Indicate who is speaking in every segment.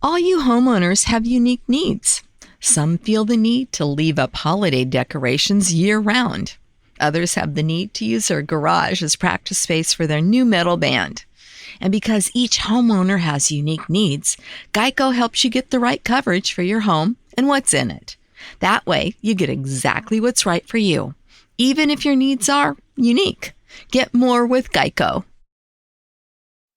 Speaker 1: All you homeowners have unique needs. Some feel the need to leave up holiday decorations year-round. Others have the need to use their garage as practice space for their new metal band. And because each homeowner has unique needs, Geico helps you get the right coverage for your home and what's in it. That way, you get exactly what's right for you, even if your needs are unique. Get more with Geico.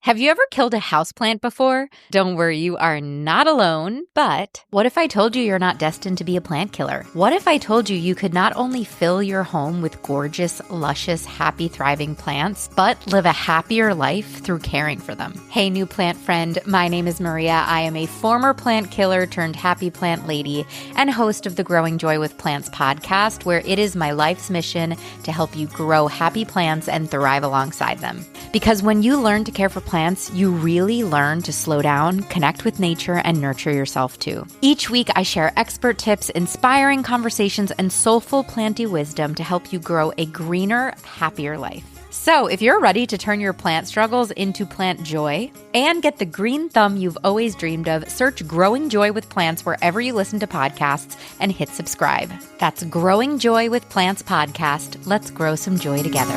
Speaker 2: Have you ever killed a houseplant before? Don't worry, you are not alone. But what if I told you you're not destined to be a plant killer? What if I told you you could not only fill your home with gorgeous, luscious, happy, thriving plants, but live a happier life through caring for them? Hey, new plant friend, my name is Maria. I am a former plant killer turned happy plant lady and host of the Growing Joy with Plants podcast, where it is my life's mission to help you grow happy plants and thrive alongside them. Because when you learn to care for plants, you really learn to slow down, connect with nature, and nurture yourself too. Each week, I share expert tips, inspiring conversations, and soulful planty wisdom to help you grow a greener, happier life. So if you're ready to turn your plant struggles into plant joy and get the green thumb you've always dreamed of, search Growing Joy with Plants wherever you listen to podcasts and hit subscribe. That's Growing Joy with Plants podcast. Let's grow some joy together.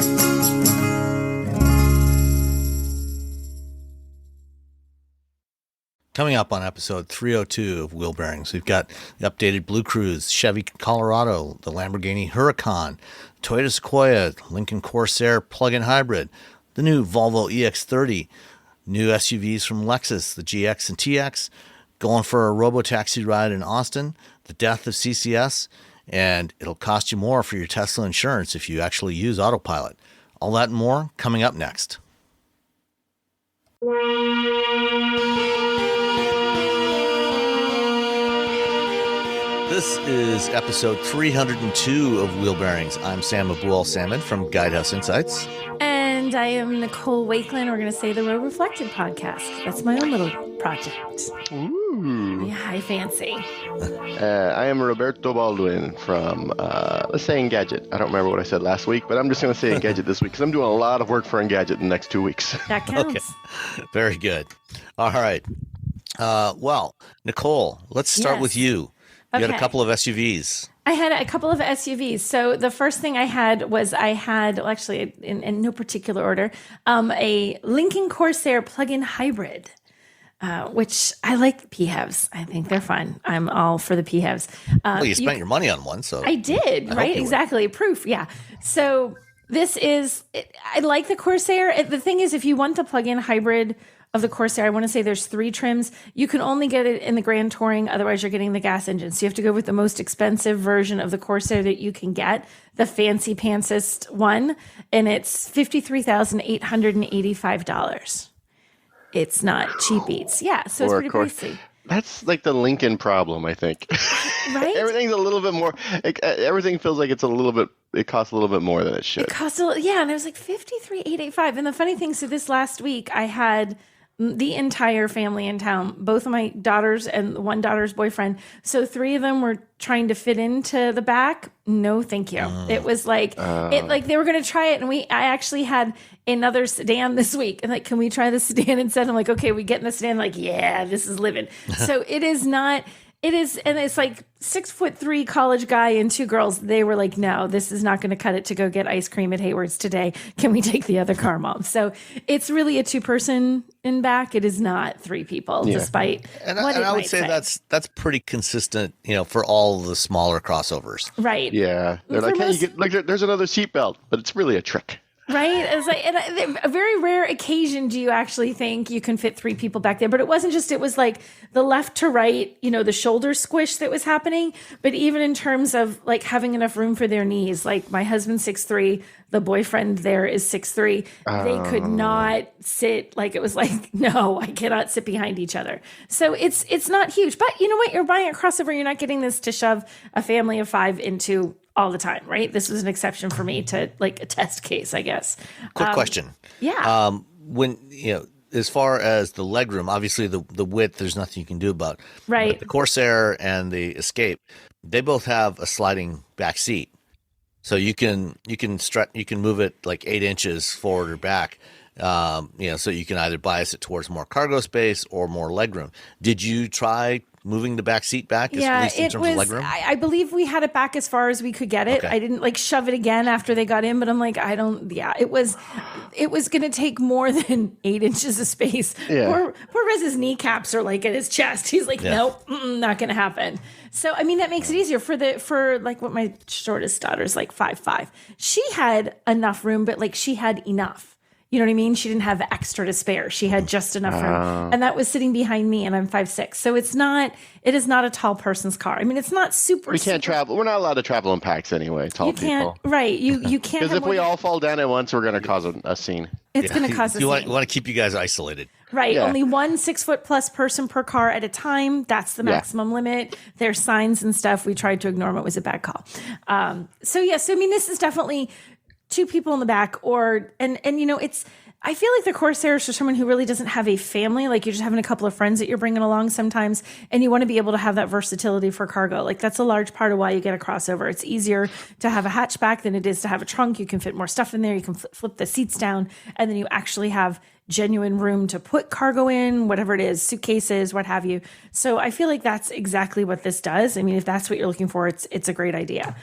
Speaker 3: Coming up on episode 302 of Wheel Bearings, we've got the updated BlueCruise, Chevy Colorado, the Lamborghini Huracan, Toyota Sequoia, Lincoln Corsair plug-in hybrid, the new Volvo EX30, new SUVs from Lexus, the GX and TX, going for a robotaxi ride in Austin, the death of CCS, and it'll cost you more for your Tesla insurance if you actually use Autopilot. All that and more coming up next. This is episode 302 of Wheel Bearings. I'm Sam Abuel-Salmon from Guidehouse Insights.
Speaker 4: And I am Nicole Wakeland. We're going to say the Road Reflected podcast. That's my own little project.
Speaker 5: Ooh.
Speaker 4: Yeah, I fancy.
Speaker 5: I am Roberto Baldwin from, let's say Engadget. I don't remember what I said last week, but I'm just going to say Engadget this week because I'm doing a lot of work for Engadget in the next 2 weeks.
Speaker 4: That counts.
Speaker 3: Okay. Very good. All right. Well, Nicole, let's start with you. You had a couple of SUVs.
Speaker 4: I had a couple of SUVs. So the first thing I had was actually in no particular order, a Lincoln Corsair plug-in hybrid, which I like the PHEVs. I think they're fun. I'm all for the PHEVs.
Speaker 3: Well, you spent your money on one, so.
Speaker 4: I did, right? Exactly. Proof, yeah. So I like the Corsair. The thing is, if you want the plug-in hybrid of the Corsair, I want to say there's 3 trims. You can only get it in the Grand Touring, otherwise you're getting the gas engine. So you have to go with the most expensive version of the Corsair that you can get, the fancy pantsist one, and it's $53,885. It's not cheap eats. Yeah, so it's pretty pricey.
Speaker 5: That's like the Lincoln problem, I think.
Speaker 4: Right?
Speaker 5: Everything's a little bit more. Everything feels like it costs a little bit more than it should.
Speaker 4: It costs and it was like $53,885. And the funny thing, so this last week I had the entire family in town, both of my daughters and one daughter's boyfriend. So 3 of them were trying to fit into the back. No, thank you. It was like they were going to try it, and I actually had another sedan this week, and like, can we try the sedan instead? I'm like, okay, we get in the sedan. Like, yeah, this is living. So it is not. It is, and it's like 6'3" college guy and 2 girls. They were like, no, this is not going to cut it to go get ice cream at Hayward's today. Can we take the other car, Mom? So it's really a 2-person in back. It is not 3 people, despite what I would say.
Speaker 3: That's pretty consistent, for all the smaller crossovers.
Speaker 4: Right.
Speaker 5: Yeah. They're like, hey, there's another seatbelt, but it's really a trick.
Speaker 4: Right? It's like a very rare occasion do you actually think you can fit 3 people back there. But it wasn't just, it was like the left to right, the shoulder squish that was happening. But even in terms of like having enough room for their knees, like my husband's 6'3", the boyfriend there is 6'3". They could not sit, like it was like, no, I cannot sit behind each other. So it's not huge. But you know what? You're buying a crossover. You're not getting this to shove a family of 5 into all the time, right? This was an exception for me to like a test case, I guess.
Speaker 3: Quick question.
Speaker 4: Yeah.
Speaker 3: When, as far as the legroom, obviously the width, there's nothing you can do about.
Speaker 4: Right.
Speaker 3: But the Corsair and the Escape, they both have a sliding back seat. So you can move it like 8 inches forward or back. So you can either bias it towards more cargo space or more legroom. Did you try moving the back seat back? At least in terms of legroom?
Speaker 4: I believe we had it back as far as we could get it.
Speaker 3: Okay.
Speaker 4: I didn't like shove it again after they got in, but I'm like, it was going to take more than 8 inches of space.
Speaker 5: Yeah.
Speaker 4: Poor Rez's kneecaps are like at his chest. He's like, nope, not going to happen. So, I mean, that makes it easier for like what my shortest daughter's like 5'5". She had enough room, but like she had enough. You know what I mean? She didn't have extra to spare. She had just enough room. And that was sitting behind me, and I'm 5'6". So it is not a tall person's car. I mean, it's not super.
Speaker 5: We can't travel. We're not allowed to travel in packs anyway, tall people.
Speaker 4: You can't, right. You can't.
Speaker 5: Because if we all fall down at once, we're going to cause a scene.
Speaker 4: It's going to cause a scene.
Speaker 3: You want to keep you guys isolated.
Speaker 4: Right.
Speaker 5: Yeah.
Speaker 4: Only 1 6-foot plus person per car at a time. That's the maximum limit. There's signs and stuff. We tried to ignore them. It was a bad call. So I mean, this is definitely 2 people in the back and I feel like the Corsair is for someone who really doesn't have a family. Like you're just having a couple of friends that you're bringing along sometimes. And you want to be able to have that versatility for cargo. Like that's a large part of why you get a crossover. It's easier to have a hatchback than it is to have a trunk. You can fit more stuff in there. You can flip the seats down and then you actually have genuine room to put cargo in, whatever it is, suitcases, what have you. So I feel like that's exactly what this does. I mean, if that's what you're looking for, it's a great idea.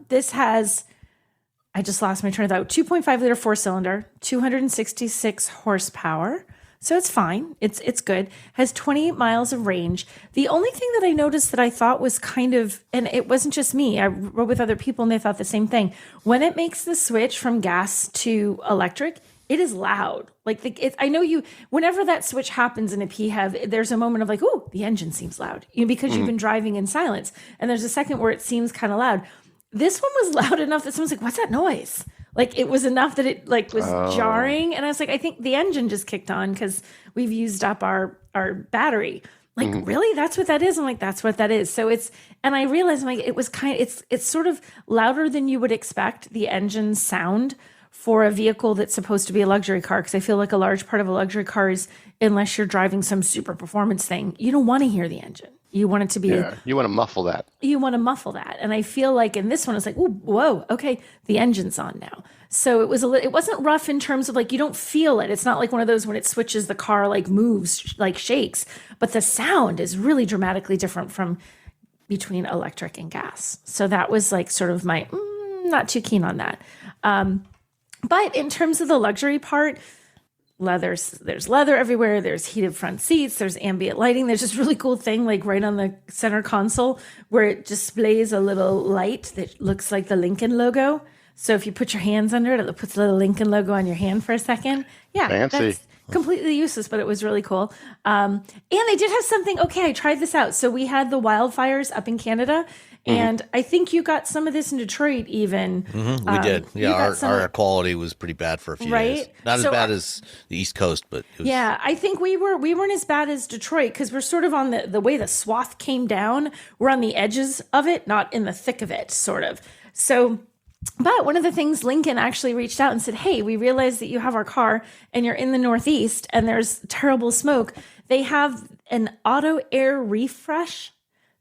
Speaker 4: This has, I just lost my train of thought, 2.5 liter 4-cylinder, 266 horsepower. So it's fine. It's good. Has 28 miles of range. The only thing that I noticed that I thought was kind of, and it wasn't just me, I rode with other people and they thought the same thing. When it makes the switch from gas to electric, it is loud. Like I know whenever that switch happens in a PHEV, there's a moment of like, ooh, the engine seems loud, because you've been driving in silence. And there's a second where it seems kind of loud. This one was loud enough that someone's like, what's that noise? Like it was enough that it like was jarring. And I was like, I think the engine just kicked on because we've used up our battery. Like, really? That's what that is? I'm like, that's what that is. So and I realized I'm like, it was it's sort of louder than you would expect the engine sound for a vehicle that's supposed to be a luxury car. Because I feel like a large part of a luxury car is, unless you're driving some super performance thing, you don't want to hear the engine. You want it to be.
Speaker 5: Yeah, you want to muffle that.
Speaker 4: You want to muffle that, and I feel like in this one, it's like, ooh, whoa, okay, the engine's on now. So it wasn't rough in terms of like you don't feel it. It's not like one of those when it switches, the car like moves, like shakes. But the sound is really dramatically different from between electric and gas. So that was like sort of my not too keen on that. But in terms of the luxury part. There's leather everywhere. There's heated front seats. There's ambient lighting. There's this really cool thing like right on the center console where it displays a little light that looks like the Lincoln logo. So if you put your hands under it, it puts a little Lincoln logo on your hand for a second. Yeah,
Speaker 5: fancy.
Speaker 4: That's completely useless, but it was really cool. And they did have something. Okay, I tried this out. So we had the wildfires up in Canada. And I think you got some of this in Detroit even.
Speaker 3: We did. Yeah, our air quality was pretty bad for a few days. Not as bad as the East Coast, but it was...
Speaker 4: Yeah, I think we weren't as bad as Detroit because we're sort of on the way the swath came down. We're on the edges of it, not in the thick of it, sort of. So... But one of the things, Lincoln actually reached out and said, hey, we realize that you have our car and you're in the Northeast and there's terrible smoke. They have an auto air refresh.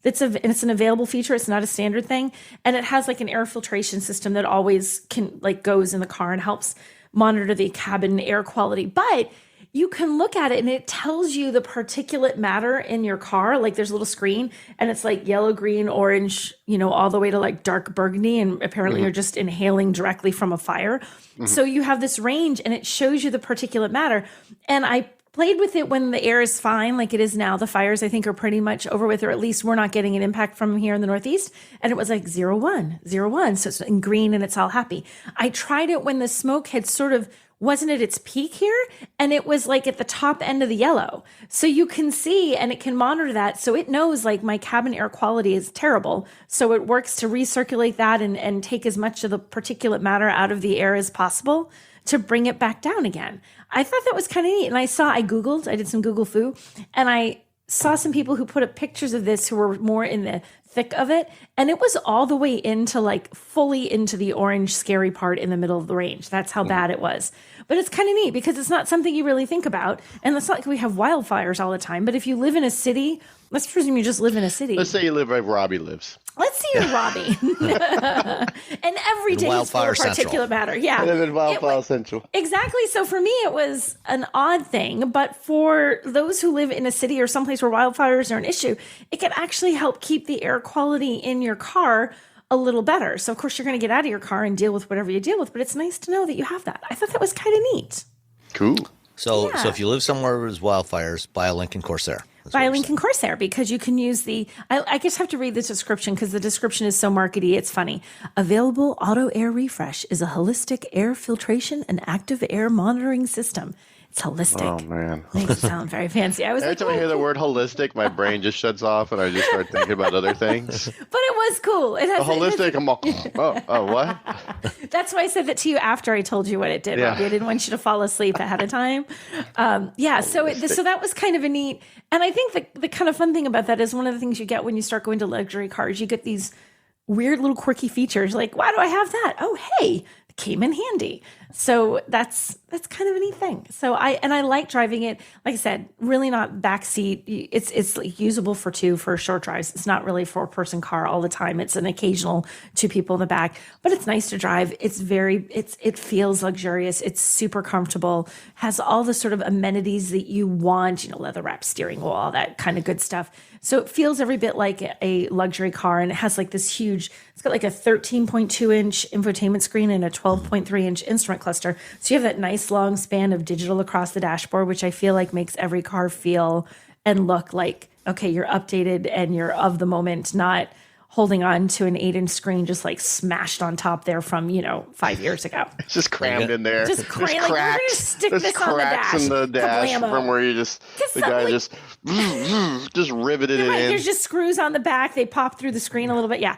Speaker 4: It's an available feature. It's not a standard thing. And it has like an air filtration system that always can like goes in the car and helps monitor the cabin air quality. But you can look at it and it tells you the particulate matter in your car. Like there's a little screen and it's like yellow, green, orange, all the way to like dark burgundy. And apparently you're just inhaling directly from a fire. So you have this range and it shows you the particulate matter. And I played with it when the air is fine, like it is now. The fires, I think, are pretty much over with, or at least we're not getting an impact from here in the Northeast. And it was like 0-1, 0-1. So it's in green and it's all happy. I tried it when the smoke had sort of wasn't at its peak here, and it was like at the top end of the yellow. So you can see, and it can monitor that. So it knows like my cabin air quality is terrible. So it works to recirculate that and take as much of the particulate matter out of the air as possible to bring it back down again. I thought that was kind of neat. And I did some Google foo, and I saw some people who put up pictures of this who were more in the thick of it. And it was all the way into like fully into the orange scary part in the middle of the range. That's how bad it was. But it's kind of neat because it's not something you really think about. And it's not like we have wildfires all the time. But if you live in a city, let's presume you just live in a city.
Speaker 5: Let's say you live where Robbie lives.
Speaker 4: Let's see your Robbie. And every day is full of particulate matter. Yeah.
Speaker 5: I live in Wildfire Central.
Speaker 4: Exactly. So for me, it was an odd thing. But for those who live in a city or someplace where wildfires are an issue, it can actually help keep the air quality in your car a little better. So, of course, you're going to get out of your car and deal with whatever you deal with. But it's nice to know that you have that. I thought that was kind of neat.
Speaker 5: Cool.
Speaker 3: So if you live somewhere where there's wildfires, buy a Lincoln Corsair.
Speaker 4: Buy a Lincoln Corsair because you can use I just have to read the description because the description is so markety. It's funny. Available Auto Air Refresh is a holistic air filtration and active air monitoring system. It's holistic.
Speaker 5: Oh, man.
Speaker 4: Makes it sound very fancy.
Speaker 5: Every time I hear the word holistic, my brain just shuts off and I just start thinking about other things.
Speaker 4: But it was cool. It has
Speaker 5: holistic. I'm all, what?
Speaker 4: That's why I said that to you after I told you what it did.
Speaker 5: Yeah.
Speaker 4: Robbie. I didn't want you to fall asleep ahead of time. So that was kind of a neat. And I think the kind of fun thing about that is one of the things you get when you start going to luxury cars. You get these weird little quirky features like, why do I have that? Oh, hey, it came in handy. So that's kind of a neat thing. So I like driving it. Like I said, really not backseat. It's like usable for two for short drives. It's not really for a person car all the time. It's an occasional two people in the back, but it's nice to drive. It feels luxurious. It's super comfortable. Has all the sort of amenities that you want. Leather wrapped steering wheel, all that kind of good stuff. So it feels every bit like a luxury car, and it has like this huge. It's got like a 13.2 inch infotainment screen and a 12.3 inch instrument cluster. So you have that nice long span of digital across the dashboard, which I feel like makes every car feel and look like, okay, you're updated and you're of the moment, not holding on to an 8-inch screen just like smashed on top there from 5 years ago.
Speaker 5: It's just crammed in there.
Speaker 4: Just crammed. Like, we're gonna stick this on the dash.
Speaker 5: Cracks in the dash
Speaker 4: Kablamo.
Speaker 5: from where you the guy just riveted it in.
Speaker 4: There's just screws on the back. They pop through the screen a little bit. Yeah.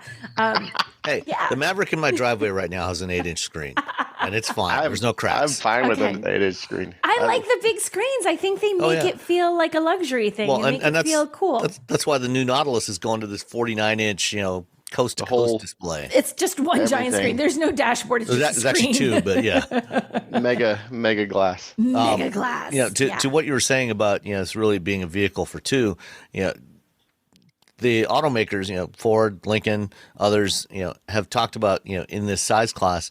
Speaker 3: The Maverick in my driveway right now has an 8-inch screen, and it's fine. There's no cracks.
Speaker 5: I'm fine with an 8-inch screen.
Speaker 4: I like the big screens. I think they make it feel like a luxury thing.
Speaker 3: Well,
Speaker 4: and make it feel cool.
Speaker 3: That's why the new Nautilus is going to this 49-inch, coast-to-coast display.
Speaker 4: It's just one giant screen. There's no dashboard. It's just a screen.
Speaker 3: It's actually two, but yeah.
Speaker 5: Mega glass.
Speaker 4: Mega glass.
Speaker 3: To what you were saying about, it's really being a vehicle for two, the automakers, Ford, Lincoln, others, have talked about, in this size class,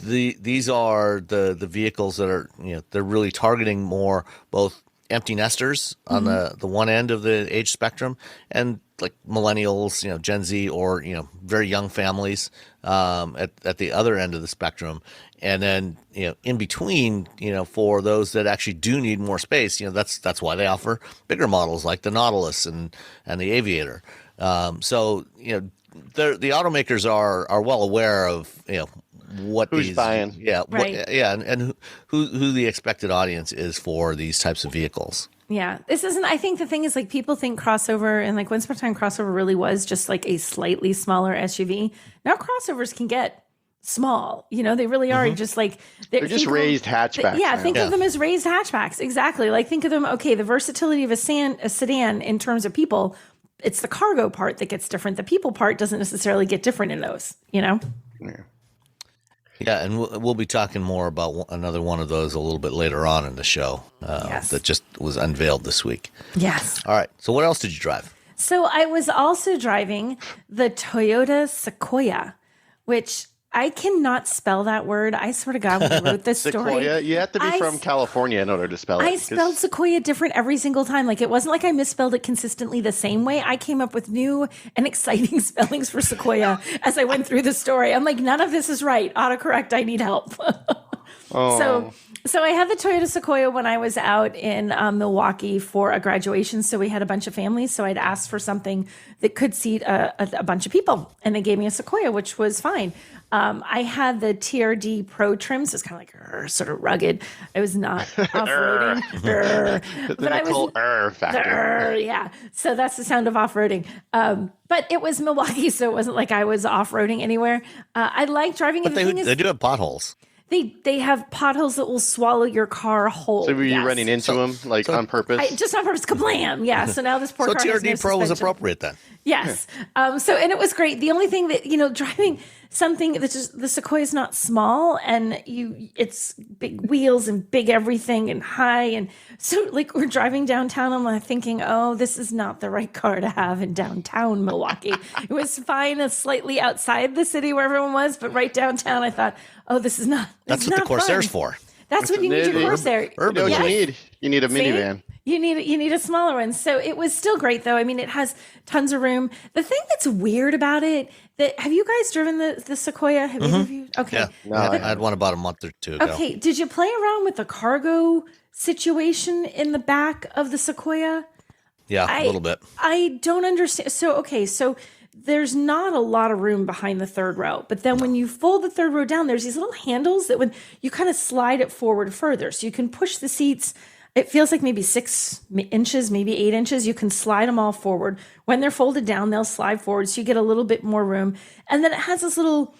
Speaker 3: these are the vehicles that are, they're really targeting more both empty nesters on the one end of the age spectrum and like millennials, Gen Z, or, very young families at the other end of the spectrum. And then, in between, for those that actually do need more space, that's why they offer bigger models like the Nautilus and the Aviator. So, the automakers are well aware of, what
Speaker 5: who's buying.
Speaker 3: Yeah.
Speaker 4: Right.
Speaker 3: And who the expected audience is for these types of vehicles.
Speaker 4: Yeah, this isn't. I think the thing is, like, people think crossover, and like once upon a time, crossover really was just like a slightly smaller SUV. Now crossovers can get small. They really are just like
Speaker 5: they're just raised hatchbacks.
Speaker 4: Think of them as raised hatchbacks. Exactly. Like think of them. Okay, the versatility of a sedan in terms of people, it's the cargo part that gets different. The people part doesn't necessarily get different in those.
Speaker 5: Yeah.
Speaker 3: Yeah, and we'll be talking more about another one of those a little bit later on in the show that just was unveiled this week.
Speaker 4: Yes.
Speaker 3: All right. So what else did you drive?
Speaker 4: So I was also driving the Toyota Sequoia, which I cannot spell that word. I swear to God, when I wrote this story.
Speaker 5: Sequoia? You have to be from California in order to spell it.
Speaker 4: I spelled Sequoia different every single time. Like, it wasn't like I misspelled it consistently the same way. I came up with new and exciting spellings for Sequoia as I went through the story. I'm like, none of this is right. Autocorrect, I need help. So I had the Toyota Sequoia when I was out in Milwaukee for a graduation. So we had a bunch of families. So I'd asked for something that could seat a bunch of people. And they gave me a Sequoia, which was fine. I had the TRD Pro trims. It's kind of like sort of rugged. I was not off-roading.
Speaker 5: But I was factor.
Speaker 4: Yeah. So that's the sound of off-roading. But it was Milwaukee, so it wasn't like I was off-roading anywhere. I like driving.
Speaker 3: But they do have potholes.
Speaker 4: They have potholes that will swallow your car whole.
Speaker 5: So were you running into them on purpose?
Speaker 4: Just on purpose, kablam! Yeah. So now this poor car has no
Speaker 3: TRD Pro was
Speaker 4: suspension.
Speaker 3: appropriate then.
Speaker 4: Yes. And it was great. The only thing that driving something that's just, the Sequoia is not small, and it's big wheels and big everything and high. And so like we're driving downtown, I'm like thinking, oh, this is not the right car to have in downtown Milwaukee. It was fine slightly outside the city where everyone was, but right downtown I thought, oh, this is not.
Speaker 3: That's what the Corsair's for.
Speaker 4: That's what you need your Corsair.
Speaker 5: Urban. You know what you need? You need a minivan.
Speaker 4: You need a smaller one. So it was still great, though. I mean, it has tons of room. The thing that's weird about it, have you guys driven the Sequoia? Have either of you? Okay.
Speaker 3: Yeah. No, I had one about a month or two ago.
Speaker 4: Okay. Did you play around with the cargo situation in the back of the Sequoia?
Speaker 3: Yeah, a little bit.
Speaker 4: I don't understand. So there's not a lot of room behind the third row. But then when you fold the third row down, there's these little handles that when you kind of slide it forward further. So you can push the seats. It feels like maybe 6 inches, maybe 8 inches. You can slide them all forward. When they're folded down, they'll slide forward. So you get a little bit more room. And then it has this little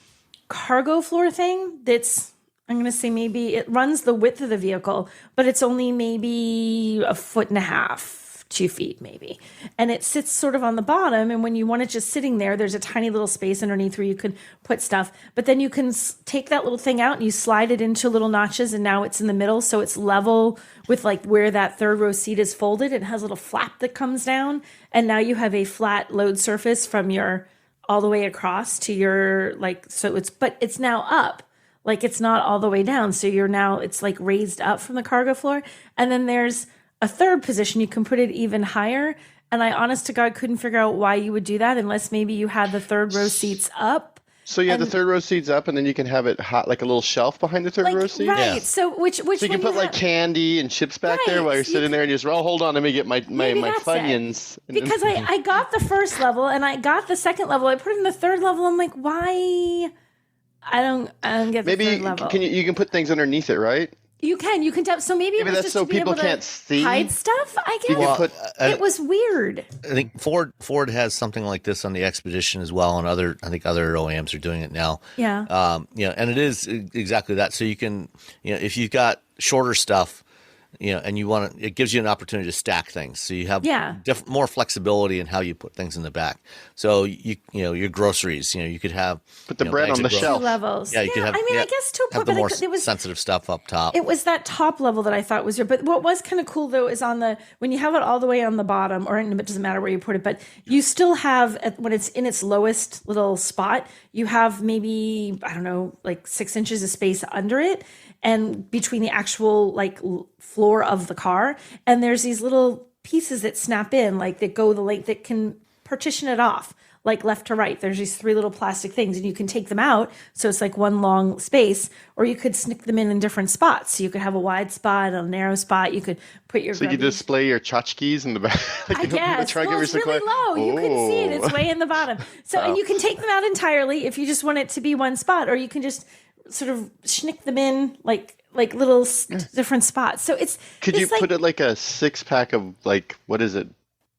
Speaker 4: cargo floor thing that's, I'm going to say maybe it runs the width of the vehicle, but it's only maybe 1.5 feet. 2 feet maybe. And it sits sort of on the bottom. And when you want it just sitting there, there's a tiny little space underneath where you can put stuff. But then you can take that little thing out and you slide it into little notches. And now it's in the middle. So it's level with like where that third row seat is folded. It has a little flap that comes down. And now you have a flat load surface from your all the way across to your but it's now up. Like it's not all the way down. So it's like raised up from the cargo floor. And then there's a third position, you can put it even higher. And I, honest to God, couldn't figure out why you would do that unless maybe you had the third row seats up.
Speaker 5: So you have the third row seats up, and then you can have it hot, like a little shelf behind the third row seat.
Speaker 4: Right. Yeah. So which
Speaker 5: so you can put like candy and chips back there while you're sitting there, and you just hold on, let me get my Funyuns.
Speaker 4: Because I got the first level and I got the second level. I put it in the third level. I'm like, why? I don't get the third level.
Speaker 5: Maybe you can put things underneath it, right?
Speaker 4: You can tap. So maybe it was
Speaker 5: that's
Speaker 4: just
Speaker 5: so
Speaker 4: to be
Speaker 5: people
Speaker 4: able
Speaker 5: can't
Speaker 4: to
Speaker 5: see.
Speaker 4: hide stuff. I guess it was weird.
Speaker 3: I think Ford has something like this on the Expedition as well, and other OEMs are doing it now.
Speaker 4: Yeah.
Speaker 3: And it is exactly that. So you can, if you've got shorter stuff, and you want to, it gives you an opportunity to stack things. So you have more flexibility in how you put things in the back. So your groceries, you could have
Speaker 5: put the bread on the shelf.
Speaker 4: Levels.
Speaker 3: Yeah, you could have.
Speaker 4: I mean, I guess to a
Speaker 3: have
Speaker 4: point,
Speaker 3: the more
Speaker 4: it was
Speaker 3: sensitive stuff up top.
Speaker 4: It was that top level that I thought was weird. But what was kind of cool though is when you have it all the way on the bottom, or it doesn't matter where you put it, but you still have when it's in its lowest little spot, you have maybe like 6 inches of space under it. And between the actual floor of the car, and there's these little pieces that snap in, that go the length, that can partition it off, like left to right. There's these 3 little plastic things, and you can take them out, so it's like one long space, or you could snick them in different spots. So you could have a wide spot, a narrow spot. You could put your.
Speaker 5: So you could display your tchotchkes in the back.
Speaker 4: I guess. It's really low. You couldn't see it. It's way in the bottom. So and you can take them out entirely if you just want it to be one spot, or you can just sort of schnick them in like little different spots. So
Speaker 5: Could you put it like a 6-pack of what is it?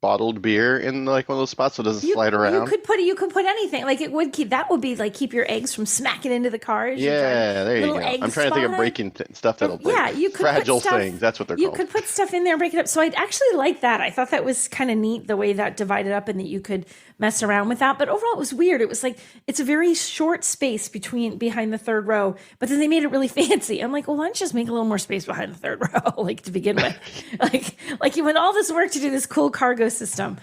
Speaker 5: Bottled beer in one of those spots so it doesn't slide around?
Speaker 4: You could put anything. It would keep your eggs from smacking into the cars.
Speaker 5: Yeah, there you go. I'm trying to think of breaking stuff that'll break. Yeah, you could fragile things. That's what they're called.
Speaker 4: You could put stuff in there and break it up. So I'd actually like that. I thought that was kind of neat, the way that divided up and that you could mess around with that. But overall, it was weird. It was it's a very short space behind the third row, but then they made it really fancy. I'm like, well, why don't you just make a little more space behind the third row, to begin with? You went all this work to do this cool cargo system.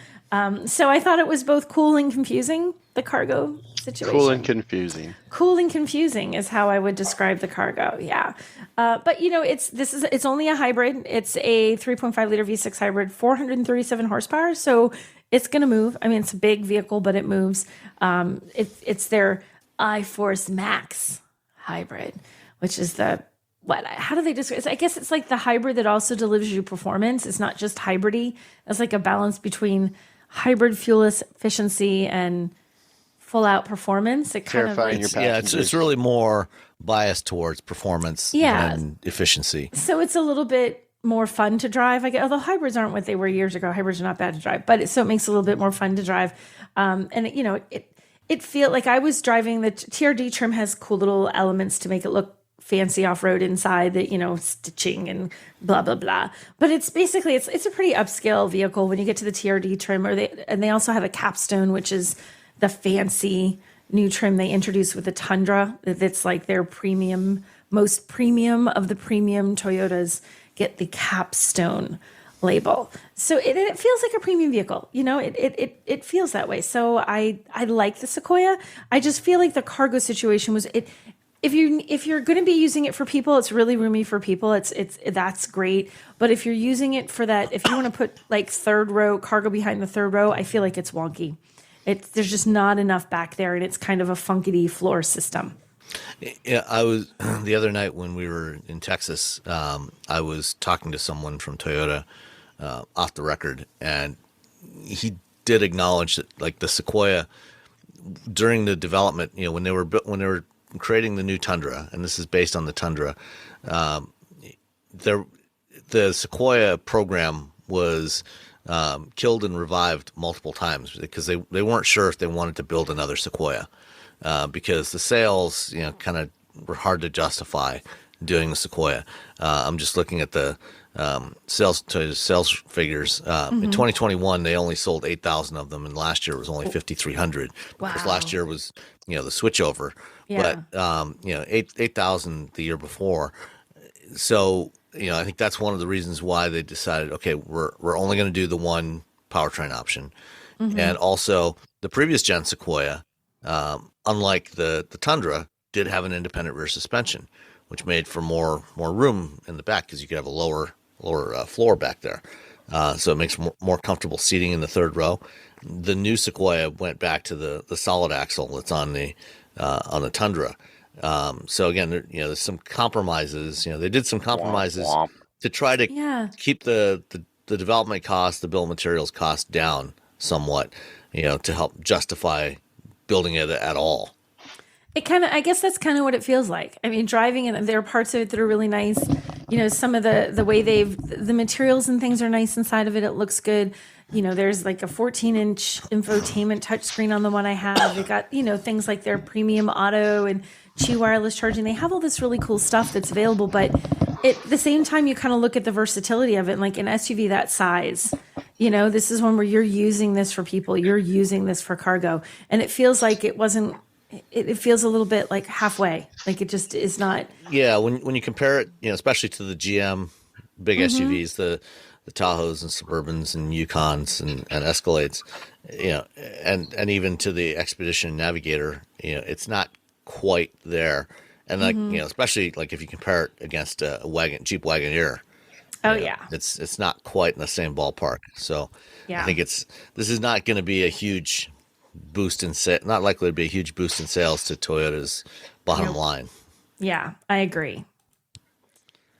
Speaker 4: So I thought it was both cool and confusing, the cargo situation.
Speaker 5: Cool and confusing.
Speaker 4: Cool and confusing is how I would describe the cargo. Yeah. But it's only a hybrid. It's a 3.5 liter V6 hybrid, 437 horsepower. So it's going to move. I mean, it's a big vehicle, but it moves. It's their iForce Max hybrid, which is how do they describe it? I guess it's like the hybrid that also delivers you performance. It's not just hybridy. It's like a balance between hybrid fuel efficiency and full out performance. It kind of
Speaker 3: it's really more biased towards performance than efficiency.
Speaker 4: So it's a little bit more fun to drive. Although hybrids aren't what they were years ago. Hybrids are not bad to drive, but it makes it a little bit more fun to drive. It feel like I was driving the TRD trim has cool little elements to make it look fancy off-road inside, that stitching and blah blah blah, but it's basically it's a pretty upscale vehicle when you get to the TRD trim. They also have a capstone, which is the fancy new trim they introduced with the Tundra. That's like their premium, most premium of the premium Toyotas get the capstone label. So it feels like a premium vehicle. It feels that way. So I like the Sequoia. I just feel like the cargo situation was it. If you're going to be using it for people, it's really roomy for people. That's great. But if you're using it for that, if you want to put like third row cargo behind the third row, I feel like it's wonky. There's just not enough back there, and it's kind of a funkity floor system.
Speaker 3: Yeah, I was the other night when we were in Texas. I was talking to someone from Toyota off the record, and he did acknowledge that, like, the Sequoia during the development, when they were creating the new Tundra, and this is based on the Tundra, the Sequoia program was killed and revived multiple times because they weren't sure if they wanted to build another Sequoia because the sales, kind of were hard to justify doing the Sequoia. I'm just looking at the sales figures. In 2021, they only sold 8,000 of them, and last year it was only 5,300.
Speaker 4: Wow.
Speaker 3: Because last year was, the switchover.
Speaker 4: Yeah.
Speaker 3: But 8,000 the year before. So I think that's one of the reasons why they decided, okay, we're only going to do the one powertrain option, and also the previous gen Sequoia, unlike the Tundra, did have an independent rear suspension, which made for more room in the back because you could have a lower floor back there. So it makes more comfortable seating in the third row. The new Sequoia went back to the solid axle that's on the Tundra. So again, there's some compromises. They did some compromises to try to keep the development cost, the bill of materials cost down somewhat, to help justify building it at all.
Speaker 4: I guess that's kind of what it feels like. I mean, driving it, there are parts of it that are really nice. Some of the way the materials and things are nice inside of it. It looks good. There's like a 14-inch infotainment touchscreen on the one I have. They got, things like their premium auto and Qi wireless charging. They have all this really cool stuff that's available, but at the same time, you kind of look at the versatility of it. Like an SUV that size, this is one where you're using this for people. You're using this for cargo. And it feels like it wasn't, it feels a little bit like halfway. Like it just is not.
Speaker 3: Yeah, when you compare it, especially to the GM big SUVs, the Tahoes and Suburbans and Yukons and Escalades, and even to the Expedition Navigator, it's not quite there. And like especially like if you compare it against a Jeep Wagoneer.
Speaker 4: Oh yeah,
Speaker 3: it's not quite in the same ballpark. So I think this is not going to be a huge boost in not likely to be a huge boost in sales to Toyota's bottom line.
Speaker 4: Yeah, I agree.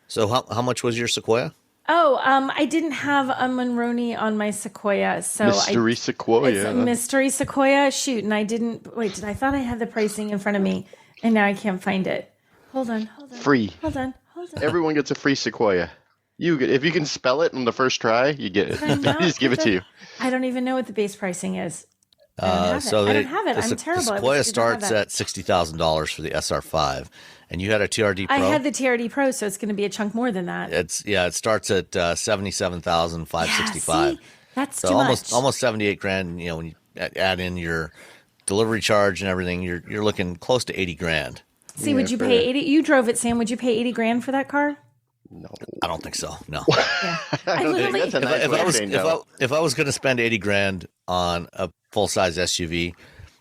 Speaker 3: So how much was your Sequoia?
Speaker 4: Oh, I didn't have a Monroney on my Sequoia, so
Speaker 5: Mystery Sequoia.
Speaker 4: It's a mystery Sequoia. Shoot, and I didn't wait. I thought I had the pricing in front of me, and now I can't find it. Hold on.
Speaker 5: Free.
Speaker 4: Hold on.
Speaker 5: Everyone gets a free Sequoia. If you can spell it on the first try, you get it. They just give it to you.
Speaker 4: I don't even know what the base pricing is.
Speaker 3: I don't have
Speaker 4: it. I'm terrible.
Speaker 3: The Sequoia starts at $60,000 for the SR5, and you had a TRD Pro.
Speaker 4: I had the TRD Pro, so it's going to be a chunk more than that.
Speaker 3: It starts at $77,565.
Speaker 4: That's
Speaker 3: so
Speaker 4: too
Speaker 3: almost
Speaker 4: much.
Speaker 3: $78,000. When you add in your delivery charge and everything, you're looking close to $80,000.
Speaker 4: See, would you pay 80? You drove it, Sam. Would you pay $80,000 for that car?
Speaker 5: No,
Speaker 3: I don't think so. No.
Speaker 4: Yeah.
Speaker 3: If I was going to spend $80,000 on a full size SUV,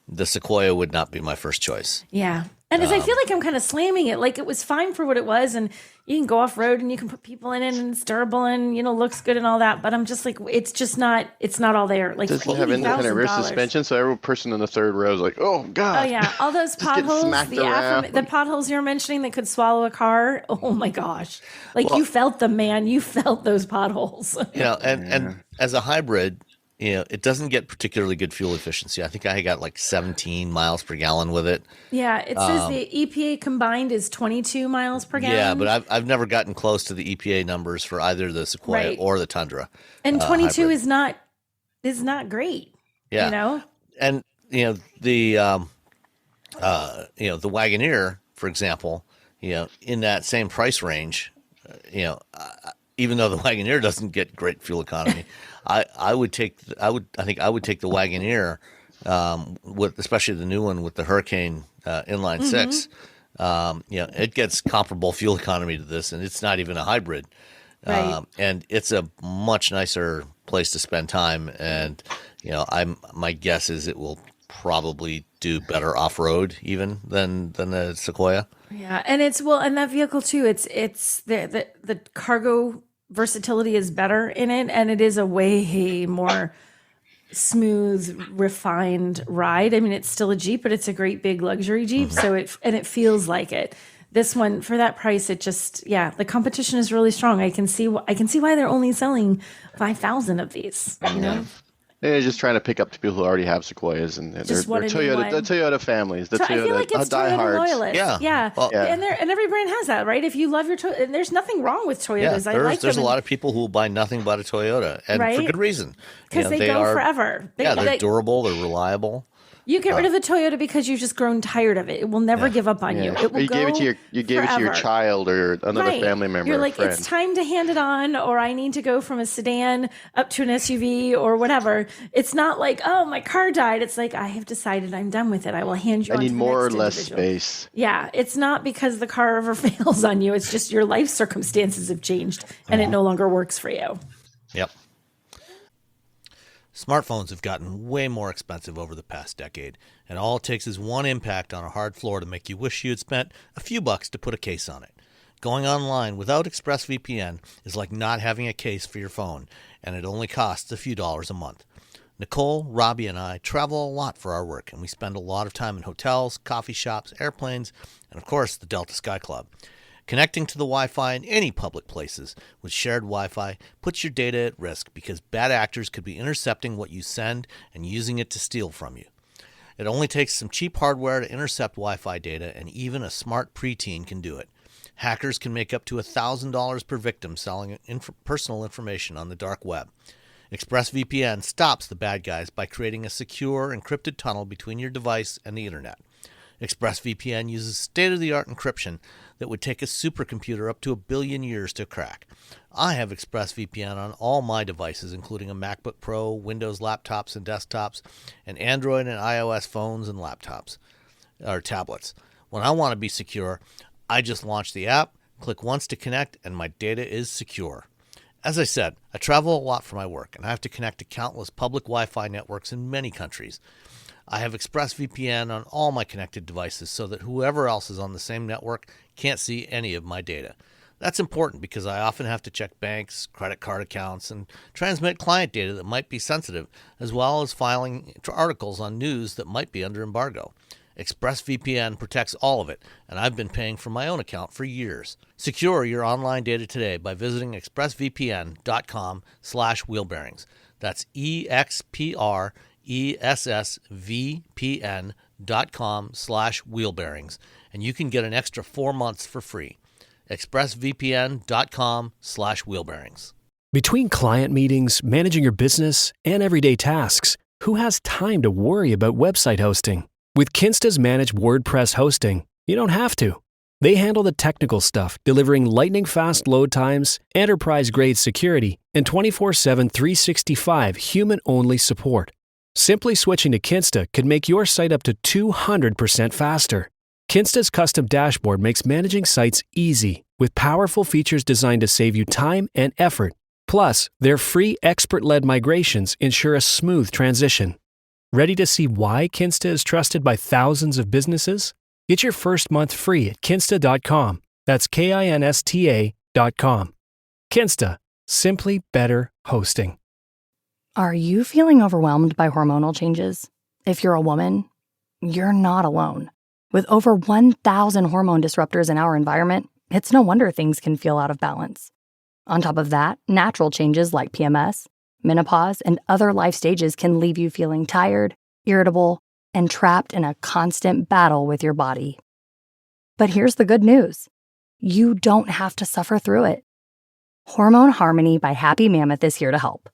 Speaker 3: the Sequoia would not be my first choice.
Speaker 4: Yeah. And I feel like I'm kind of slamming it. Like it was fine for what it was, and you can go off road and you can put people in it, and it's durable and looks good and all that. But I'm just like, it's not all there. Like
Speaker 5: it doesn't have independent rear suspension, so every person in the third row is like, oh god.
Speaker 4: Oh yeah, all those potholes, the potholes you're mentioning that could swallow a car. Oh my gosh, you felt them, man. You felt those potholes.
Speaker 3: And as a hybrid, it doesn't get particularly good fuel efficiency. I think I got like 17 miles per gallon with it.
Speaker 4: Yeah, it says the EPA combined is 22 miles per gallon.
Speaker 3: Yeah, but I've never gotten close to the EPA numbers for either the Sequoia or the Tundra.
Speaker 4: And 22 hybrid. is not great.
Speaker 3: Yeah, and the Wagoneer, for example, in that same price range, even though the Wagoneer doesn't get great fuel economy, I think I would take the Wagoneer with especially the new one with the Huracan inline six. It gets comparable fuel economy to this, and it's not even a hybrid.
Speaker 4: Right.
Speaker 3: And it's a much nicer place to spend time. And my guess is it will probably do better off road even than the Sequoia.
Speaker 4: Yeah, and and that vehicle too. It's the cargo versatility is better in it, and it is a way more smooth, refined ride. I mean, it's still a Jeep, but it's a great big luxury Jeep. So it feels like it. This one for that price, it just the competition is really strong. I can see why they're only selling 5,000 of these. You know.
Speaker 5: They're just trying to pick up to people who already have Sequoias, and they're Toyota, the Toyota families. The
Speaker 4: I feel like it's Toyota loyalists.
Speaker 3: Yeah. Well,
Speaker 4: and every brand has that, right? If you love your Toyota, there's nothing wrong with Toyotas.
Speaker 3: There's a lot of people who will buy nothing but a Toyota, and for good reason.
Speaker 4: Because they go forever.
Speaker 3: They're durable, they're reliable.
Speaker 4: You get rid of the Toyota because you've just grown tired of it. It will never give up on you. It will
Speaker 5: gave it to your child or another family member.
Speaker 4: You're like, it's time to hand it on, or I need to go from a sedan up to an SUV or whatever. It's not like, oh, my car died. It's like, I have decided I'm done with it. I will hand you on to the next
Speaker 5: more or less
Speaker 4: individual.
Speaker 5: space.
Speaker 4: Yeah, it's not because the car ever fails on you. It's just your life circumstances have changed and it no longer works for you.
Speaker 3: Yep. Smartphones have gotten way more expensive over the past decade, and all it takes is one impact on a hard floor to make you wish you had spent a few bucks to put a case on it. Going online without ExpressVPN is like not having a case for your phone, and it only costs a few dollars a month. Nicole, Robbie, and I travel a lot for our work, and we spend a lot of time in hotels, coffee shops, airplanes, and of course the Delta Sky Club. Connecting to the Wi-Fi in any public places with shared Wi-Fi puts your data at risk because bad actors could be intercepting what you send and using it to steal from you. It only takes some cheap hardware to intercept Wi-Fi data, and even a smart preteen can do it. Hackers can make up to $1,000 per victim selling personal information on the dark web. ExpressVPN stops the bad guys by creating a secure, encrypted tunnel between your device and the internet. ExpressVPN uses state-of-the-art encryption that would take a supercomputer up to 1 billion years to crack. I have ExpressVPN on all my devices, including a MacBook Pro, Windows laptops and desktops, and Android and iOS phones and laptops, or tablets. When I want to be secure, I just launch the app, click once to connect, and my data is secure. As I said, I travel a lot for my work, and I have to connect to countless public Wi-Fi networks in many countries. I have ExpressVPN on all my connected devices so that whoever else is on the same network can't see any of my data. That's important because I often have to check banks, credit card accounts, and transmit client data that might be sensitive, as well as filing articles on news that might be under embargo. ExpressVPN protects all of it, and I've been paying for my own account for years. Secure your online data today by visiting expressvpn.com/wheelbearings. That's expressvpn.com/wheelbearings, and you can get an extra 4 months for free. expressvpn.com/wheelbearings.
Speaker 6: Between client meetings, managing your business, and everyday tasks, who has time to worry about website hosting? With Kinsta's managed WordPress hosting, you don't have to. They handle the technical stuff, delivering lightning-fast load times, enterprise-grade security, and 24/7 365 human-only support. Simply switching to Kinsta could make your site up to 200% faster. Kinsta's custom dashboard makes managing sites easy, with powerful features designed to save you time and effort. Plus, their free expert-led migrations ensure a smooth transition. Ready to see why Kinsta is trusted by thousands of businesses? Get your first month free at kinsta.com. That's KINSTA.com. Kinsta, simply better hosting.
Speaker 7: Are you feeling overwhelmed by hormonal changes? If you're a woman, you're not alone. With over 1,000 hormone disruptors in our environment, it's no wonder things can feel out of balance. On top of that, natural changes like PMS, menopause, and other life stages can leave you feeling tired, irritable, and trapped in a constant battle with your body. But here's the good news. You don't have to suffer through it. Hormone Harmony by Happy Mammoth is here to help.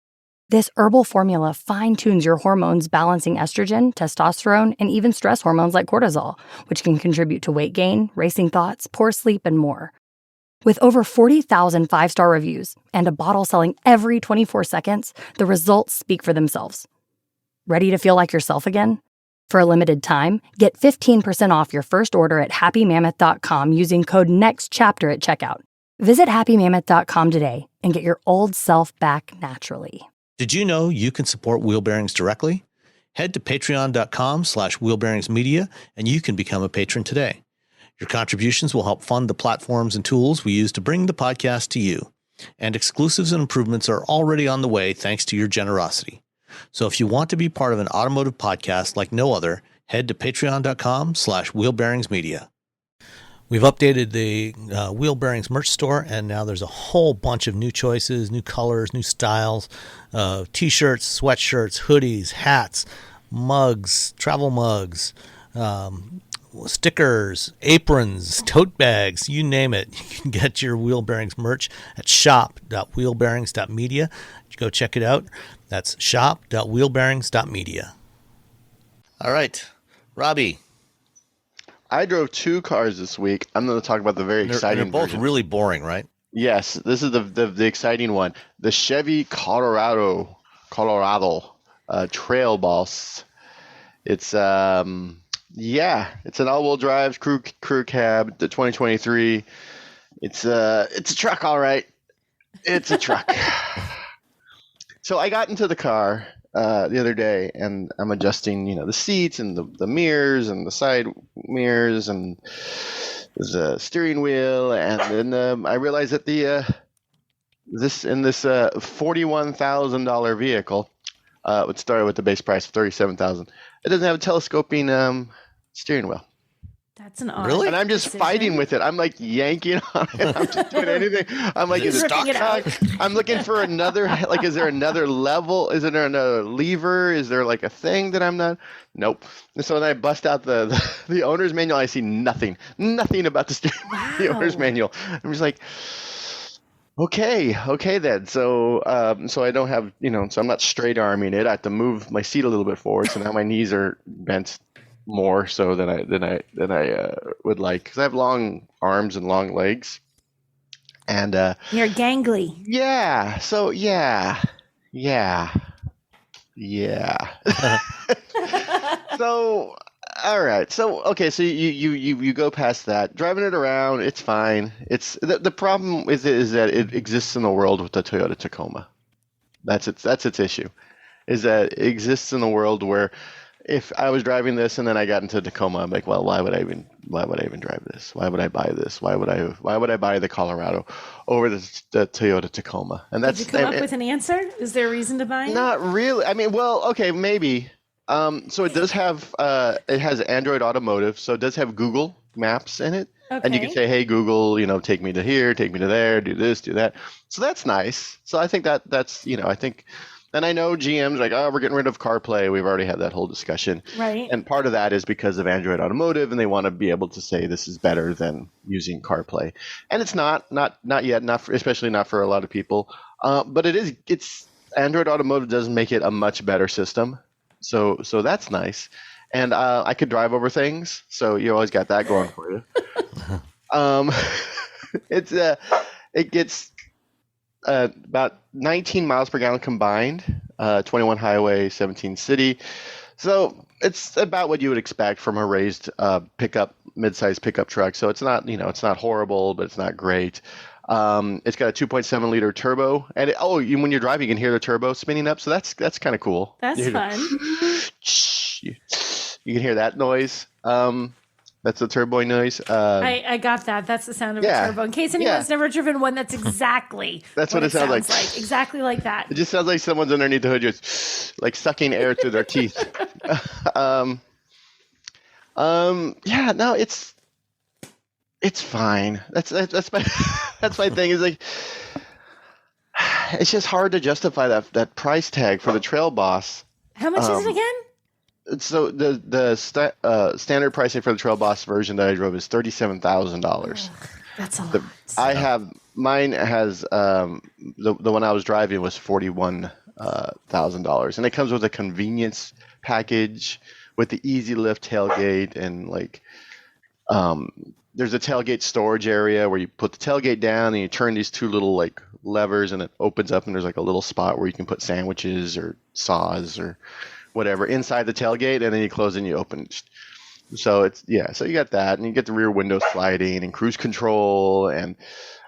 Speaker 7: This herbal formula fine-tunes your hormones, balancing estrogen, testosterone, and even stress hormones like cortisol, which can contribute to weight gain, racing thoughts, poor sleep, and more. With over 40,000 five-star reviews and a bottle selling every 24 seconds, the results speak for themselves. Ready to feel like yourself again? For a limited time, get 15% off your first order at happymammoth.com using code NEXTCHAPTER at checkout. Visit happymammoth.com today and get your old self back naturally.
Speaker 3: Did you know you can support Wheel Bearings directly? Head to patreon.com/wheelbearingsmedia and you can become a patron today. Your contributions will help fund the platforms and tools we use to bring the podcast to you. And exclusives and improvements are already on the way thanks to your generosity. So if you want to be part of an automotive podcast like no other, head to patreon.com/wheelbearingsmedia. We've updated the Wheel Bearings merch store, and now there's a whole bunch of new choices, new colors, new styles, t-shirts, sweatshirts, hoodies, hats, mugs, travel mugs, stickers, aprons, tote bags, you name it. You can get your Wheel Bearings merch at shop.wheelbearings.media. Go check it out. That's shop.wheelbearings.media. All right, Robbie.
Speaker 5: I drove 2 cars this week. I'm going to talk about the very exciting
Speaker 3: They're both
Speaker 5: version.
Speaker 3: really boring, right?
Speaker 5: Yes, this is the exciting one. The Chevy Colorado Trail Boss. It's it's an all-wheel drive crew cab, the 2023. It's a truck, all right. It's a truck. So I got into the car the other day, and I'm adjusting, the seats and the mirrors and the side mirrors and the steering wheel, and then I realized that this $41,000 vehicle, it started with the base price of $37,000. It doesn't have a telescoping steering wheel.
Speaker 4: That's an odd
Speaker 3: Really?
Speaker 5: And I'm just
Speaker 4: decision.
Speaker 5: fighting with it. I'm like yanking on it. I'm just doing anything. I'm like, is it
Speaker 4: Ripping it out.
Speaker 5: I'm looking for another, is there another level? Is there another lever? Is there like a thing that I'm not? Nope. And so then I bust out the owner's manual. I see nothing about the owner's manual. I'm just like, okay then. So I don't have, so I'm not straight arming it. I have to move my seat a little bit forward. So now my knees are bent more so than I would like, because I have long arms and long legs, and
Speaker 4: You're gangly.
Speaker 5: yeah. So yeah. So all right. So okay. So you go past that, driving it around. It's fine. It's the problem is that it exists in the world with the Toyota Tacoma. That's its issue, is that it exists in the world where, if I was driving this and then I got into Tacoma, I'm like, well, why would I even drive this? Why would I buy this? Why would I buy the Colorado over the Toyota Tacoma? And
Speaker 4: Did you come up with an answer? Is there a reason to buy it?
Speaker 5: Not really. I mean, well, okay, maybe. So it does have it has Android Automotive, so it does have Google Maps in it.
Speaker 4: Okay.
Speaker 5: And you can say, hey, Google, take me to here, take me to there, do this, do that. So that's nice. So I think that's, I think. And I know GM's like, oh, we're getting rid of CarPlay. We've already had that whole discussion.
Speaker 4: Right.
Speaker 5: And part of that is because of Android Automotive, and they want to be able to say this is better than using CarPlay. And it's not yet, especially not for a lot of people. But it's Android Automotive does make it a much better system. So that's nice. And I could drive over things, so you always got that going for you. It gets about 19 miles per gallon combined, 21 highway, 17 city. So it's about what you would expect from a raised mid-sized pickup truck. So it's not, it's not horrible, but it's not great. It's got a 2.7 liter turbo, and when you're driving, you can hear the turbo spinning up. So that's kind of cool.
Speaker 4: That's fun.
Speaker 5: You can hear that noise. That's the turbo noise.
Speaker 4: I got that. That's the sound of a turbo. In case anyone's never driven one, that's exactly
Speaker 5: what it sounds like.
Speaker 4: Exactly like that.
Speaker 5: It just sounds like someone's underneath the hood, just like sucking air through their teeth. No, it's fine. That's my that's my thing. Is like, it's just hard to justify that price tag for the Trail Boss.
Speaker 4: How much is it again?
Speaker 5: So the standard pricing for the Trail Boss version that I drove is $37,000.
Speaker 4: That's a lot.
Speaker 5: Mine has the one I was driving was $41,000, and it comes with a convenience package with the easy lift tailgate, and there's a tailgate storage area where you put the tailgate down and you turn these two little levers, and it opens up, and there's a little spot where you can put sandwiches or saws or whatever inside the tailgate, and then you close and you open. So so you got that, and you get the rear window sliding and cruise control, and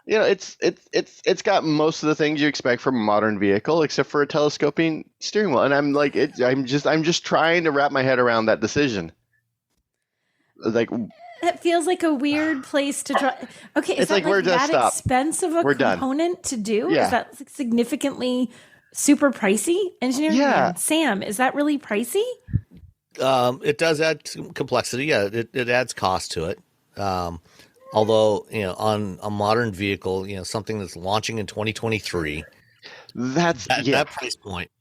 Speaker 5: it's got most of the things you expect from a modern vehicle, except for a telescoping steering wheel. And I'm like, I'm just trying to wrap my head around that decision. Like,
Speaker 4: that feels like a weird place to try. Okay, is
Speaker 5: it's
Speaker 4: that
Speaker 5: like, we're
Speaker 4: that
Speaker 5: stop.
Speaker 4: expensive a
Speaker 5: We're
Speaker 4: component to do?
Speaker 5: Yeah.
Speaker 4: Is that significantly super pricey? Engineering man, Sam, is that really pricey?
Speaker 3: It does add complexity. Yeah, it adds cost to it. Although, on a modern vehicle, something that's launching in 2023, that price point,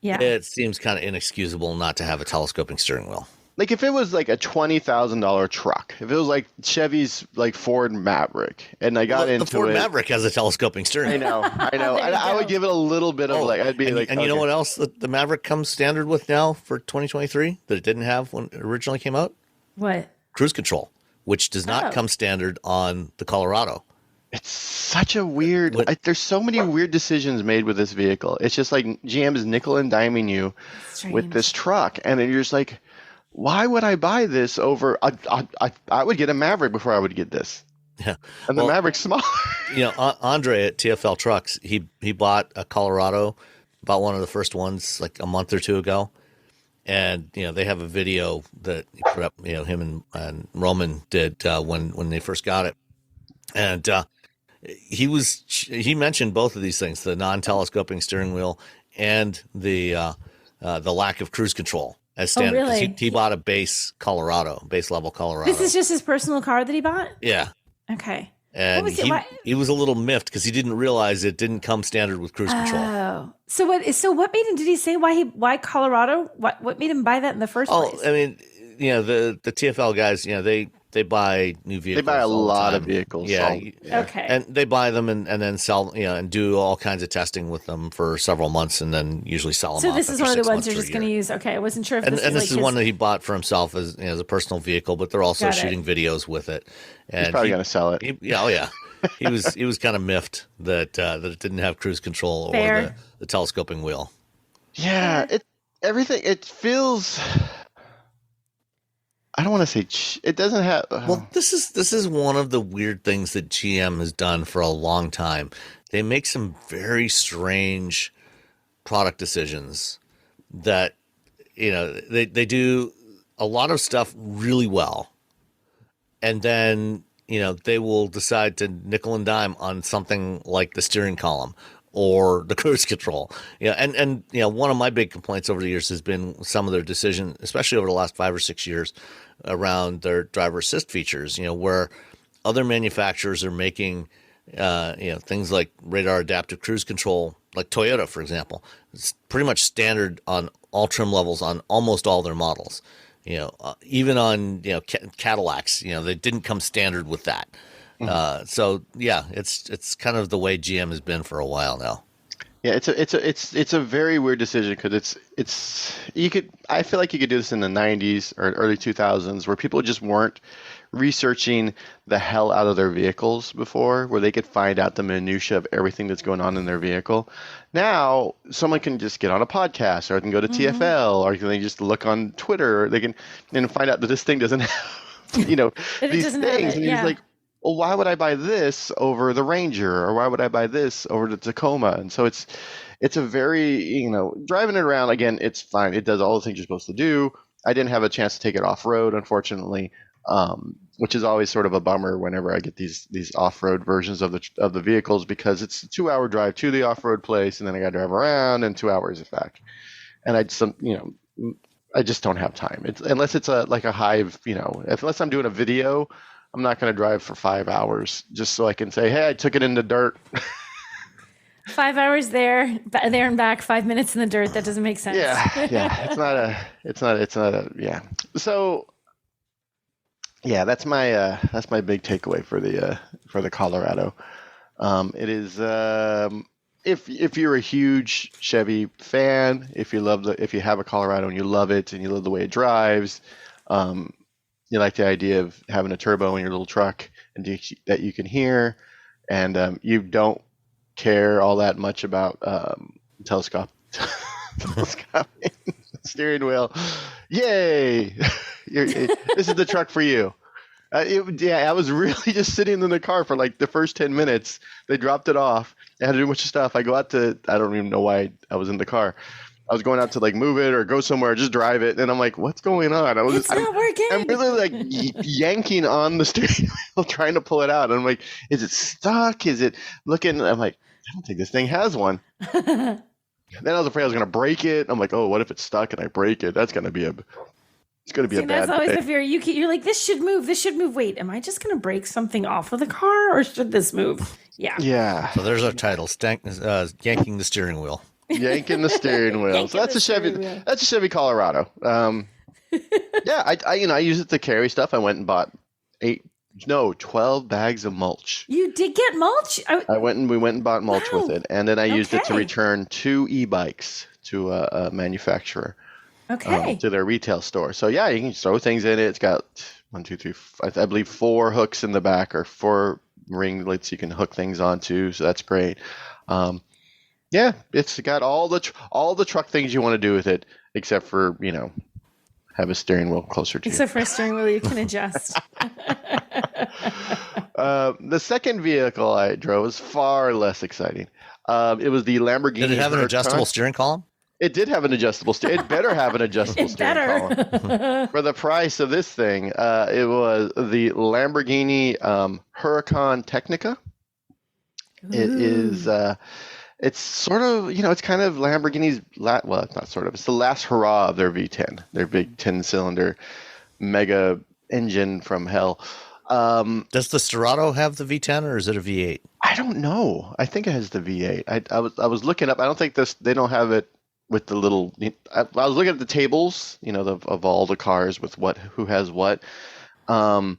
Speaker 3: it seems kind of inexcusable not to have a telescoping steering wheel.
Speaker 5: Like if it was like a $20,000 truck, if it was like Chevy's like Ford Maverick, and I got into
Speaker 3: the Ford Maverick has a telescoping steering wheel.
Speaker 5: I know. I would give it a little bit of I'd be like,
Speaker 3: and you know what else the Maverick comes standard with now for 2023 that it didn't have when it originally came out?
Speaker 4: What?
Speaker 3: Cruise control, which does not come standard on the Colorado.
Speaker 5: It's such a weird. There's so many weird decisions made with this vehicle. It's just like GM is nickel and diming you with this truck, and then you're just like, why would I buy this over? I would get a Maverick before I would get this.
Speaker 3: Yeah,
Speaker 5: and the Maverick's smaller.
Speaker 3: Andre at TFL Trucks, he bought a Colorado, bought one of the first ones like a month or two ago, and they have a video that he put up. Him and Roman did when they first got it, and he mentioned both of these things: the non-telescoping steering wheel and the lack of cruise control. As standard,
Speaker 4: really?
Speaker 3: He bought a base level Colorado.
Speaker 4: This is just his personal car that he bought?
Speaker 3: Yeah.
Speaker 4: Okay.
Speaker 3: And he was a little miffed because he didn't realize it didn't come standard with cruise control.
Speaker 4: Oh. So what made him, did he say why Colorado? What made him buy that in the first place?
Speaker 3: I mean, the TFL guys, they buy new vehicles.
Speaker 5: They buy a lot of vehicles.
Speaker 3: Yeah.
Speaker 4: Okay.
Speaker 3: And they buy them and then sell, and do all kinds of testing with them for several months and then usually sell them
Speaker 4: so
Speaker 3: off.
Speaker 4: So this is one of the ones you're just going to use. Okay. I wasn't sure if this
Speaker 3: this is one that he bought for himself as a personal vehicle, but they're also shooting videos with it. And
Speaker 5: he's probably going to sell it.
Speaker 3: Yeah. He was kind of miffed that it didn't have cruise control or the telescoping wheel.
Speaker 5: Yeah. It feels... I don't want to say it doesn't have.
Speaker 3: Well, this is one of the weird things that GM has done for a long time. They make some very strange product decisions that they do a lot of stuff really well, and then they will decide to nickel and dime on something like the steering column or the cruise control. And one of my big complaints over the years has been some of their decision, especially over the last 5 or 6 years, around their driver assist features, where other manufacturers are making, things like radar adaptive cruise control, like Toyota, for example. It's pretty much standard on all trim levels on almost all their models. Even on, Cadillacs, they didn't come standard with that. So yeah, it's kind of the way GM has been for a while now.
Speaker 5: Yeah, it's a very weird decision because I feel like you could do this in the 90s or early 2000s where people just weren't researching the hell out of their vehicles before, where they could find out the minutia of everything that's going on in their vehicle. Now someone can just get on a podcast, or they can go to TFL, or they just look on Twitter, or they can find out that this thing doesn't have these things, and you're like, well, why would I buy this over the Ranger, or why would I buy this over the Tacoma? And so it's a very, driving it around, again, it's fine. It does all the things you're supposed to do. I didn't have a chance to take it off-road, unfortunately, which is always sort of a bummer whenever I get these off-road versions of the vehicles, because it's a 2-hour drive to the off-road place, and then I got to drive around and 2 hours back. And I just don't have time. Unless it's like a hive, unless I'm doing a video, I'm not going to drive for 5 hours just so I can say, hey, I took it in the dirt.
Speaker 4: 5 hours there and back, 5 minutes in the dirt. That doesn't make sense.
Speaker 5: Yeah. It's not a, yeah. So yeah, that's my big takeaway for the Colorado. It is, if you're a huge Chevy fan, if you have a Colorado and you love it and you love the way it drives, you like the idea of having a turbo in your little truck and that you can hear, and you don't care all that much about telescoping. steering wheel. Yay! This is the truck for you. I was really just sitting in the car for like the first 10 minutes. They dropped it off. I had to do a bunch of stuff. I don't even know why I was in the car. I was going out to like move it or go somewhere, just drive it. And I'm like, what's going on?
Speaker 4: It's not working.
Speaker 5: I'm really like yanking on the steering wheel, trying to pull it out. And I'm like, is it stuck? Is it looking? I'm like, I don't think this thing has one. Then I was afraid I was going to break it. I'm like, oh, what if it's stuck and I break it? That's going to be a bad
Speaker 4: That's always
Speaker 5: day.
Speaker 4: the fear. You're like, this should move. This should move. Wait, am I just going to break something off of the car or should this move? Yeah.
Speaker 5: Yeah.
Speaker 3: So there's our title, Yanking the Steering Wheel.
Speaker 5: Yanking the steering wheel. So that's a Chevy. That's a Chevy Colorado. Yeah, I use it to carry stuff. I went and bought 12 bags of mulch.
Speaker 4: You did get mulch?
Speaker 5: We went and bought mulch with it, and then I used it to return 2 e-bikes to a manufacturer.
Speaker 4: Okay.
Speaker 5: To their retail store. So yeah, you can throw things in it. It's got I believe 4 hooks in the back or 4 ringlets you can hook things onto. So that's great. Yeah, it's got all the truck things you want to do with it, except for have a steering wheel closer to you.
Speaker 4: Except for a steering wheel you can adjust.
Speaker 5: The second vehicle I drove was far less exciting. It was the Lamborghini.
Speaker 3: Did it have an adjustable steering column?
Speaker 5: It did have an adjustable steering. It better have an adjustable steering column. For the price of this thing, it was the Lamborghini Huracan Tecnica. It is. It's sort of, it's kind of Lamborghini's, well, it's not sort of, it's the last hurrah of their V10, their big 10-cylinder mega engine from hell.
Speaker 3: Does the Serato have the V10 or is it a V8?
Speaker 5: I don't know. I think it has the V8. I was looking up. I don't think they don't have it with the little, I was looking at the tables, of all the cars with who has what. And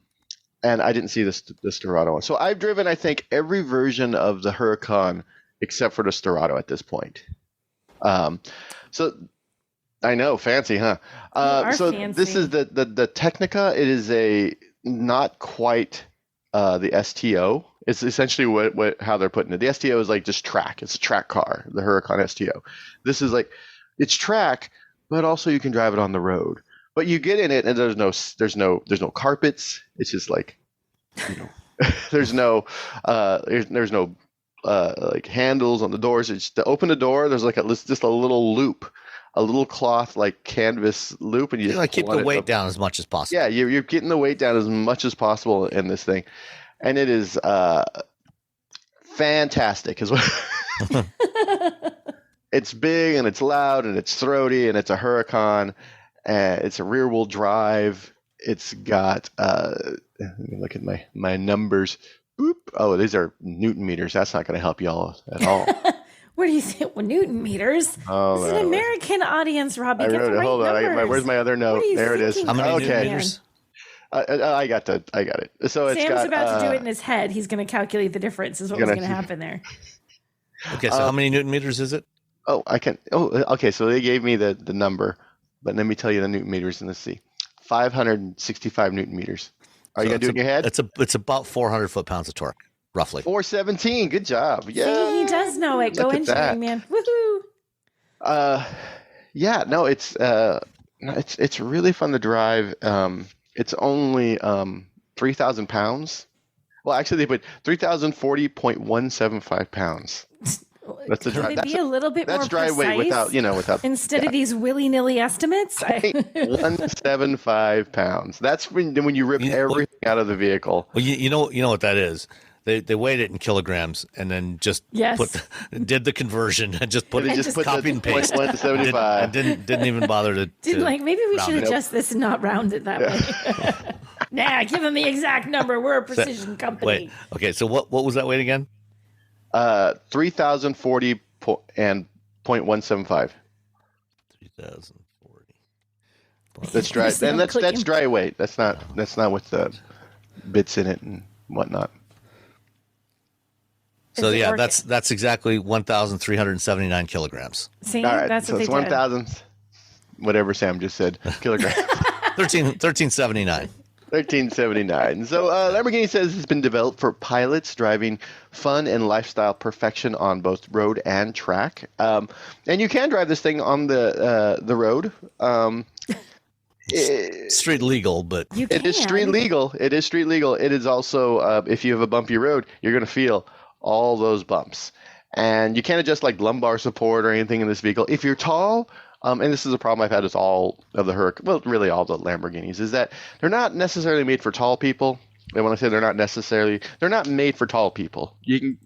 Speaker 5: I didn't see the Serato one. So I've driven, I think, every version of the Huracan except for the Serato at this point. So I know, fancy, huh? So fancy. This is the Tecnica. It is not quite the STO. It's essentially how they're putting it. The STO is like just track. It's a track car, the Huracan STO. This is like, it's track, but also you can drive it on the road. But you get in it and there's no carpets. It's just like, there's no like handles on the doors. It's to open the door. There's like just a little loop, a little cloth like canvas loop, and you just
Speaker 3: keep the weight down as much as possible.
Speaker 5: Yeah, you're getting the weight down as much as possible in this thing, and it is fantastic. As well, it's big and it's loud and it's throaty and it's a Huracan, and it's a rear wheel drive. It's got let me look at my numbers. Boop. Oh, these are Newton meters. That's not going to help y'all at all.
Speaker 4: Where do you think? Well, Newton meters. Oh, this is an American audience, Robbie.
Speaker 5: I wrote it. Hold on. Where's my other note? There it is.
Speaker 3: How many Newton meters?
Speaker 5: I got it. So it's
Speaker 4: Sam's about to do it in his head. He's going to calculate the difference. Is what's going to happen there.
Speaker 3: Okay, so how many Newton meters is it?
Speaker 5: Oh, I can. Oh, okay. So they gave me the number, but let me tell you the Newton meters and let's see. 565 Newton meters. Are you going to do it in your head?
Speaker 3: It's about 400 foot-pounds of torque, roughly.
Speaker 5: 417. Good job. Yeah.
Speaker 4: See, he does know it. Go engineering, man. Woohoo.
Speaker 5: Yeah, no, it's really fun to drive. It's only 3,000 pounds. Well, actually, they put 3,040.175 pounds. That's the drive.
Speaker 4: Could it be a little bit more
Speaker 5: precise? That's dry weight without
Speaker 4: instead of these willy-nilly estimates.
Speaker 5: 175 pounds. That's when you rip everything out of the vehicle.
Speaker 3: Well, you know what that is. They weighed it in kilograms and then just did the conversion and just put copy and paste.
Speaker 5: 175.
Speaker 3: Didn't even bother to
Speaker 4: maybe we should adjust this and not round it that way. Nah, give them the exact number. We're a precision company.
Speaker 3: Wait. Okay. So what was that weight again?
Speaker 5: 3,040 and 0.175.
Speaker 3: 3,040.
Speaker 5: That's dry, and that's dry weight. That's not with the bits in it and whatnot.
Speaker 3: So yeah, that's exactly 1,379 kilograms.
Speaker 4: See,
Speaker 5: all right,
Speaker 4: that's
Speaker 5: so
Speaker 4: what
Speaker 5: it's
Speaker 4: they
Speaker 5: 1,000. Whatever Sam just said, kilograms.
Speaker 3: 1379.
Speaker 5: 1379. So Lamborghini says it's been developed for pilots driving fun and lifestyle perfection on both road and track. And you can drive this thing on the road.
Speaker 3: Street legal, but
Speaker 5: it is street legal. It is street legal. It is also, if you have a bumpy road, you're going to feel all those bumps. And you can't adjust like lumbar support or anything in this vehicle. If you're tall, and this is a problem I've had with all of the Huracan, well, really all the Lamborghinis, is that they're not necessarily made for tall people. And when I say they're not made for tall people. You can,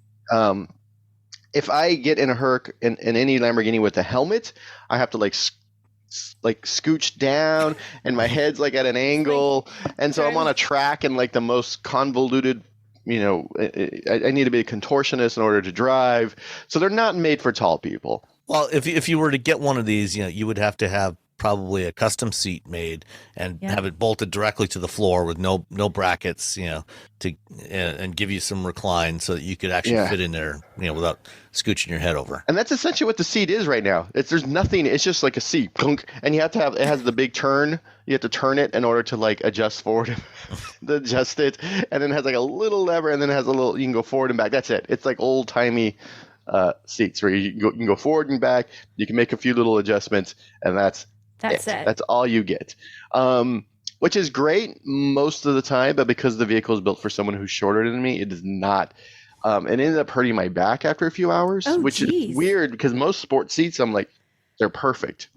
Speaker 5: if I get in a Huracan in any Lamborghini with a helmet, I have to like scooch down, and my head's like at an angle, and so I'm on a track in like the most convoluted. I need to be a contortionist in order to drive. So they're not made for tall people.
Speaker 3: Well, if you were to get one of these, you would have to have probably a custom seat made and have it bolted directly to the floor with no brackets, and give you some recline so that you could actually fit in there, without scooching your head over.
Speaker 5: And that's essentially what the seat is right now. There's nothing. It's just like a seat, and you have to it has the big turn. You have to turn it in order to like adjust forward, adjust it, and then it has like a little lever, and then it has you can go forward and back. That's it. It's like old timey seats where you can go forward and back. You can make a few little adjustments, and that's it. That's all you get, which is great most of the time. But because the vehicle is built for someone who's shorter than me, it does not. It ended up hurting my back after a few hours, which is weird because most sports seats, I'm like, they're perfect.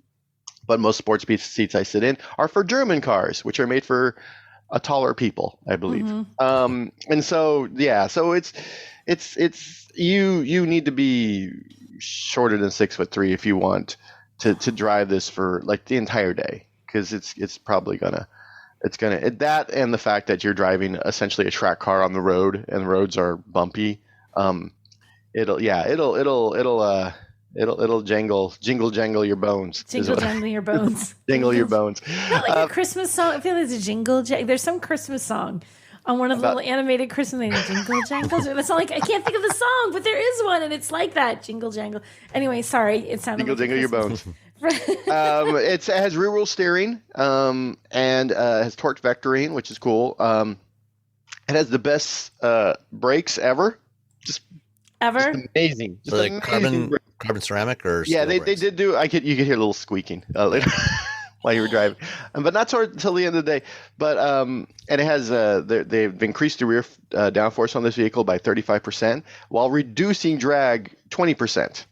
Speaker 5: But most sports seats I sit in are for German cars, which are made for taller people, I believe. Mm-hmm. And so, so it's you need to be shorter than 6'3" if you want to drive this for like the entire day, because it's probably gonna that, and the fact that you're driving essentially a track car on the road and the roads are bumpy, it'll jingle your bones.
Speaker 4: Jangle your bones.
Speaker 5: Jingle your bones.
Speaker 4: Not like a Christmas song. I feel like it's a jingle. There's some Christmas song on one of the little animated Christmas things. Jingle jangles. That's not like I can't think of the song, but there is one, and it's like that. Jingle jangle. Anyway, sorry, it sounded
Speaker 5: jingle your bones. It has rear wheel steering, and has torque vectoring, which is cool. It has the best brakes ever. Just amazing. Just
Speaker 3: so like carbon ceramic or
Speaker 5: they did do. You could hear a little squeaking while you were driving, but not until the end of the day. But and it has they've increased the rear downforce on this vehicle by 35% while reducing drag 20%.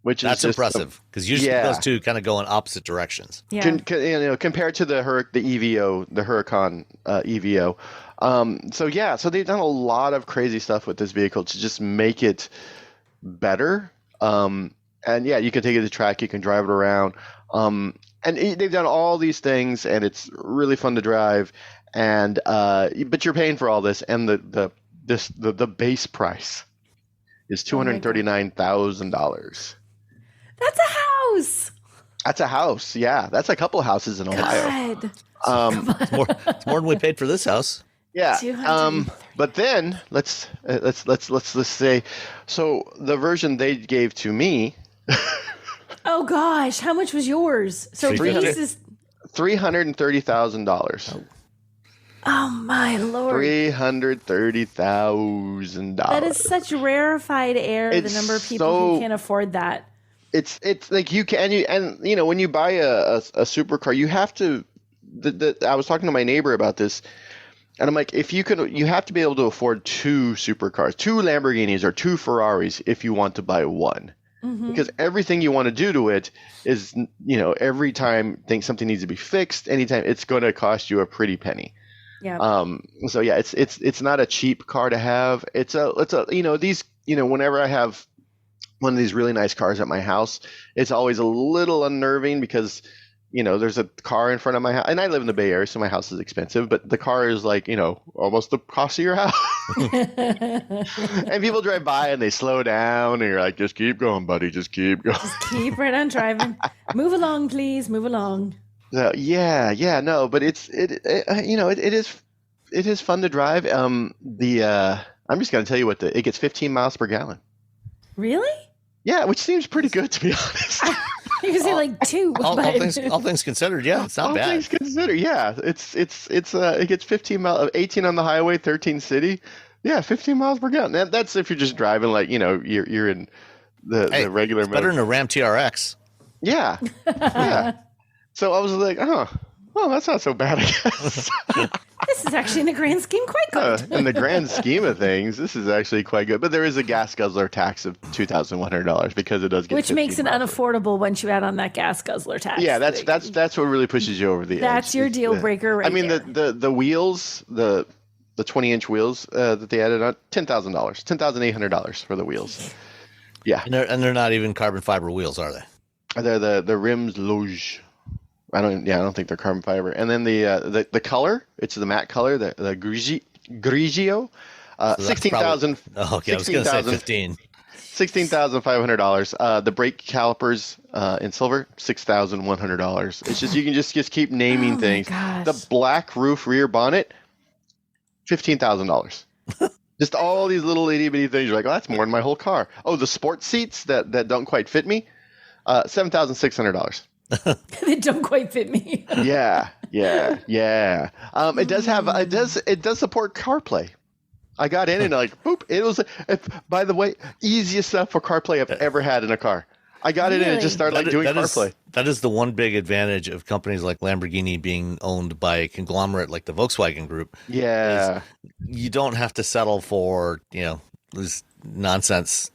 Speaker 5: That's
Speaker 3: impressive, because usually those two kind of go in opposite directions.
Speaker 4: Yeah.
Speaker 5: Compared to the EVO, the Huracan EVO. So they've done a lot of crazy stuff with this vehicle to just make it better. And you can take it to track, you can drive it around. And they've done all these things, and it's really fun to drive. And but you're paying for all this, and the base price is $239,000.
Speaker 4: That's a house.
Speaker 5: That's a house. Yeah, that's a couple houses in Ohio.
Speaker 3: It's more than we paid for this house.
Speaker 5: Yeah. But then let's say, so the version they gave to me.
Speaker 4: Oh gosh, how much was yours? So base is
Speaker 5: $330,000.
Speaker 4: Oh my Lord!
Speaker 5: $330,000.
Speaker 4: That is such rarefied air. The number of people who can't afford that.
Speaker 5: It's like when you buy a supercar, you have to. I was talking to my neighbor about this, and I'm like, you have to be able to afford two supercars, two Lamborghinis or two Ferraris if you want to buy one. Mm-hmm. Because everything you want to do to it is, every time something needs to be fixed, anytime, it's going to cost you a pretty penny.
Speaker 4: Yeah.
Speaker 5: So yeah, it's not a cheap car to have. It's a whenever I have one of these really nice cars at my house, it's always a little unnerving because there's a car in front of my house, and I live in the Bay Area, so my house is expensive, but the car is like, almost the cost of your house. And people drive by and they slow down, and you're like, just keep going, buddy, just keep going. Just
Speaker 4: keep right on driving. Move along, please, move along.
Speaker 5: So, no, but it is fun to drive. I'm just going to tell you it gets 15 miles per gallon.
Speaker 4: Really?
Speaker 5: Yeah, which seems pretty good, to be honest.
Speaker 4: You can say like 2.
Speaker 3: All
Speaker 4: but...
Speaker 3: things considered, yeah, it's not
Speaker 5: All
Speaker 3: bad.
Speaker 5: things considered, yeah. It gets 15 miles, 18 on the highway, 13 city. Yeah, 15 miles per gallon. That's if you're just driving like, you're in the regular mode.
Speaker 3: Better than a Ram TRX.
Speaker 5: Yeah. Yeah. So I was like, oh, well, that's not so bad, I guess.
Speaker 4: This is actually in the grand scheme quite good.
Speaker 5: In the grand scheme of things, this is actually quite good. But there is a gas guzzler tax of $2,100 because it does get
Speaker 4: which makes it unaffordable once you add on that gas guzzler tax.
Speaker 5: Yeah, that's what really pushes you over the edge.
Speaker 4: That's your deal breaker, right?
Speaker 5: I mean,
Speaker 4: there.
Speaker 5: the wheels, the 20-inch wheels that they added on, $10,000, $10,800 for the wheels. Yeah,
Speaker 3: and they're not even carbon fiber wheels, are they?
Speaker 5: They're the rims Loge. I don't think they're carbon fiber. And then the color, it's the matte color, the Grigio,
Speaker 3: So
Speaker 5: 16,000.
Speaker 3: Probably, okay, I was going to say 15.
Speaker 5: $16,500. The brake calipers in silver, $6,100. It's just you can just keep naming things.
Speaker 4: Gosh.
Speaker 5: The black roof rear bonnet, $15,000. Just all these little itty bitty things. You're like, oh, that's more than my whole car. Oh, the sports seats that don't quite fit me, $7,600.
Speaker 4: They don't quite fit me.
Speaker 5: Yeah. It does support CarPlay. I got in and like, boop. It was, by the way, easiest stuff for CarPlay I've ever had in a car. I got in and it just started doing CarPlay.
Speaker 3: That is the one big advantage of companies like Lamborghini being owned by a conglomerate like the Volkswagen Group.
Speaker 5: Yeah.
Speaker 3: You don't have to settle for, this nonsense,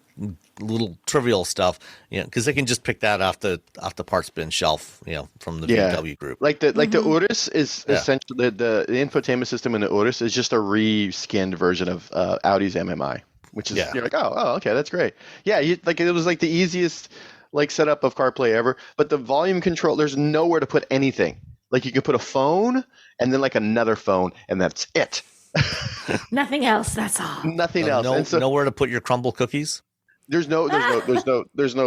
Speaker 3: little trivial stuff, because they can just pick that off the parts bin shelf, from the VW Group.
Speaker 5: Like the Urus is essentially the infotainment system in the Urus is just a reskinned version of Audi's MMI, which is you're like, oh, okay, that's great. Yeah, it was like the easiest setup of CarPlay ever. But the volume control, there's nowhere to put anything. Like you can put a phone and then another phone, and that's it.
Speaker 4: Nothing else. That's all.
Speaker 5: Nothing else.
Speaker 3: Nowhere to put your crumble cookies.
Speaker 5: There's no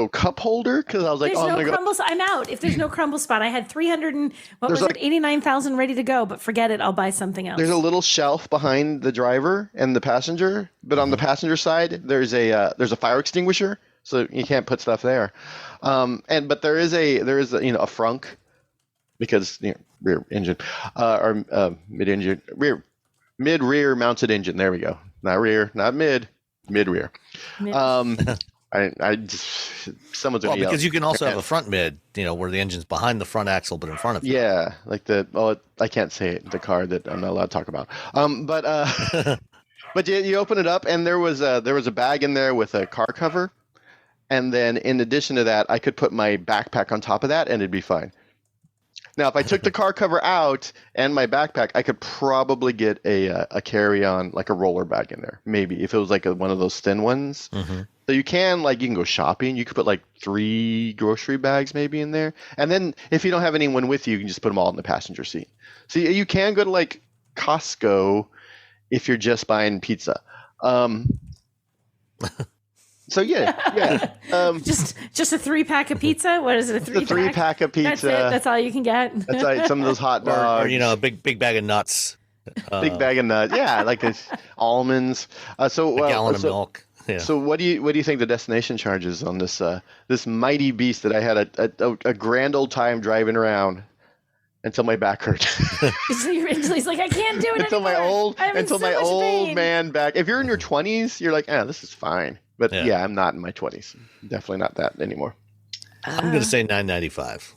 Speaker 5: cup holder because I was like,
Speaker 4: there's no crumble. I'm out. If there's no crumble spot, I had 89,000 ready to go, but forget it. I'll buy something else.
Speaker 5: There's a little shelf behind the driver and the passenger, but on the passenger side, there's a fire extinguisher, so you can't put stuff there. But there is a a frunk because rear engine or mid engine rear mounted engine. There we go. Not rear, not mid rear. I just someone's gonna
Speaker 3: because you can also have a front mid, where the engine's behind the front axle but in front of you.
Speaker 5: Yeah, I can't say it. The car that I'm not allowed to talk about. But you open it up and there was a bag in there with a car cover, and then in addition to that, I could put my backpack on top of that and it'd be fine. Now, if I took the car cover out and my backpack, I could probably get a carry-on, like a roller bag in there. Maybe if it was one of those thin ones. Mm-hmm. So you can go shopping. You could put 3 grocery bags maybe in there. And then if you don't have anyone with you, you can just put them all in the passenger seat. So you can go to Costco if you're just buying pizza. So yeah.
Speaker 4: Just a 3-pack of pizza. What is it? A
Speaker 5: 3-pack of pizza.
Speaker 4: That's it. That's all you can get.
Speaker 5: That's like some of those hot dogs.
Speaker 3: Or a big bag of nuts.
Speaker 5: Big bag of nuts. Yeah, like this almonds.
Speaker 3: A gallon of milk. Yeah.
Speaker 5: So what do you think the destination charges on this this mighty beast that I had a grand old time driving around until my back hurt?
Speaker 4: He's like, I can't do it
Speaker 5: until
Speaker 4: anymore.
Speaker 5: my old man back. If you're in your 20s, you're like, this is fine. But I'm not in my 20s. Definitely not that anymore.
Speaker 3: I'm going to say $995.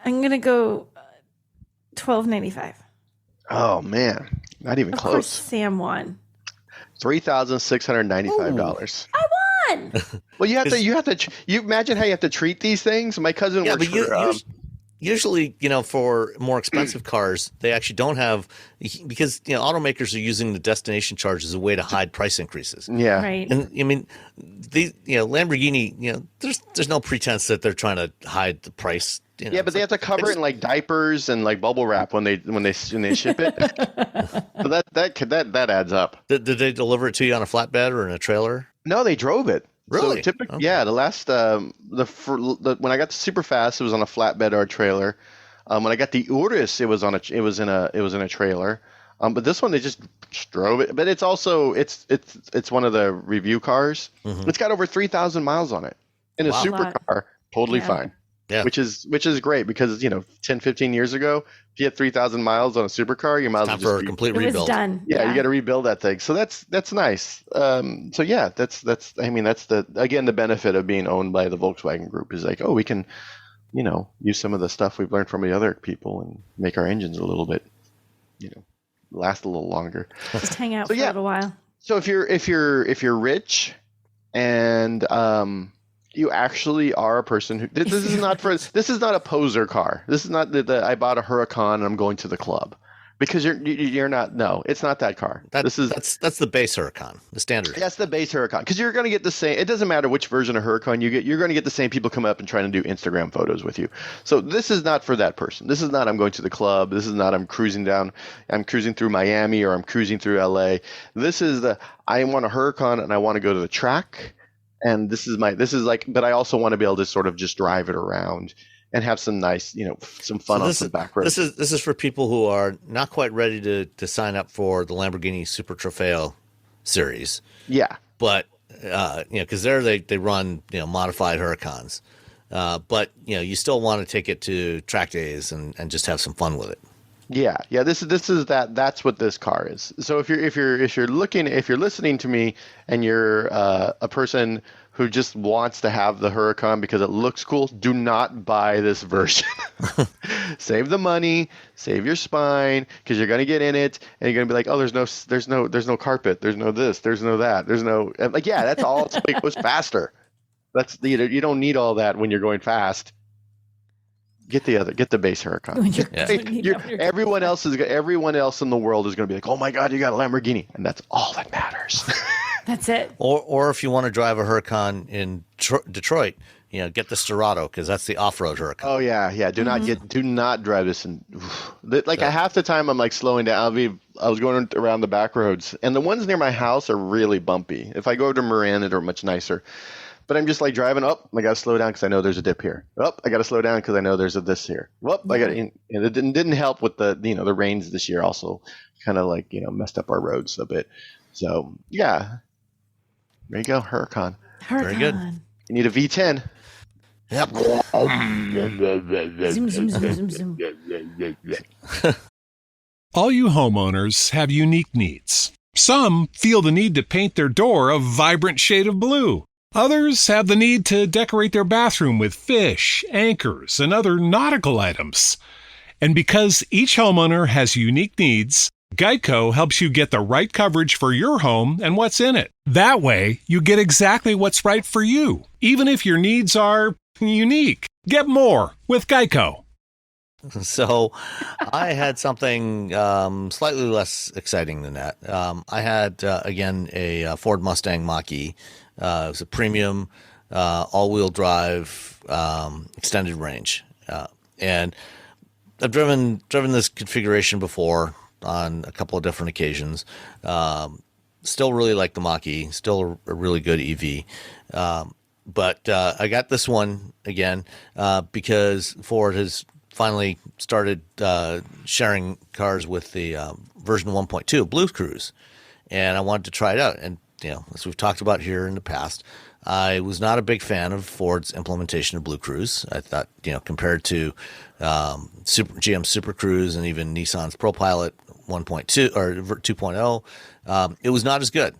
Speaker 4: I'm gonna go $12.95.
Speaker 5: Oh man, not even close.
Speaker 4: Of course, Sam won.
Speaker 5: $3,695.
Speaker 4: I won.
Speaker 5: Well, you have to. You imagine how you have to treat these things. My cousin works for.
Speaker 3: Usually, for more expensive cars, they actually don't have, because automakers are using the destination charge as a way to hide price increases.
Speaker 5: Yeah,
Speaker 4: right.
Speaker 3: And I mean, Lamborghini, there's no pretense that they're trying to hide the price.
Speaker 5: Yeah, but they have to cover it in diapers and bubble wrap when they ship it. So that adds up.
Speaker 3: Did they deliver it to you on a flatbed or in a trailer?
Speaker 5: No, they drove it.
Speaker 3: Really?
Speaker 5: So typically, yeah. The last when I got the Superfast, it was on a flatbed or a trailer. When I got the Urus, it was in a trailer. But this one they just drove it. But it's also it's one of the review cars.
Speaker 3: Mhm.
Speaker 5: It's got over 3,000 miles on it. In a
Speaker 3: Wow.
Speaker 5: supercar, totally
Speaker 4: Yeah.
Speaker 5: fine.
Speaker 3: Yeah.
Speaker 5: Which is great because 10, 15 years ago, if you had 3,000 miles on a supercar, you might as well
Speaker 3: Time for a
Speaker 5: just
Speaker 3: complete
Speaker 4: It was
Speaker 3: rebuild.
Speaker 4: done.
Speaker 5: yeah, you got to rebuild that thing. So that's nice. So yeah, that's the benefit of being owned by the Volkswagen Group is like, oh, we can, use some of the stuff we've learned from the other people and make our engines a little bit, last a little longer.
Speaker 4: Just hang out
Speaker 5: So,
Speaker 4: for
Speaker 5: yeah.
Speaker 4: a little while.
Speaker 5: So if you're rich and you actually are a person who this is not a poser car. This is not the I bought a Huracan and I'm going to the club. Because you're not. No, it's not that car.
Speaker 3: That's the base Huracan, the standard.
Speaker 5: That's the base Huracan. Because you're going to get the same. It doesn't matter which version of Huracan you get. You're going to get the same people come up and trying to do Instagram photos with you. So this is not for that person. This is not I'm going to the club. This is not I'm cruising through Miami or I'm cruising through LA. This is I want a Huracan and I want to go to the track. And but I also want to be able to sort of just drive it around and have some nice, some fun on some back roads.
Speaker 3: This is for people who are not quite ready to sign up for the Lamborghini Super Trofeo series.
Speaker 5: Yeah.
Speaker 3: But because they run modified Huracans, but you still want to take it to track days and just have some fun with it.
Speaker 5: Yeah. This is that's what this car is. So if you're listening to me and you're a person who just wants to have the Huracan because it looks cool, do not buy this version. Save the money, save your spine, because you're gonna get in it and you're gonna be like, oh, there's no carpet, there's no this, there's no that, there's no that's all. It goes faster. That's you don't need all that when you're going fast. Get the base Huracan. Everyone else in the world is going to be like, oh my God, you got a Lamborghini, and that's all that matters.
Speaker 4: That's it.
Speaker 3: Or if you want to drive a Huracan in Detroit, get the Serato because that's the off-road Huracan.
Speaker 5: Oh yeah. Do not drive this in. Half the time I'm like slowing down. I was going around the back roads, and the ones near my house are really bumpy. If I go to Marin, they're much nicer. But I'm just like driving up. I got to slow down because I know there's a dip here. Up, I got to slow down because I know there's a this here. Up, I got to. And it didn't help with the the rains this year. Also, kind of messed up our roads a bit. So yeah, there you go, Huracan.
Speaker 3: Very good.
Speaker 5: You need a V10.
Speaker 3: Yep.
Speaker 4: Zoom.
Speaker 8: All you homeowners have unique needs. Some feel the need to paint their door a vibrant shade of blue. Others have the need to decorate their bathroom with fish, anchors, and other nautical items. And because each homeowner has unique needs, Geico helps you get the right coverage for your home and what's in it. That way, you get exactly what's right for you, even if your needs are unique. Get more with Geico.
Speaker 3: So I had something slightly less exciting than that. I had, again, a Ford Mustang Mach-E. It was a premium all-wheel drive extended range. And I've driven this configuration before on a couple of different occasions. Still really like the Mach-E, still a really good EV. But I got this one again because Ford has finally started sharing cars with the version 1.2 of BlueCruise, and I wanted to try it out. And as we've talked about here in the past, I was not a big fan of Ford's implementation of BlueCruise. I thought, compared to GM Super Cruise and even Nissan's ProPilot 1.2 or 2.0, it was not as good.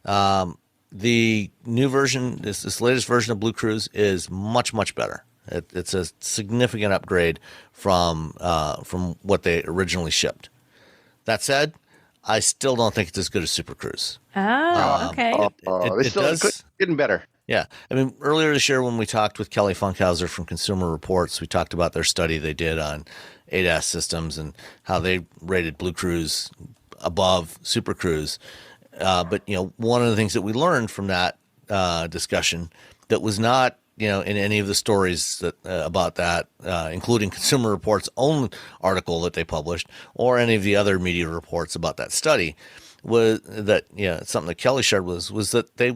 Speaker 3: The new version, this latest version of BlueCruise, is much, much better. It's a significant upgrade from what they originally shipped. That said, I still don't think it's as good as Super Cruise.
Speaker 4: Oh, okay.
Speaker 5: It does getting better.
Speaker 3: Yeah. I mean, earlier this year when we talked with Kelly Funkhauser from Consumer Reports, we talked about their study they did on ADAS systems and how they rated BlueCruise above Super Cruise. But one of the things that we learned from that discussion that was not in any of the stories that about that, including Consumer Reports' own article that they published, or any of the other media reports about that study, was that something that Kelly shared was that they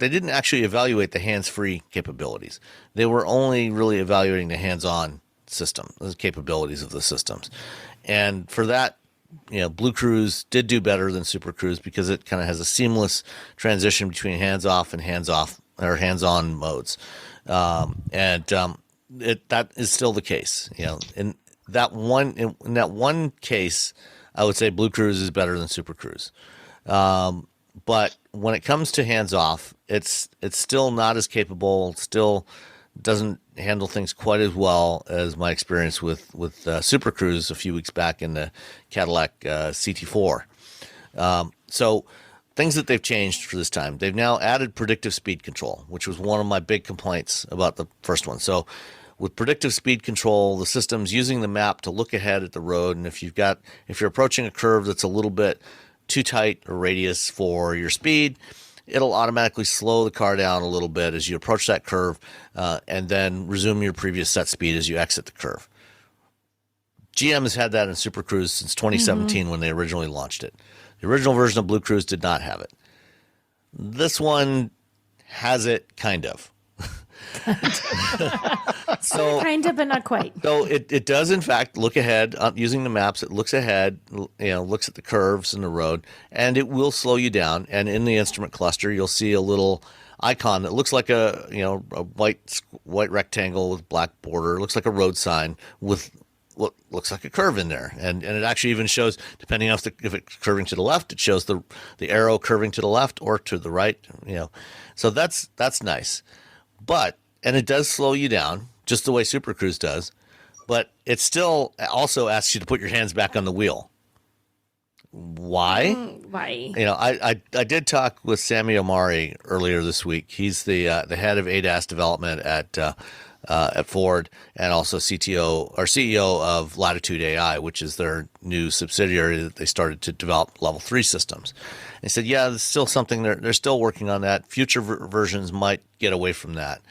Speaker 3: didn't actually evaluate the hands-free capabilities. They were only really evaluating the hands-on system, the capabilities of the systems, and for that BlueCruise did do better than Super Cruise because it kind of has a seamless transition between hands-off and hands-off or hands-on modes. That is still the case. In that one case, I would say BlueCruise is better than Super Cruise. But when it comes to hands-off, it's still not as capable, still doesn't handle things quite as well as my experience with Super Cruise a few weeks back in the Cadillac CT4. So things that they've changed for this time. They've now added predictive speed control, which was one of my big complaints about the first one. So with predictive speed control, the system's using the map to look ahead at the road. And if you're approaching a curve that's a little bit too tight a radius for your speed, it'll automatically slow the car down a little bit as you approach that curve, and then resume your previous set speed as you exit the curve. GM has had that in Super Cruise since 2017 when they originally launched it. The original version of BlueCruise did not have it. This one has it, kind of. So
Speaker 4: kind of, but not quite.
Speaker 3: So it does, in fact, look ahead using the maps. It looks ahead, looks at the curves in the road, and it will slow you down. And in the instrument cluster, you'll see a little icon that looks like a white rectangle with black border. It looks like a road sign with what looks like a curve in there, and it actually even shows, depending on if it's curving to the left, it shows the arrow curving to the left or to the right. So that's nice, and it does slow you down just the way Super Cruise does, but it still also asks you to put your hands back on the wheel. Why?
Speaker 4: Why?
Speaker 3: I did talk with Sammy Omari earlier this week. He's the head of ADAS development at Ford, and also CTO or CEO of Latitude AI, which is their new subsidiary that they started to develop level 3 systems. And he said, yeah, there's still something they're still working on that. Future versions might get away from that.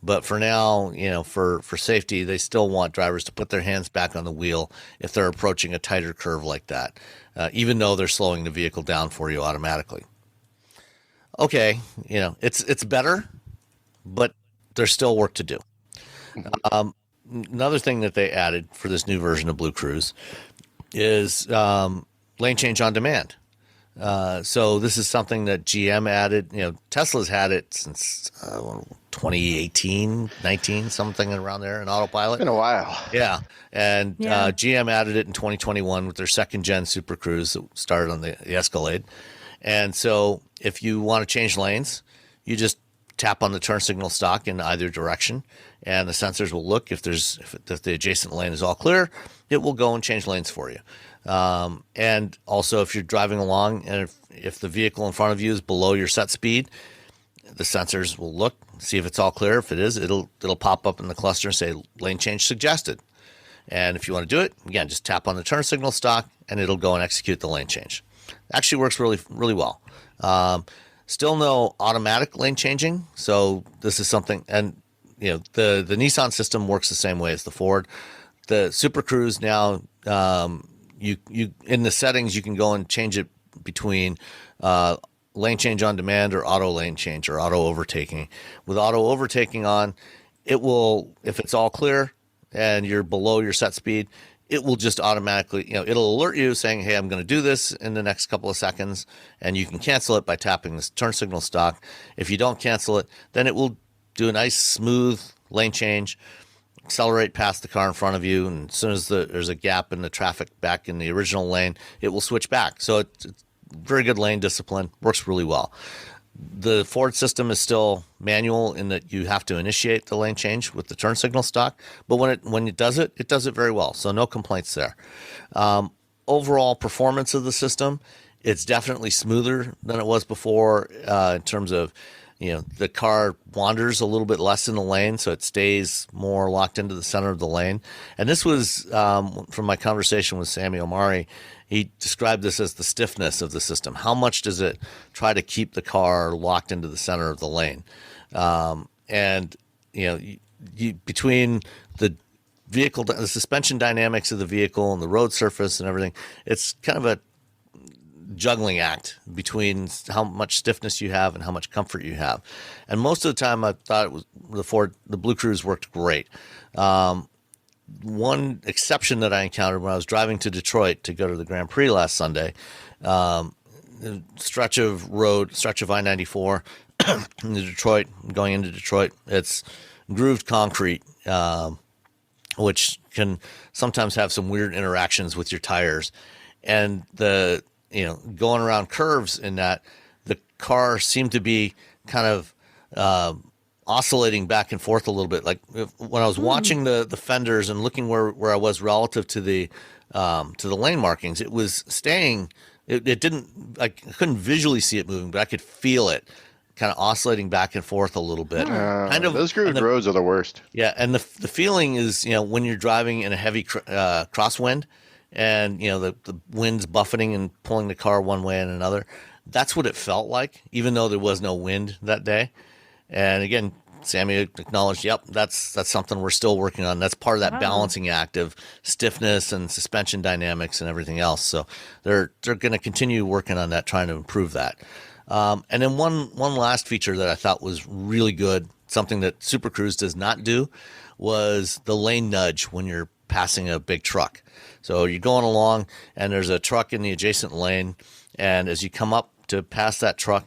Speaker 3: But for now, for safety, they still want drivers to put their hands back on the wheel if they're approaching a tighter curve like that, even though they're slowing the vehicle down for you automatically. Okay, it's better, but there's still work to do. Another thing that they added for this new version of BlueCruise is lane change on demand. So this is something that GM added. Tesla's had it since 2018, 19, something around there in Autopilot.
Speaker 5: It's been a while.
Speaker 3: Yeah. And GM added it in 2021 with their second gen Super Cruise that started on the Escalade. And so if you want to change lanes, you just tap on the turn signal stalk in either direction, and the sensors will look. If the adjacent lane is all clear, it will go and change lanes for you. And also, if you're driving along and if the vehicle in front of you is below your set speed, the sensors will look, see if it's all clear. If it is, it'll pop up in the cluster and say lane change suggested. And if you want to do it, again, just tap on the turn signal stalk and it'll go and execute the lane change. It actually works really, really well. Still no automatic lane changing. So this is something, and the Nissan system works the same way as the Ford. The Super Cruise now, you in the settings, you can go and change it between lane change on demand or auto lane change or auto overtaking. With auto overtaking on, it will, if it's all clear and you're below your set speed, it will just automatically, it'll alert you saying, hey, I'm going to do this in the next couple of seconds, and you can cancel it by tapping this turn signal stalk. If you don't cancel it, then it will do a nice smooth lane change, accelerate past the car in front of you, and as soon as there's a gap in the traffic back in the original lane, it will switch back. So it's very good lane discipline, works really well. The Ford system is still manual in that you have to initiate the lane change with the turn signal stalk, but when it does it very well. So no complaints there. Overall performance of the system, it's definitely smoother than it was before in terms of, the car wanders a little bit less in the lane, so it stays more locked into the center of the lane. And this was from my conversation with Sammy Omari. He described this as the stiffness of the system. How much does it try to keep the car locked into the center of the lane? Between the vehicle, the suspension dynamics of the vehicle and the road surface and everything, it's kind of a juggling act between how much stiffness you have and how much comfort you have. And most of the time I thought the BlueCruise worked great. one exception that I encountered when I was driving to Detroit to go to the Grand Prix last Sunday. The stretch of I-94 going into Detroit, it's grooved concrete, which can sometimes have some weird interactions with your tires. And going around curves in that, the car seemed to be kind of oscillating back and forth a little bit. Like when I was watching the fenders and looking where I was relative to the lane markings, it was staying. It didn't. I couldn't visually see it moving, but I could feel it kind of oscillating back and forth a little bit.
Speaker 5: Those grooved roads are the worst.
Speaker 3: Yeah, and the feeling is, when you're driving in a heavy crosswind, and the wind's buffeting and pulling the car one way and another. That's what it felt like, even though there was no wind that day. And again, Sammy acknowledged, yep, that's something we're still working on. That's part of that balancing act of stiffness and suspension dynamics and everything else. So they're going to continue working on that, trying to improve that. And then one last feature that I thought was really good, something that Super Cruise does not do, was the lane nudge when you're passing a big truck. So you're going along and there's a truck in the adjacent lane, and as you come up to pass that truck,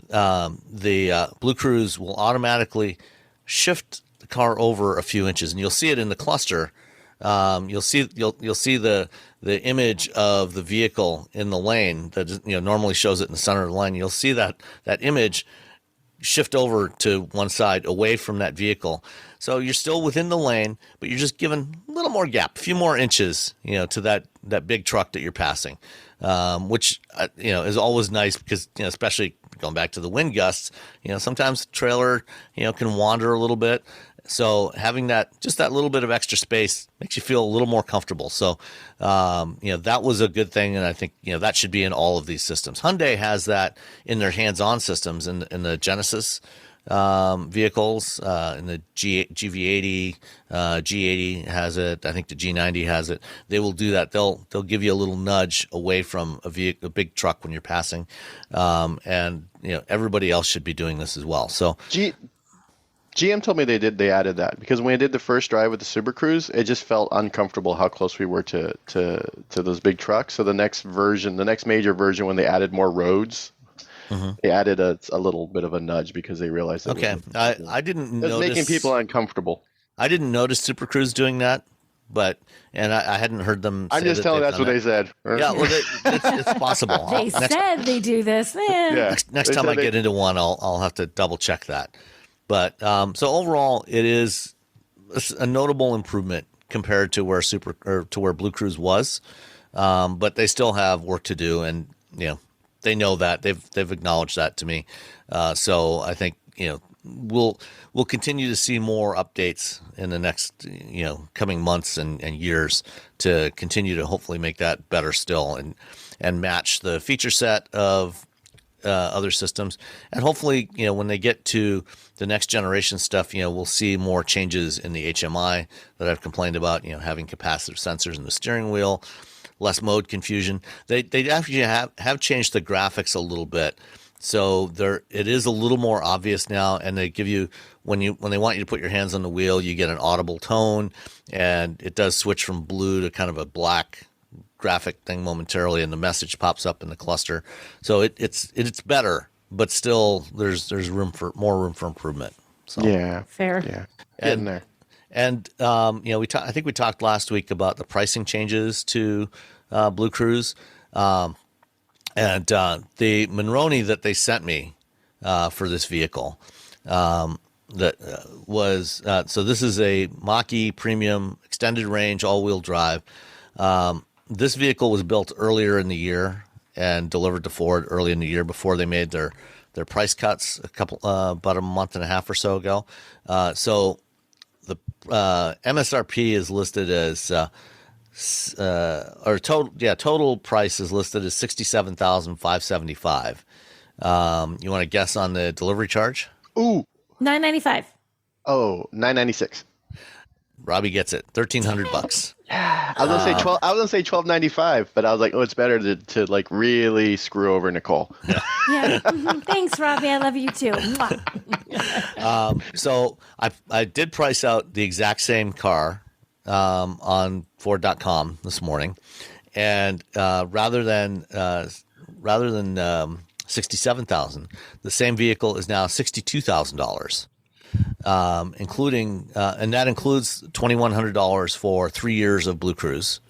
Speaker 3: the BlueCruise will automatically shift the car over a few inches, and you'll see it in the cluster. You'll see the image of the vehicle in the lane that normally shows it in the center of the lane. You'll see that image shift over to one side away from that vehicle. So you're still within the lane, but you're just given a little more gap, a few more inches, to that big truck that you're passing, which is always nice because especially going back to the wind gusts, sometimes the trailer can wander a little bit. So having that little bit of extra space makes you feel a little more comfortable. So, that was a good thing. And I think, that should be in all of these systems. Hyundai has that in their hands-on systems in the Genesis vehicles, in the GV80, G80 has it. I think the G90 has it. They will do that. They'll give you a little nudge away from a big truck when you're passing. And everybody else should be doing this as well. So
Speaker 5: GM told me they added that because when I did the first drive with the Super Cruise, it just felt uncomfortable how close we were to those big trucks. So the next major version, when they added more roads, they added a little bit of a nudge because they realized that
Speaker 3: I didn't notice.
Speaker 5: It was making people uncomfortable.
Speaker 3: I didn't notice Super Cruise doing that, and I hadn't heard them.
Speaker 5: I'm just telling that's what they said.
Speaker 3: Yeah, well, it's possible.
Speaker 4: They said they do this.
Speaker 5: Yeah.
Speaker 3: Next time I get into one, I'll have to double check that. But so overall, it is a notable improvement compared to where BlueCruise was, but they still have work to do, and they know that they've acknowledged that to me. So I think we'll continue to see more updates in the next coming months and years to continue to hopefully make that better still and match the feature set of other systems, and hopefully when they get to the next generation stuff, we'll see more changes in the HMI that I've complained about, having capacitive sensors in the steering wheel, less mode confusion. They actually have changed the graphics a little bit, so it is a little more obvious now, and they give you when they want you to put your hands on the wheel, you get an audible tone, and it does switch from blue to kind of a black graphic thing momentarily, and the message pops up in the cluster. So it's better, but still there's more room for improvement. So
Speaker 5: yeah,
Speaker 4: fair.
Speaker 5: Yeah, getting there.
Speaker 3: And I think we talked last week about the pricing changes to BlueCruise, and the Monroney that they sent me for this vehicle that was so this is a Mach-E premium extended range all-wheel drive. This vehicle was built earlier in the year and delivered to Ford early in the year before they made their price cuts about a month and a half or so ago. So the MSRP is listed as total price is listed as $67,575. You want to guess on the delivery charge?
Speaker 5: Ooh,
Speaker 4: $995.
Speaker 5: Oh, $996.
Speaker 3: Robbie gets it, $1,300.
Speaker 5: I was gonna say $1,295, but I was like, oh, it's better to like really screw over Nicole.
Speaker 4: Yeah. Thanks, Robbie. I love you too. Mwah.
Speaker 3: So I did price out the exact same car on Ford.com this morning, and rather than $67,000, the same vehicle is now $62,000. Including and that includes $2,100 for 3 years of BlueCruise,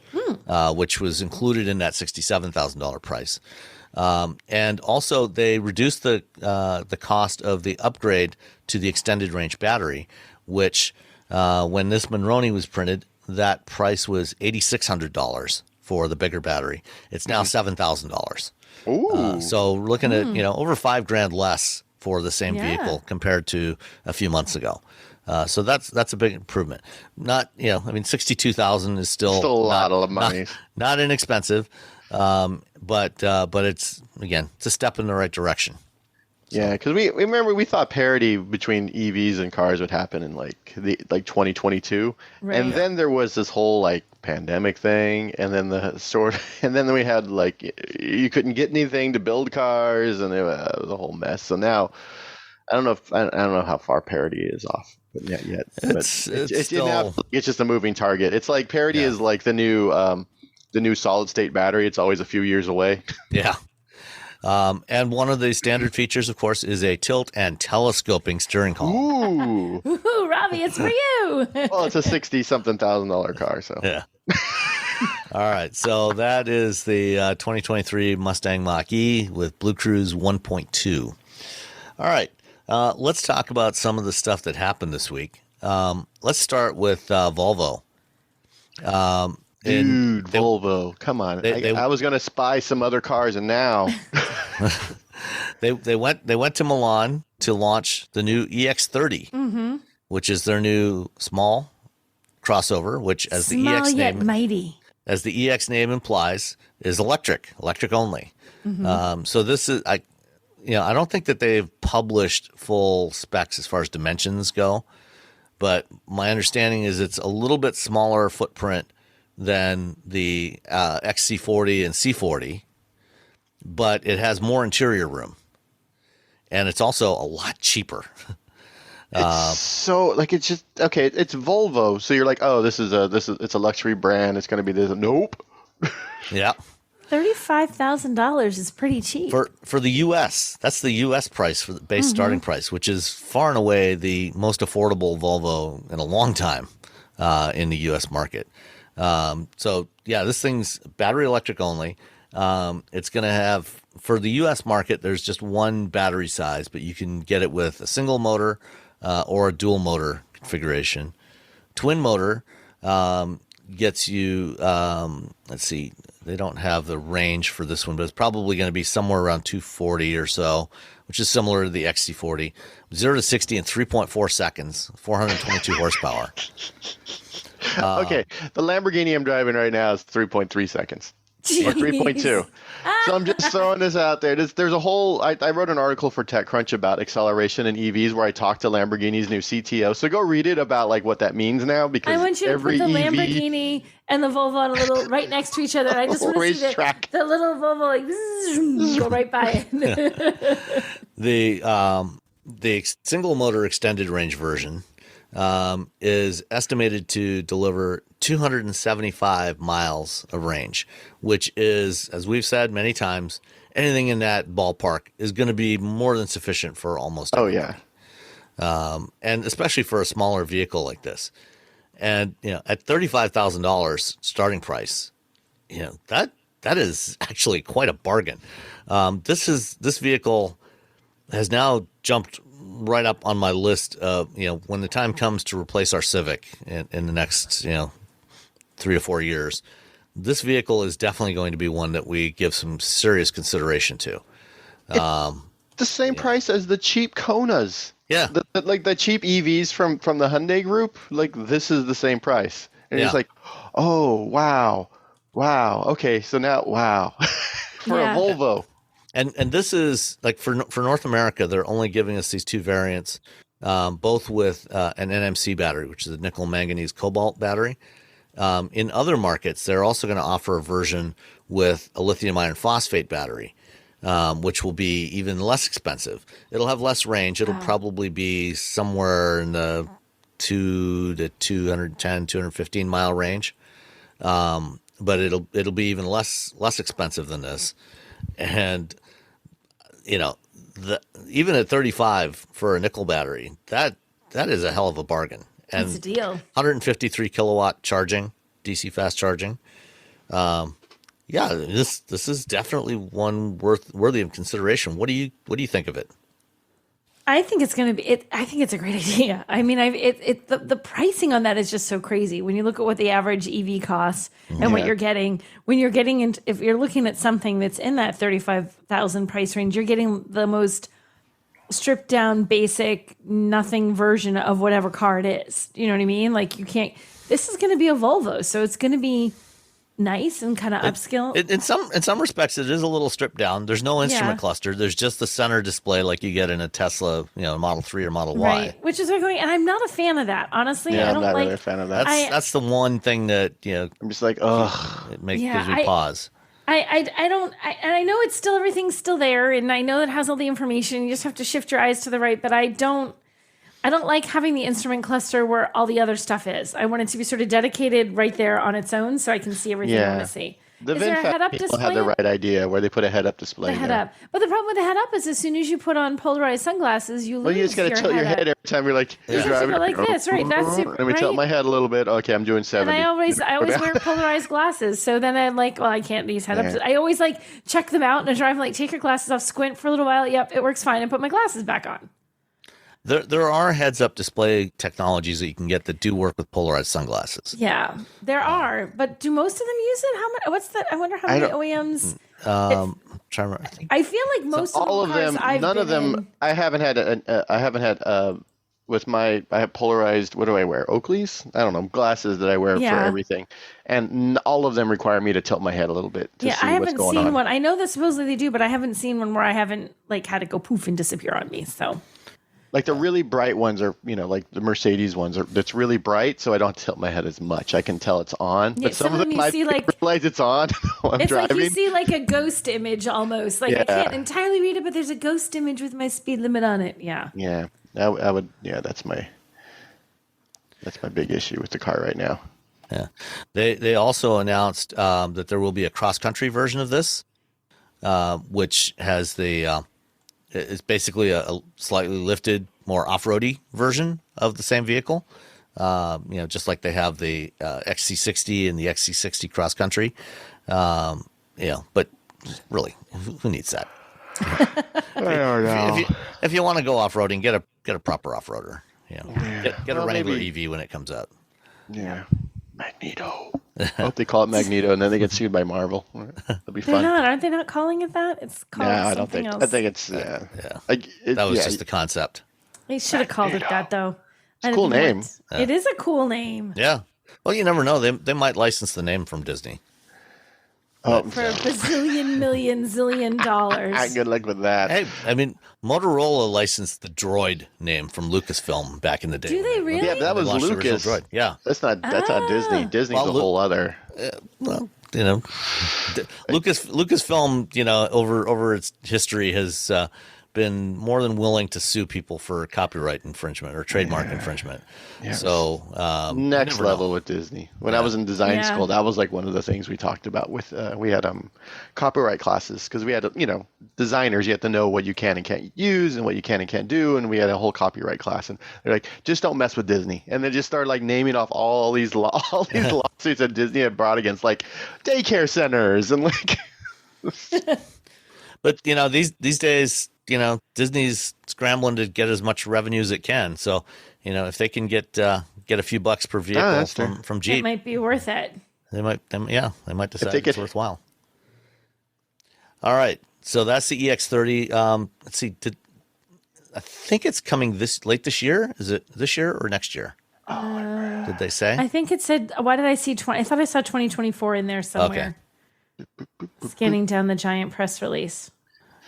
Speaker 3: which was included in that $67,000 price. And also they reduced the cost of the upgrade to the extended range battery, which when this Monroney was printed, that price was $8,600 for the bigger battery. It's now $7,000. So we're looking at over $5,000 less for the same vehicle compared to a few months ago. So that's a big improvement. Not, $62,000 is still
Speaker 5: a lot of money.
Speaker 3: Not inexpensive. But it's, again, it's a step in the right direction.
Speaker 5: Yeah, because we remember we thought parity between EVs and cars would happen in like 2022,
Speaker 4: Right.
Speaker 5: and then there was this whole like pandemic thing, and then then we had like you couldn't get anything to build cars, and it was a whole mess. So now I don't know how far parity is off, but not yet.
Speaker 3: It's still,
Speaker 5: it's just a moving target. It's like parity is like the new solid state battery. It's always a few years away.
Speaker 3: Yeah. And one of the standard features, of course, is a tilt and telescoping steering column.
Speaker 4: Ooh, Robbie, it's for you.
Speaker 5: Well, it's a $60,000 car, so.
Speaker 3: Yeah. All right. So that is the 2023 Mustang Mach-E with BlueCruise 1.2. All right. Let's talk about some of the stuff that happened this week. Let's start with Volvo.
Speaker 5: Volvo, come on! I was going to spy some other cars, and now
Speaker 3: they went to Milan to launch the new EX30, which is their new small crossover, which as the EX name as the EX name implies is electric only. So this is I don't think that they've published full specs as far as dimensions go, but my understanding is it's a little bit smaller footprint than the XC40 and C40, but it has more interior room, and it's also a lot cheaper.
Speaker 5: It's just okay. It's Volvo, so you're like, oh, it's a luxury brand. It's going to be this. Nope.
Speaker 3: Yeah.
Speaker 4: $35,000 is pretty cheap
Speaker 3: for the U.S. That's the U.S. price for the base starting price, which is far and away the most affordable Volvo in a long time in the U.S. market. So yeah, this thing's battery electric only. It's going to have, for the US market, there's just one battery size, but you can get it with a single motor, or a dual motor configuration. Twin motor, gets you, let's see, they don't have the range for this one, but it's probably going to be somewhere around 240 or so, which is similar to the XC40. 0 to 60 in 3.4 seconds, 422 horsepower.
Speaker 5: Okay, the Lamborghini I'm driving right now is 3.3 seconds. Or 3.2. So I'm just throwing this out there. There's a whole, I wrote an article for TechCrunch about acceleration in EVs where I talked to Lamborghini's new CTO. So go read it about like what that means now, because
Speaker 4: I want you to put the Lamborghini and the Volvo on a little right next to each other. I just want to see the little Volvo like go right by it.
Speaker 3: The single motor extended range version is estimated to deliver 275 miles of range, which is, as we've said many times, anything in that ballpark is going to be more than sufficient for almost everybody. And especially for a smaller vehicle like this. And, at $35,000 starting price, that is actually quite a bargain. This vehicle has now jumped right up on my list of, when the time comes to replace our Civic in the next, 3 or 4 years, this vehicle is definitely going to be one that we give some serious consideration to.
Speaker 5: The same price as the cheap Konas.
Speaker 3: Yeah.
Speaker 5: The cheap EVs from the Hyundai group, like this is the same price. And it's like, oh, wow. Okay, so now, wow. For a Volvo.
Speaker 3: And this is like for North America, they're only giving us these two variants, both with an NMC battery, which is a nickel manganese cobalt battery. In other markets, they're also going to offer a version with a lithium iron phosphate battery, which will be even less expensive. It'll have less range. It'll probably be somewhere in the 210, 215 mile range. But it'll be even less expensive than this. And, even at 35 for a nickel battery, that is a hell of a bargain. And
Speaker 4: That's a deal.
Speaker 3: 153 kilowatt charging, DC fast charging. This is definitely one worthy of consideration. What do you think of it?
Speaker 4: I think it's going to be. I think it's a great idea. I mean, the pricing on that is just so crazy when you look at what the average EV costs and what you're getting. When you're getting into, if you're looking at something that's in that 35,000 price range, you're getting the most stripped down, basic, nothing version of whatever car it is. You know what I mean? Like you can't. This is going to be a Volvo, so it's going to be nice and kind of upscale.
Speaker 3: In some respects, it is a little stripped down. There's no instrument cluster. There's just the center display like you get in a Tesla, Model 3 or Model Y.
Speaker 4: Right, which is going. And I'm not a fan of that, honestly.
Speaker 5: Yeah,
Speaker 4: I don't
Speaker 5: I'm not
Speaker 4: like.
Speaker 5: really a fan of that.
Speaker 3: That's the one thing that
Speaker 5: I'm just like, ugh.
Speaker 3: It gives me pause.
Speaker 4: I don't, and I know it's still, everything's still there, and I know it has all the information. You just have to shift your eyes to the right, but I don't like having the instrument cluster where all the other stuff is. I want it to be sort of dedicated right there on its own so I can see everything I want to see.
Speaker 5: The
Speaker 4: is there a head-up
Speaker 5: people
Speaker 4: display?
Speaker 5: had the right idea where they put a head-up display.
Speaker 4: The head-up. But the problem with the head-up is as soon as you put on polarized sunglasses, you lose
Speaker 5: Well, you just got to tilt your head every time you're like, you're driving.
Speaker 4: Like this, right? That's super,
Speaker 5: Let me tilt my head a little bit. Okay, I'm doing 70.
Speaker 4: And I always wear polarized glasses. So then I'm like, well, I can't these head-ups.
Speaker 5: Yeah.
Speaker 4: I always check them out and I drive like, take your glasses off, squint for a little while. Yep, it works fine. And put my glasses back on.
Speaker 3: There are heads-up display technologies that you can get that do work with polarized sunglasses.
Speaker 4: Yeah, there are, but do most of them use it? How much? What's that? I wonder how many OEMs. I feel like most
Speaker 5: all of them. None of them. I haven't had. I have polarized. What do I wear? Oakley's. I don't know, glasses that I wear for everything, and all of them require me to tilt my head a little bit to see
Speaker 4: I
Speaker 5: what's
Speaker 4: haven't
Speaker 5: going
Speaker 4: seen
Speaker 5: on.
Speaker 4: one. I know that supposedly they do, but I haven't seen one where I haven't had it go poof and disappear on me. So.
Speaker 5: Like the really bright ones are, like the Mercedes ones that's really bright, so I don't tilt my head as much. I can tell it's on, but some of them
Speaker 4: you see
Speaker 5: realize it's on while I'm driving.
Speaker 4: Like you see a ghost image almost. I can't entirely read it, but there's a ghost image with my speed limit on it. Yeah.
Speaker 5: Yeah, I would. Yeah, that's my big issue with the car right now.
Speaker 3: Yeah, they also announced that there will be a cross-country version of this, which has it's basically a slightly lifted, more off-roady version of the same vehicle. Just like they have the XC60 and the XC60 cross country. But really, who needs that?
Speaker 5: I don't know.
Speaker 3: If you want to go off-roading, get a proper off-roader. Get a Wrangler EV when it comes out.
Speaker 5: Yeah, Magneto. I hope they call it Magneto, and then they get sued by Marvel. It'll be fun.
Speaker 4: Aren't they not calling it that? It's called something
Speaker 5: I don't think.
Speaker 4: else.
Speaker 5: I think it's
Speaker 3: that was just the concept.
Speaker 4: They should have called it that, though.
Speaker 5: It's a cool name.
Speaker 4: It is a cool name.
Speaker 3: Yeah. Well, you never know. They might license the name from Disney.
Speaker 5: For
Speaker 4: a bazillion, million, zillion dollars.
Speaker 5: Good luck with that.
Speaker 3: Hey, I mean, Motorola licensed the Droid name from Lucasfilm back in the day.
Speaker 4: Do they really?
Speaker 5: Yeah, but that was Lucas.
Speaker 3: Droid. Yeah,
Speaker 5: that's not Disney. Disney's a whole other.
Speaker 3: Lucasfilm, over its history has been more than willing to sue people for copyright infringement or trademark infringement. Yeah. So
Speaker 5: next level with Disney. When I was in design school, that was like one of the things we talked about with we had copyright classes because we had designers. You have to know what you can and can't use and what you can and can't do, and we had a whole copyright class. And they're like, just don't mess with Disney. And they just started naming off all these lawsuits that Disney had brought against daycare centers and
Speaker 3: But these days. Disney's scrambling to get as much revenue as it can. So, if they can get a few bucks per vehicle from Jeep,
Speaker 4: it might be worth it.
Speaker 3: They might decide it's worthwhile. All right, so that's the EX30. Let's see, I think it's coming late this year. Is it this year or next year? Did they say?
Speaker 4: I think it said. Why did I see 20? I thought I saw 2024 in there somewhere. Okay. Scanning down the giant press release.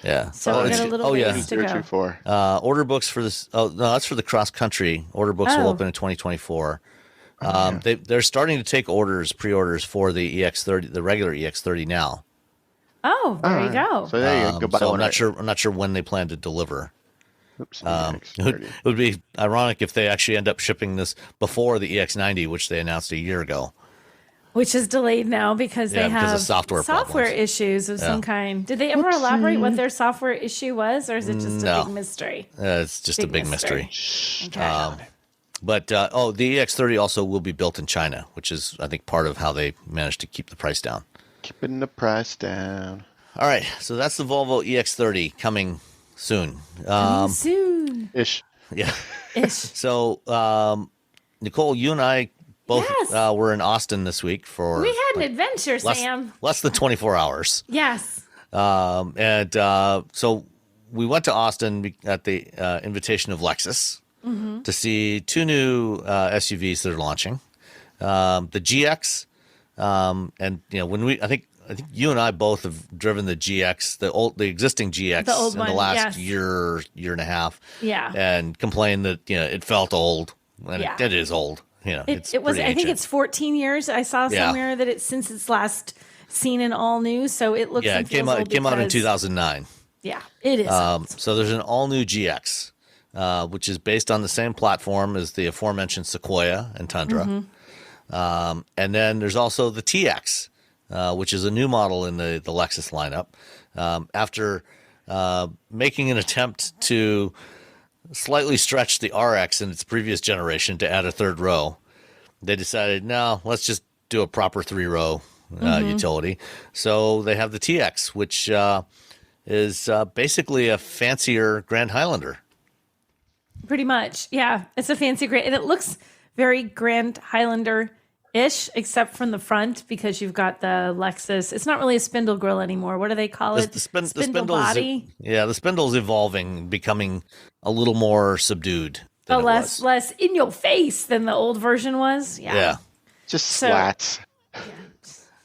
Speaker 3: Yeah.
Speaker 4: So we got a little ways to
Speaker 3: go. Order books for this. Oh, no, that's for the cross country. Order books will open in 2024. They're starting to take pre-orders for the EX30, the regular EX30 now.
Speaker 4: Oh, there you go.
Speaker 5: So there you go.
Speaker 3: So I'm not sure when they plan to deliver.
Speaker 5: Oops.
Speaker 3: It would be ironic if they actually end up shipping this before the EX90, which they announced a year ago.
Speaker 4: Which is delayed now because they have
Speaker 3: of software problems.
Speaker 4: issues of some kind. Did they ever elaborate what their software issue was, or is it just a big mystery?
Speaker 3: It's just a big mystery.
Speaker 4: Okay.
Speaker 3: But the EX30 also will be built in China, which is, I think, part of how they managed to keep the price down.
Speaker 5: Keeping the price down.
Speaker 3: All right, so that's the Volvo EX30 coming soon.
Speaker 4: Soon.
Speaker 5: Ish.
Speaker 3: Yeah.
Speaker 4: Ish.
Speaker 3: So, Nicole, you and I both were in Austin this week for...
Speaker 4: We had an adventure, Sam.
Speaker 3: Less than 24 hours.
Speaker 4: Yes.
Speaker 3: So we went to Austin at the invitation of Lexus to see two new SUVs that are launching. The GX, and when I think you and I both have driven the GX, the existing GX in the last year and a half. Yeah. And complained that it felt old, and it is old. It was. I
Speaker 4: think it's 14 years. I saw somewhere that it's since its last seen in all new, so it looks.
Speaker 3: Yeah, it came out in 2009.
Speaker 4: Yeah, it is.
Speaker 3: So there's an all new GX, which is based on the same platform as the aforementioned Sequoia and Tundra. And then there's also the TX, which is a new model in the Lexus lineup. After making an attempt to slightly stretch the RX in its previous generation to add a third row, they decided, no, let's just do a proper 3-row utility. So they have the TX, which is basically a fancier Grand Highlander.
Speaker 4: Pretty much, yeah. It's a fancy and it looks very Grand Highlander-ish, except from the front, because you've got the Lexus. It's not really a spindle grille anymore. What do they call it?
Speaker 3: The spindle body? The spindle's evolving, becoming a little more subdued.
Speaker 4: Less in your face than the old version was. Yeah.
Speaker 5: Just slats.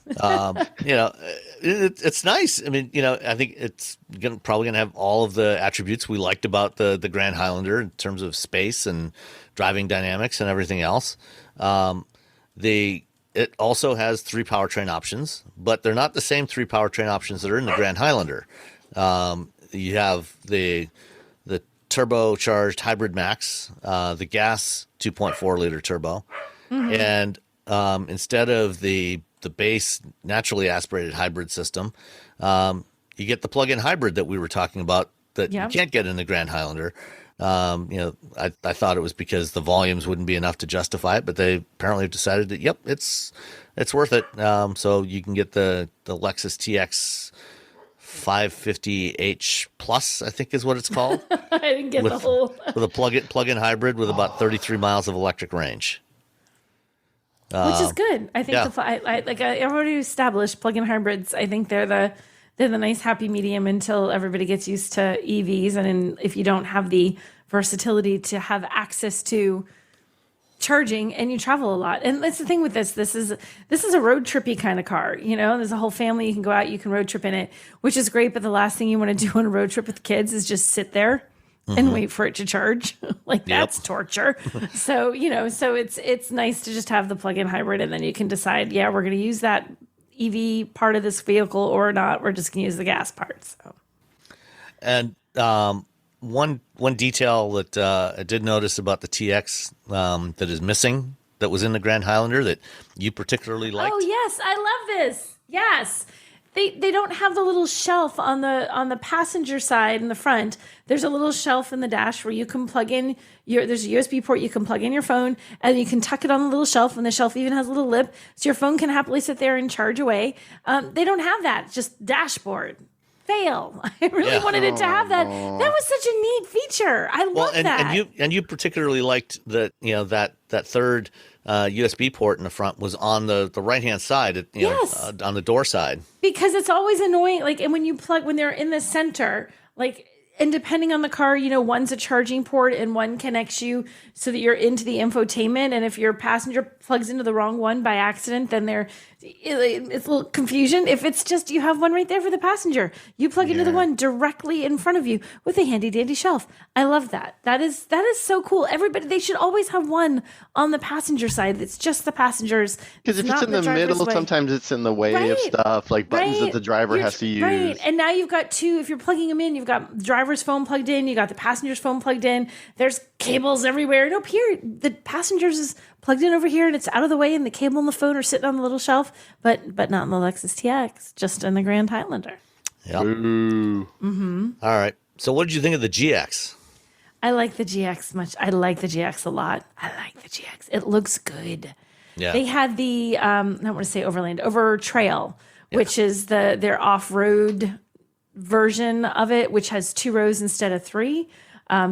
Speaker 3: It's nice. I mean, I think it's probably going to have all of the attributes we liked about the Grand Highlander in terms of space and driving dynamics and everything else. It also has 3 powertrain options, but they're not the same 3 powertrain options that are in the Grand Highlander. You have the turbocharged hybrid max, the gas 2.4 liter turbo, and instead of the base naturally aspirated hybrid system, you get the plug-in hybrid that we were talking about that you can't get in the Grand Highlander. I thought it was because the volumes wouldn't be enough to justify it, but they apparently have decided that, it's worth it. So you can get the Lexus TX 550H Plus, I think is what it's called.
Speaker 4: I didn't get the whole...
Speaker 3: with a plug-in hybrid with about 33 miles of electric range.
Speaker 4: Which is good. I think I already established plug-in hybrids. I think they're the nice happy medium until everybody gets used to EVs, and if you don't have the versatility to have access to charging and you travel a lot. And that's the thing with this is a road trippy kind of car. There's a whole family, you can go out, you can road trip in it, which is great, but the last thing you want to do on a road trip with kids is just sit there and wait for it to charge. That's torture. So, so it's nice to just have the plug-in hybrid, and then you can decide, we're going to use that EV part of this vehicle or not. We're just going to use the gas part. So,
Speaker 3: and one detail that I did notice about the TX that is missing, that was in the Grand Highlander that you particularly liked.
Speaker 4: Oh yes, I love this. Yes. They don't have the little shelf on the passenger side in the front. There's a little shelf in the dash where you can plug in there's a USB port, you can plug in your phone, and you can tuck it on the little shelf, and the shelf even has a little lip, so your phone can happily sit there and charge away. They don't have that. It's just dashboard. Fail. I really wanted it to have that. That was such a neat feature. I love that.
Speaker 3: And you particularly liked that that third USB port in the front was on the right-hand side, on the door side.
Speaker 4: Because it's always annoying, and when they're in the center, and depending on the car, one's a charging port and one connects you so that you're into the infotainment. And if your passenger plugs into the wrong one by accident, then it's a little confusion. If it's just you have one right there for the passenger, you plug into the one directly in front of you with a handy dandy shelf. I love that. That is so cool. They should always have one on the passenger side. It's just the passengers.
Speaker 5: Because if it's in the middle, sometimes it's in the way of stuff, like buttons that the driver has to use.
Speaker 4: Right. And now you've got 2. If you're plugging them in, you've got driver driver's phone plugged in. You got the passenger's phone plugged in. There's cables everywhere. Nope, here, the passenger's is plugged in over here and it's out of the way and the cable and the phone are sitting on the little shelf, but not in the Lexus TX, just in the Grand Highlander.
Speaker 3: Yeah. All right. So what did you think of the GX?
Speaker 4: I like the GX much. I like the GX a lot. I like the GX. It looks good.
Speaker 3: Yeah.
Speaker 4: They had the, I don't want to say Overland, Over Trail, which is their off-road version of it, which has 2 rows instead of 3,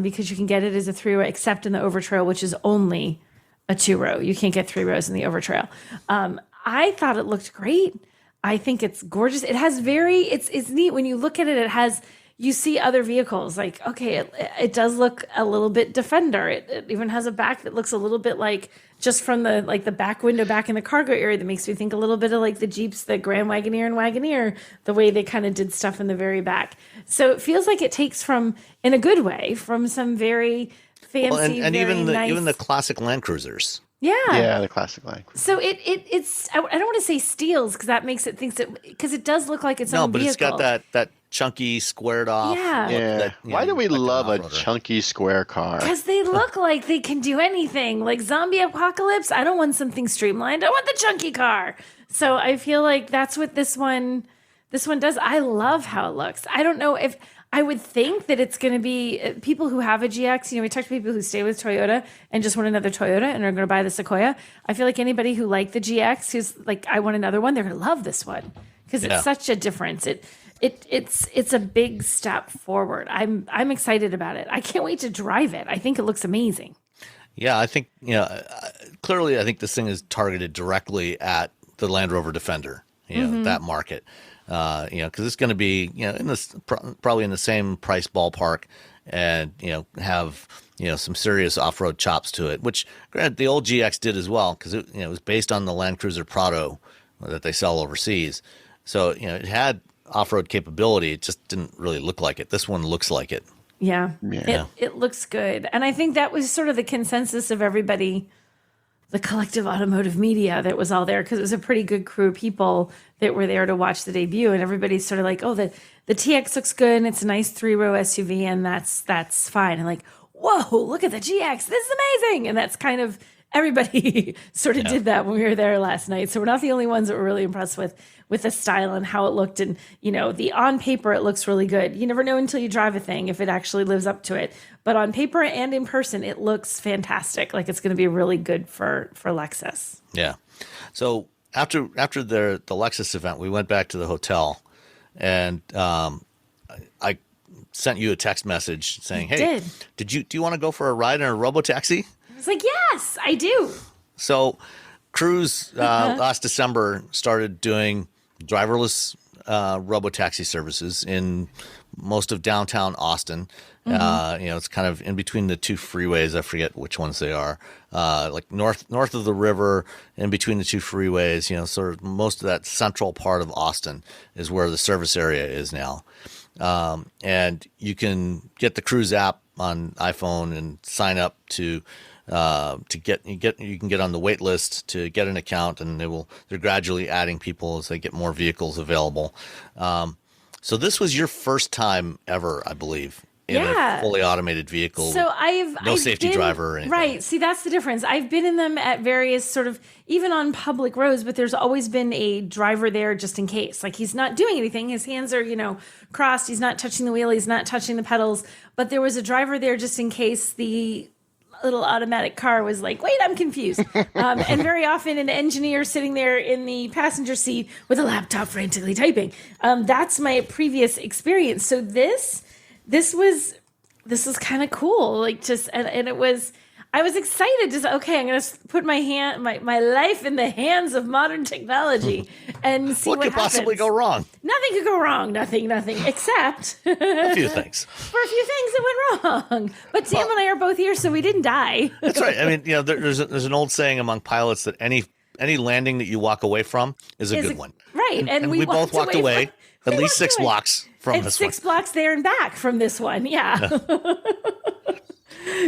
Speaker 4: because you can get it as a 3-row, except in the Over Trail, which is only a 2-row. You can't get 3 rows in the Over Trail. I thought it looked great. I think it's gorgeous. It has it's neat when you look at it. It has, you see other vehicles like, okay, it does look a little bit Defender. It even has a back that looks a little bit like, just from the back window back in the cargo area, that makes me think a little bit of like the Jeeps, the Grand Wagoneer and Wagoneer, the way they kind of did stuff in the very back. So it feels like it takes from, in a good way, from some very fancy,
Speaker 3: and
Speaker 4: very nice,
Speaker 3: even the classic Land Cruisers.
Speaker 4: Yeah,
Speaker 5: the classic line.
Speaker 4: So it's I don't want to say steals, because that makes it thinks that, because it does look like its own vehicle.
Speaker 3: It's got that chunky squared off.
Speaker 4: Yeah.
Speaker 5: Why do we love a chunky square car?
Speaker 4: Because they look like they can do anything. Like zombie apocalypse, I don't want something streamlined. I want the chunky car. So I feel like that's what this one does. I love how it looks. I don't know if I would think that it's going to be people who have a GX. We talk to people who stay with Toyota and just want another Toyota and are going to buy the Sequoia. I feel like anybody who liked the GX, who's like, I want another one, they're going to love this one, because it's such a difference. It's a big step forward. I'm excited about it. I can't wait to drive it. I think it looks amazing.
Speaker 3: Yeah, I think clearly I think this thing is targeted directly at the Land Rover Defender. That market. Because it's going to be in this probably in the same price ballpark, and have some serious off-road chops to it. Which, granted, the old GX did as well, because it was based on the Land Cruiser Prado that they sell overseas. So it had off-road capability. It just didn't really look like it. This one looks like it.
Speaker 4: Yeah. It looks good, and I think that was sort of the consensus of everybody. The collective automotive media that was all there, because it was a pretty good crew of people that were there to watch the debut, and everybody's sort of like, oh, the TX looks good and it's a nice 3-row SUV, and that's fine. And like, whoa, look at the GX, this is amazing. And that's kind of, everybody sort of did that when we were there last night. So we're not the only ones that were really impressed with the style and how it looked. And the on paper, it looks really good. You never know until you drive a thing if it actually lives up to it. But on paper and in person, it looks fantastic. Like it's going to be really good for Lexus.
Speaker 3: Yeah. So after the Lexus event, we went back to the hotel, and I sent you a text message saying, "Hey, do you want to go for a ride in a robotaxi?"
Speaker 4: I was like, "Yes, I do."
Speaker 3: So Cruise last December started doing driverless robotaxi services in most of downtown Austin. It's kind of in between the 2 freeways. I forget which ones they are. Like north of the river, in between the 2 freeways. Sort of most of that central part of Austin is where the service area is now. And you can get the Cruise app on iPhone and sign up to get you can get on the wait list to get an account, and they're gradually adding people as they get more vehicles available. So this was your first time ever, I believe, in a fully automated vehicle.
Speaker 4: So
Speaker 3: no safety driver or anything.
Speaker 4: Right. See, that's the difference. I've been in them at various sort of, even on public roads, but there's always been a driver there just in case. Like he's not doing anything. His hands are, crossed. He's not touching the wheel. He's not touching the pedals. But there was a driver there just in case the little automatic car was like, wait, I'm confused. And very often an engineer sitting there in the passenger seat with a laptop frantically typing. That's my previous experience. So this was kind of cool. Like and it was, I was excited to say, okay, I'm going to put my life in the hands of modern technology and see what
Speaker 3: could
Speaker 4: happens.
Speaker 3: Possibly go wrong.
Speaker 4: Nothing could go wrong. Nothing, except
Speaker 3: a few things.
Speaker 4: For a few things that went wrong. But Sam and I are both here, so we didn't die.
Speaker 3: That's right. I mean, there's an old saying among pilots that any landing that you walk away from is a good one.
Speaker 4: Right.
Speaker 3: And we both walked away at least 6 blocks from this one.
Speaker 4: 6 blocks there and back from this one. Yeah.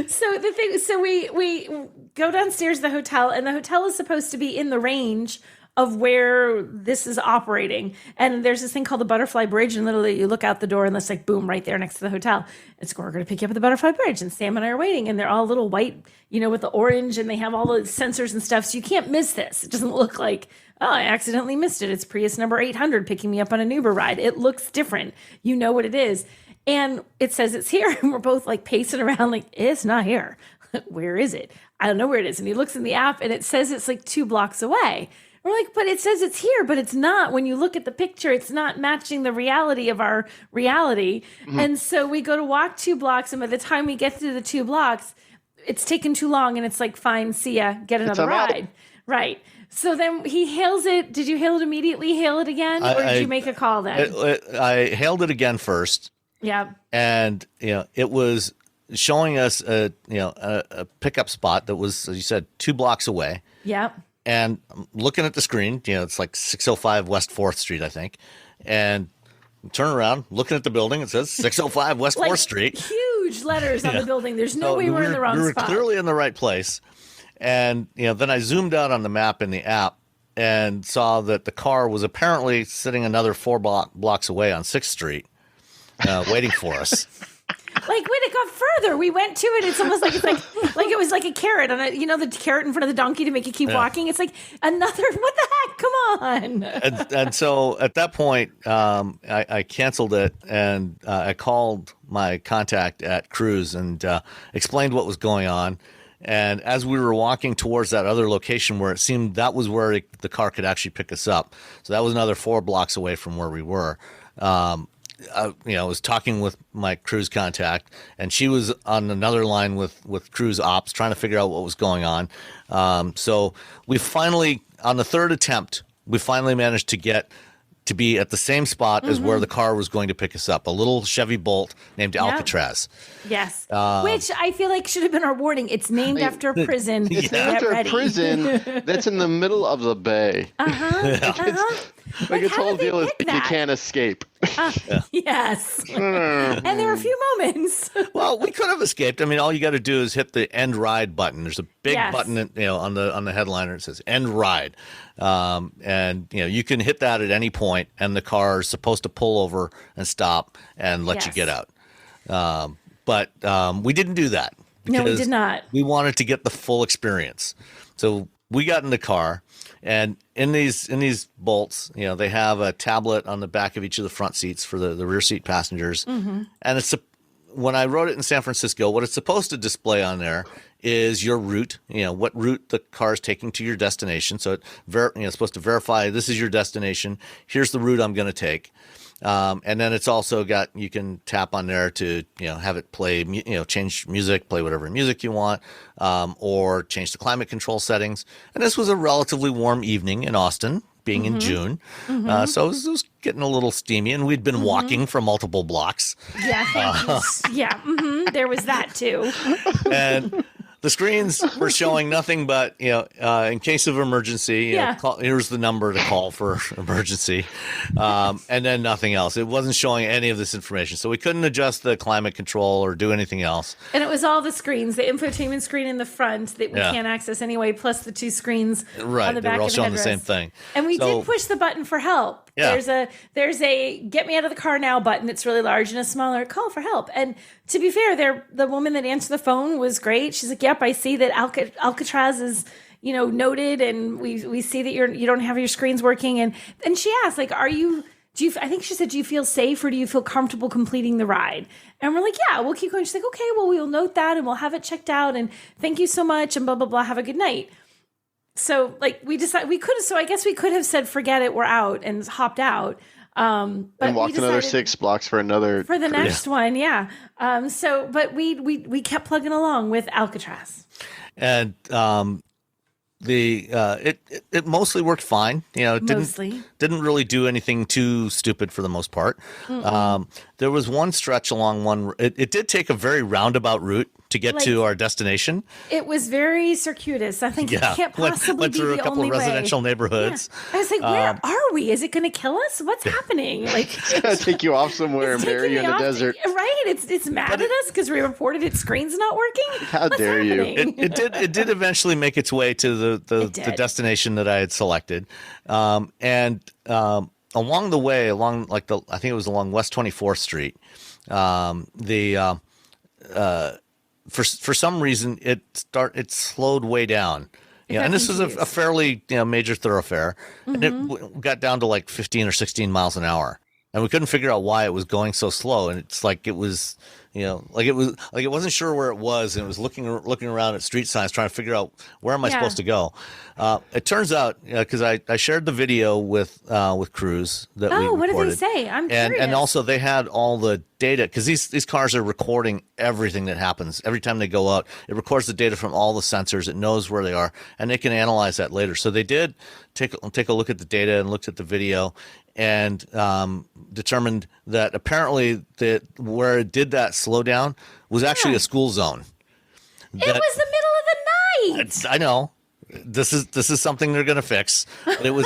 Speaker 4: So we go downstairs to the hotel, and the hotel is supposed to be in the range of where this is operating. And there's this thing called the Butterfly Bridge, and literally you look out the door and it's like, boom, right there next to the hotel. It's we're going to pick you up at the Butterfly Bridge, and Sam and I are waiting, and they're all little white, with the orange, and they have all the sensors and stuff. So you can't miss this. It doesn't look like, oh, I accidentally missed it. It's Prius number 800 picking me up on an Uber ride. It looks different. You know what it is. And it says it's here. And we're both like pacing around like, it's not here. Where is it? I don't know where it is. And he looks in the app and it says it's like 2 blocks away. We're like, but it says it's here, but it's not. When you look at the picture, it's not matching the reality of our reality. Mm-hmm. And so we go to walk 2 blocks. And by the time we get to the 2 blocks, it's taken too long. And it's like, fine, see ya, get another ride. Right. So then he hails it. Did you hail it immediately, hail it again? Or did you make a call then?
Speaker 3: I hailed it again first.
Speaker 4: Yeah.
Speaker 3: And, it was showing us a pickup spot that was, as you said, 2 blocks away.
Speaker 4: Yeah.
Speaker 3: And I'm looking at the screen, it's like 605 West 4th Street, I think. And turn around, looking at the building, it says 605 West 4th Street.
Speaker 4: Huge letters on the building. There's no way we're in the wrong spot.
Speaker 3: We were clearly in the right place. And, then I zoomed out on the map in the app and saw that the car was apparently sitting another 4 blocks away on 6th Street. Waiting for us.
Speaker 4: Like, wait, it got further. We went to it. It's almost like like it was like a carrot on the carrot in front of the donkey to make you keep walking. It's like another. What the heck? Come on.
Speaker 3: And so at that point, I canceled it and I called my contact at Cruise and explained what was going on. And as we were walking towards that other location where it seemed that was where the car could actually pick us up, so that was another 4 blocks away from where we were. I was talking with my Cruise contact, and she was on another line with Cruise Ops trying to figure out what was going on. So we finally, on the 3rd attempt, managed to get to be at the same spot as where the car was going to pick us up, a little Chevy Bolt named Alcatraz.
Speaker 4: Yes. Which I feel like should have been our warning. It's named after a prison.
Speaker 5: It's named after a prison that's in the middle of the bay. Like its whole deal is you can't escape.
Speaker 4: Yes. And there were a few moments.
Speaker 3: Well, we could have escaped. I mean, all you got to do is hit the end ride button. There's a big button, on the headliner. It says end ride. And you can hit that at any point, and the car is supposed to pull over and stop and let you get out. But we didn't do that.
Speaker 4: No, we did not.
Speaker 3: We wanted to get the full experience. So we got in the car, and in these bolts, they have a tablet on the back of each of the front seats for the rear seat passengers. Mm-hmm. And when I wrote it in San Francisco, what it's supposed to display on there is your route, what route the car is taking to your destination. So it's supposed to verify this is your destination. Here's the route I'm going to take. And then it's also got, you can tap on there to, have it play, change music, play whatever music you want, or change the climate control settings. And this was a relatively warm evening in Austin, being in June. So it was getting a little steamy, and we'd been walking for multiple blocks.
Speaker 4: Yeah. There was that too.
Speaker 3: And the screens were showing nothing but, in case of emergency, here's the number to call for emergency, and then nothing else. It wasn't showing any of this information. So we couldn't adjust the climate control or do anything else.
Speaker 4: And it was all the screens, the infotainment screen in the front that we can't access anyway, plus the 2 screens on the back of the headrest. They were all showing the
Speaker 3: same thing.
Speaker 4: And we did push the button for help. Yeah. There's a get me out of the car now button that's really large, and a smaller call for help. And to be fair, the woman that answered the phone was great. She's like, yep, I see that Alcatraz is, noted, and we see that you don't have your screens working. And she asked, like, I think she said, do you feel safe, or do you feel comfortable completing the ride? And we're like, yeah, we'll keep going. She's like, okay, well, we'll note that, and we'll have it checked out, and thank you so much, and blah, blah, blah, have a good night. So, like, I guess we could have said, forget it, we're out, and hopped out. But
Speaker 5: and walked another 6 blocks for the
Speaker 4: next one. Yeah. But we kept plugging along with Alcatraz.
Speaker 3: And, it mostly worked fine. It didn't really do anything too stupid for the most part. There was one stretch along it did take a very roundabout route to get to our destination.
Speaker 4: It was very circuitous. I think it can't possibly
Speaker 3: went through
Speaker 4: be
Speaker 3: a
Speaker 4: the
Speaker 3: couple
Speaker 4: only
Speaker 3: of residential neighborhoods.
Speaker 4: Yeah. I was like, where are we? Is it going to kill us? What's happening? Like,
Speaker 5: It's going to take you off somewhere and bury you in the desert.
Speaker 4: Right? It's mad at us because we reported its screen's not working.
Speaker 5: How dare you?
Speaker 3: It did eventually make its way to the destination that I had selected, and along the way, I think it was along West 24th Street, for some reason it slowed way down. Yeah, and this was a fairly major thoroughfare, and it got down to like 15 or 16 miles an hour, and we couldn't figure out why it was going so slow. And it's like it was, it wasn't sure where it was, and it was looking around at street signs trying to figure out where am I supposed to go. It turns out because I shared the video with Cruise that we recorded.
Speaker 4: What did they say? I'm curious.
Speaker 3: And also they had all the data because these cars are recording everything that happens every time they go out. It records the data from all the sensors. It knows where they are, and they can analyze that later. So they did take a look at the data and looked at the video and determined that apparently that where it did that slowdown was actually a school zone.
Speaker 4: It was the middle of the night.
Speaker 3: I know. This is something they're going to fix. But it was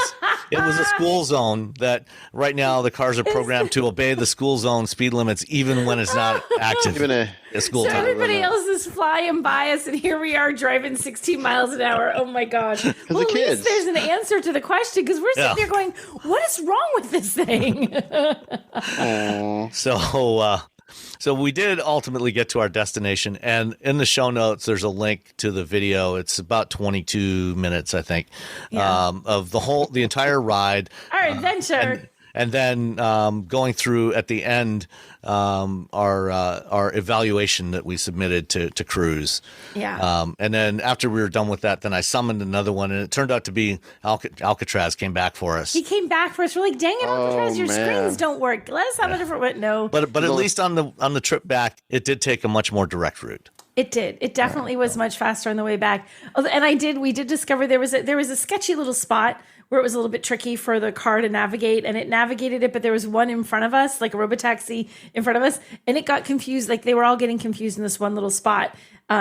Speaker 3: a school zone that right now the cars are programmed to obey the school zone speed limits even when it's not active.
Speaker 5: Even a
Speaker 3: school
Speaker 4: so
Speaker 3: time.
Speaker 4: Everybody else is flying by us, and here we are driving 16 miles an hour. Oh my god! Well, at least there's an answer to the question because we're sitting there going, "What is wrong with this thing?"
Speaker 3: So we did ultimately get to our destination, and in the show notes, there's a link to the video. It's about 22 minutes, I think, of the entire ride.
Speaker 4: Our adventure.
Speaker 3: And then going through at the end our evaluation that we submitted to Cruise.
Speaker 4: Yeah.
Speaker 3: And then after we were done with that, then I summoned another one, and it turned out to be Alcatraz came back for us.
Speaker 4: He came back for us. We're like, dang it, Alcatraz, your screens don't work. Let us have a different one. No.
Speaker 3: But at least on the trip back, it did take a much more direct route.
Speaker 4: It did. It definitely was much faster on the way back. And we did discover there was a sketchy little spot where it was a little bit tricky for the car to navigate, and it navigated it, but there was one in front of us, like a robotaxi in front of us, and it got confused. Like they were all getting confused in this one little spot,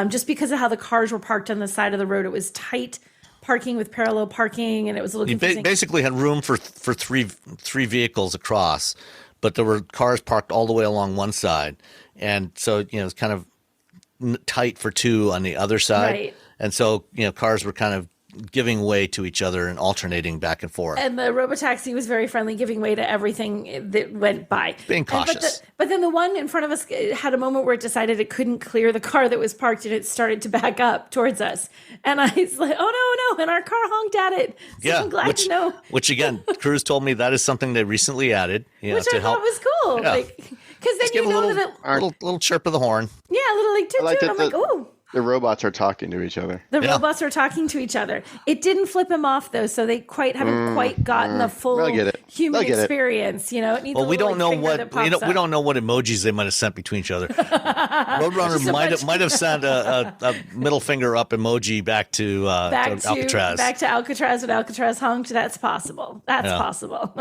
Speaker 4: just because of how the cars were parked on the side of the road. It was tight parking with parallel parking, and it was a little confusing.
Speaker 3: You basically had room for three vehicles across, but there were cars parked all the way along one side, and so it's kind of tight for two on the other side,
Speaker 4: right.
Speaker 3: And so cars were kind of giving way to each other and alternating back and forth.
Speaker 4: And the robotaxi was very friendly, giving way to everything that went by.
Speaker 3: Being cautious.
Speaker 4: But then the one in front of us had a moment where it decided it couldn't clear the car that was parked, and it started to back up towards us. And I was like, oh, no. And our car honked at it. So I'm glad to know.
Speaker 3: Which, again, Cruise told me that is something they recently added.
Speaker 4: Which I thought was cool.
Speaker 3: Yeah.
Speaker 4: Because then you know that
Speaker 3: a little chirp of the horn.
Speaker 4: Yeah, a little toot. I'm like, ooh.
Speaker 5: The robots are talking to each other.
Speaker 4: The robots are talking to each other. It didn't flip him off though, so they haven't quite gotten the full human experience. It needs
Speaker 3: we don't know what we don't know what emojis they might have sent between each other. Roadrunner might have sent a middle finger up emoji back to Alcatraz.
Speaker 4: Back to Alcatraz when Alcatraz honked. That's possible. Possible.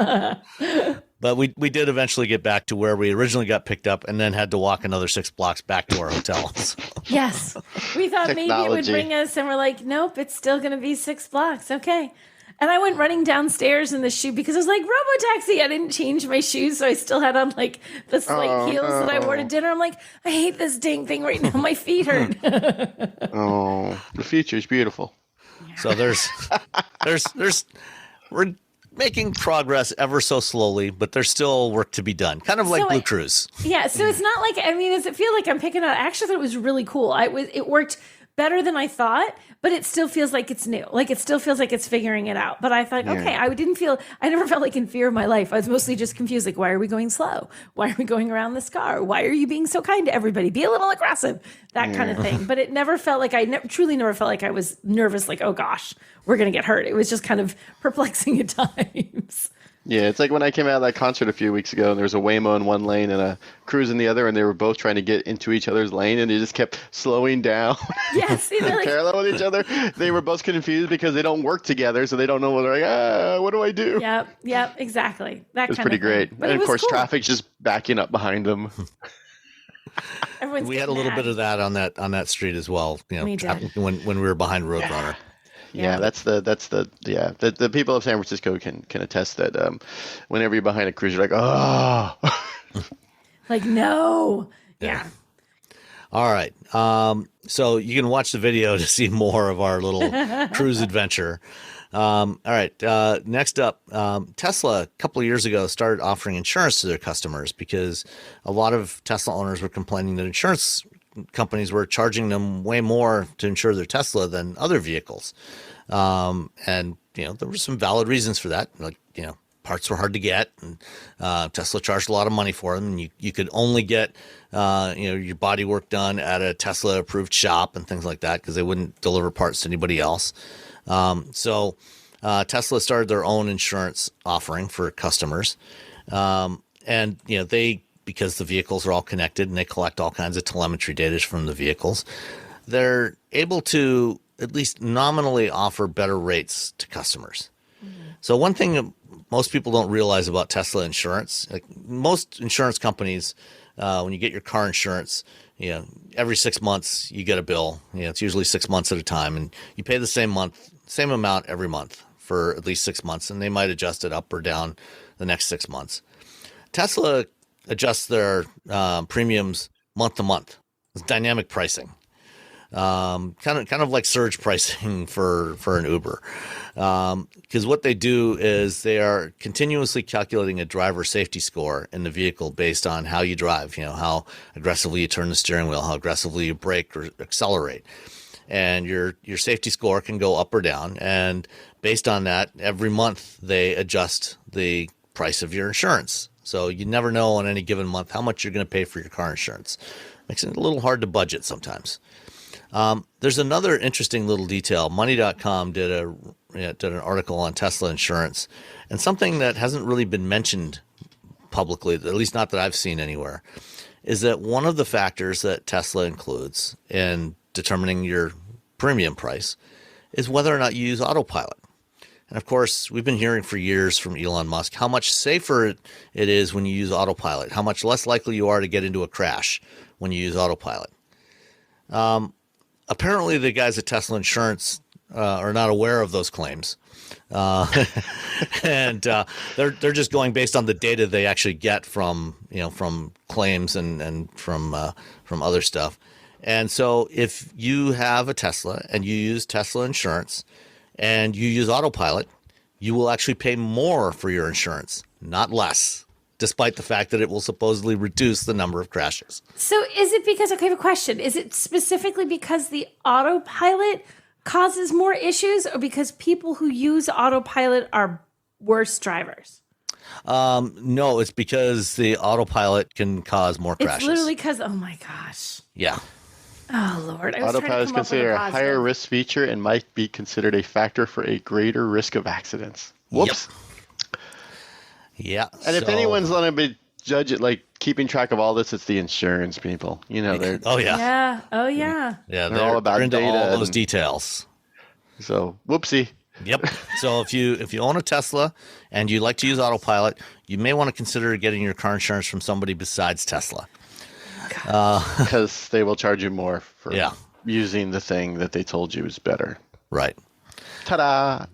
Speaker 3: But we did eventually get back to where we originally got picked up, and then had to walk another 6 blocks back to our hotel.
Speaker 4: Yes. We thought maybe it would bring us, and we're like, nope, it's still going to be 6 blocks. Okay. And I went running downstairs in the shoe because I was like, robotaxi. I didn't change my shoes, so I still had on like the slight heels that I wore to dinner. I'm like, I hate this dang thing right now. My feet hurt.
Speaker 5: The future's beautiful.
Speaker 3: So we're making progress ever so slowly, but there's still work to be done. Kind of like BlueCruise.
Speaker 4: Yeah, so it's not like, does it feel like I'm picking out? I actually thought it was really cool. It worked better than I thought, but it still feels like it's new. Like it still feels like it's figuring it out. But I thought, okay, I never felt like in fear of my life. I was mostly just confused. Like, why are we going slow? Why are we going around this car? Why are you being so kind to everybody? Be a little aggressive, that kind of thing. But it never felt like truly never felt like I was nervous. Like, oh gosh, we're going to get hurt. It was just kind of perplexing at times.
Speaker 5: Yeah, it's like when I came out of that concert a few weeks ago, and there was a Waymo in one lane and a Cruise in the other, and they were both trying to get into each other's lane, and they just kept slowing down.
Speaker 4: Yes,
Speaker 5: parallel with each other. They were both confused because they don't work together, so they don't know what they're like. What do I do?
Speaker 4: Yep, exactly.
Speaker 5: It's pretty great.
Speaker 4: But
Speaker 5: and of course,
Speaker 4: cool.
Speaker 5: traffic's just backing up behind them.
Speaker 4: Everyone's
Speaker 3: We had a
Speaker 4: getting
Speaker 3: little
Speaker 4: mad.
Speaker 3: bit of that on that street as well.
Speaker 4: We did.
Speaker 3: when we were behind Roadrunner.
Speaker 5: Yeah, that's the people of San Francisco can attest that whenever you're behind a cruise, you're like, oh,
Speaker 4: Like, no. Yeah.
Speaker 3: All right. So you can watch the video to see more of our little cruise adventure. All right. Next up, Tesla a couple of years ago started offering insurance to their customers because a lot of Tesla owners were complaining that insurance companies were charging them way more to insure their Tesla than other vehicles. And, there were some valid reasons for that. Like, parts were hard to get, and Tesla charged a lot of money for them. And you could only get, your body work done at a Tesla approved shop and things like that because they wouldn't deliver parts to anybody else. So Tesla started their own insurance offering for customers. And, because the vehicles are all connected and they collect all kinds of telemetry data from the vehicles, they're able to at least nominally offer better rates to customers. So one thing that most people don't realize about Tesla insurance, like most insurance companies, when you get your car insurance, every 6 months you get a bill. It's usually 6 months at a time, and you pay the same amount every month for at least 6 months, and they might adjust it up or down the next 6 months. Tesla adjusts their premiums month to month. It's dynamic pricing. Kind of like surge pricing for an Uber, because what they do is they are continuously calculating a driver safety score in the vehicle based on how you drive, how aggressively you turn the steering wheel, how aggressively you brake or accelerate, and your safety score can go up or down, and based on that, every month they adjust the price of your insurance. So you never know on any given month how much you're going to pay for your car insurance. Makes it a little hard to budget sometimes. There's another interesting little detail. Money.com did an article on Tesla insurance, and something that hasn't really been mentioned publicly, at least not that I've seen anywhere, is that one of the factors that Tesla includes in determining your premium price is whether or not you use Autopilot. And of course, we've been hearing for years from Elon Musk how much safer it is when you use Autopilot, how much less likely you are to get into a crash when you use Autopilot. Apparently, the guys at Tesla Insurance are not aware of those claims, and they're just going based on the data they actually get from claims and from other stuff. And so, if you have a Tesla and you use Tesla Insurance and you use Autopilot, you will actually pay more for your insurance, not less, despite the fact that it will supposedly reduce the number of crashes.
Speaker 4: So is it because, okay, I have a question. Is it specifically because the Autopilot causes more issues, or because people who use Autopilot are worse drivers?
Speaker 3: No, it's because the Autopilot can cause more crashes.
Speaker 4: It's literally because, oh my gosh.
Speaker 3: Yeah.
Speaker 4: Oh, Lord. I was
Speaker 5: Autopilot is
Speaker 4: trying to come up with
Speaker 5: considered a
Speaker 4: positive.
Speaker 5: higher risk feature and might be considered a factor for a greater risk of accidents. Whoops.
Speaker 3: Yep. Yeah.
Speaker 5: And if anyone's going to be judge it, like keeping track of all this, it's the insurance people. They're
Speaker 3: oh yeah.
Speaker 4: Yeah. Oh, yeah.
Speaker 3: Yeah,
Speaker 5: they're all about
Speaker 3: into
Speaker 5: data
Speaker 3: all those
Speaker 5: and-
Speaker 3: details.
Speaker 5: So whoopsie.
Speaker 3: Yep. So if you own a Tesla and you like to use Autopilot, you may want to consider getting your car insurance from somebody besides Tesla.
Speaker 5: Because they will charge you more for
Speaker 3: Yeah.
Speaker 5: using the thing that they told you is better.
Speaker 3: Right.
Speaker 5: Ta-da!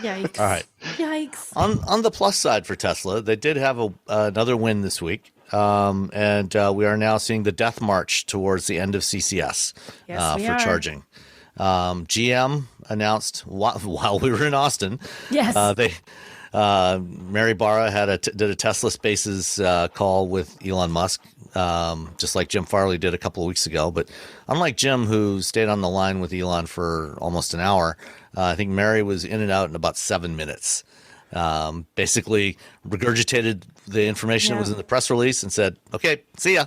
Speaker 4: Yikes.
Speaker 3: All right.
Speaker 4: Yikes.
Speaker 3: On the plus side for Tesla, they did have another win this week, and we are now seeing the death march towards the end of CCS
Speaker 4: Yes, we
Speaker 3: for
Speaker 4: are.
Speaker 3: charging. GM announced while we were in Austin,
Speaker 4: Yes.
Speaker 3: Mary Barra did a Tesla Spaces call with Elon Musk, just like Jim Farley did a couple of weeks ago. But unlike Jim, who stayed on the line with Elon for almost an hour, I think Mary was in and out in about 7 minutes. Basically regurgitated the information that was in the press release and said, "Okay, see ya."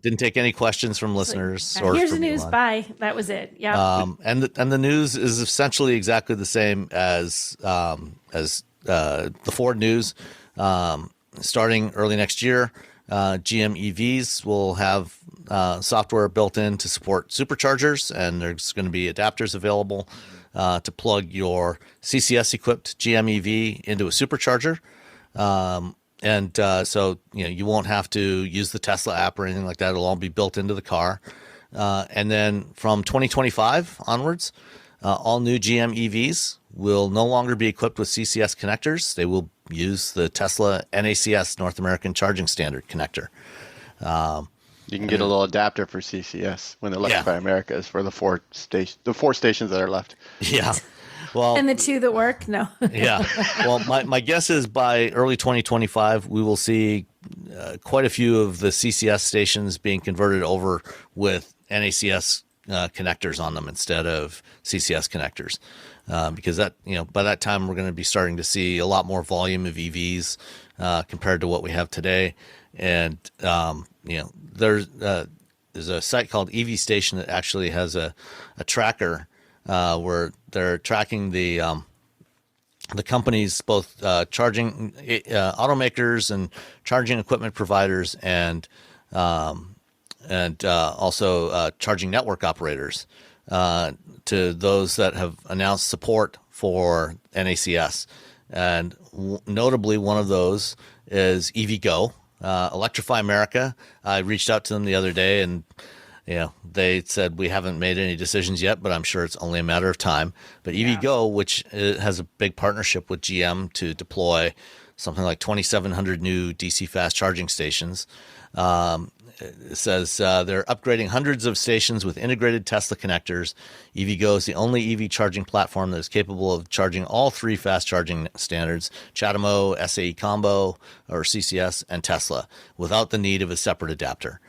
Speaker 3: Didn't take any questions from listeners. Or
Speaker 4: Here's the
Speaker 3: from
Speaker 4: news.
Speaker 3: Elon.
Speaker 4: Bye. That was it. Yeah.
Speaker 3: And the news is essentially exactly the same as the Ford news. Starting early next year, GM EVs will have software built in to support superchargers, and there's going to be adapters available to plug your CCS-equipped GM EV into a supercharger. So you won't have to use the Tesla app or anything like that. It'll all be built into the car. And then from 2025 onwards, all new GM EVs will no longer be equipped with CCS connectors. They will use the Tesla NACS, North American Charging Standard connector.
Speaker 5: You can get a little adapter for CCS when Electrify America is for the four stations that are left.
Speaker 3: Yeah. Well,
Speaker 4: and the two that work? No.
Speaker 3: Yeah. Well, my guess is by early 2025, we will see quite a few of the CCS stations being converted over with NACS connectors on them instead of CCS connectors. Because by that time, we're going to be starting to see a lot more volume of EVs compared to what we have today. And, there's a site called EV Station that actually has a tracker where they're tracking the companies, both charging automakers and charging equipment providers, and also charging network operators to those that have announced support for NACS. And notably, one of those is EVgo. Electrify America. I reached out to them the other day, and they said we haven't made any decisions yet, but I'm sure it's only a matter of time. But EVgo, which has a big partnership with GM to deploy something like 2,700 new DC fast charging stations, it says they're upgrading hundreds of stations with integrated Tesla connectors. EVgo is the only EV charging platform that is capable of charging all three fast charging standards, CHAdeMO, SAE Combo, or CCS, and Tesla, without the need of a separate adapter.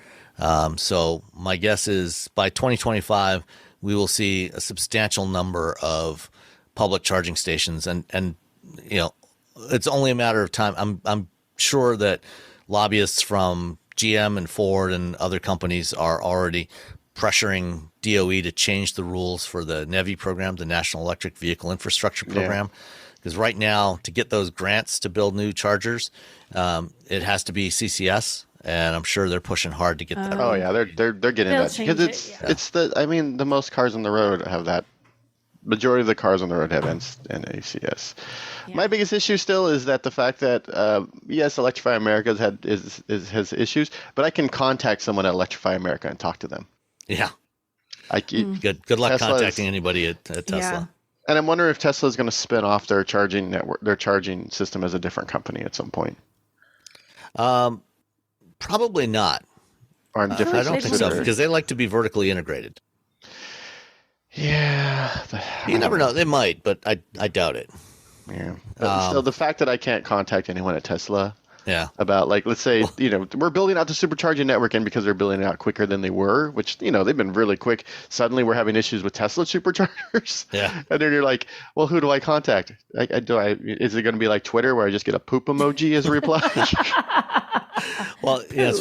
Speaker 3: So my guess is by 2025, we will see a substantial number of public charging stations, and it's only a matter of time. I'm sure that lobbyists from GM and Ford and other companies are already pressuring DOE to change the rules for the NEVI program, the National Electric Vehicle Infrastructure Program. Because right now, to get those grants to build new chargers, it has to be CCS, and I'm sure they're pushing hard to get that.
Speaker 5: Oh yeah, they're getting
Speaker 4: They'll
Speaker 5: that because
Speaker 4: change
Speaker 5: it's the most cars on the road have that. Majority of the cars on the road have NACS. Yeah. My biggest issue still is that the fact that yes, Electrify America has issues, but I can contact someone at Electrify America and talk to them.
Speaker 3: Yeah. Good luck Tesla's, contacting anybody at Tesla.
Speaker 4: Yeah.
Speaker 5: And I'm wondering if Tesla is going to spin off their charging network, their charging system as a different company at some point.
Speaker 3: Probably not.
Speaker 5: Or
Speaker 3: I don't think so, because they like to be vertically integrated.
Speaker 5: Yeah.
Speaker 3: You never know. They might, but I doubt it.
Speaker 5: Yeah. But still, the fact that I can't contact anyone at Tesla about, like, let's say, we're building out the supercharging network, and because they're building it out quicker than they were, which, they've been really quick, suddenly we're having issues with Tesla superchargers. Yeah. And then you're like, well, who do I contact? Is it going to be like Twitter where I just get a poop emoji as a reply?
Speaker 3: Well, yeah, it's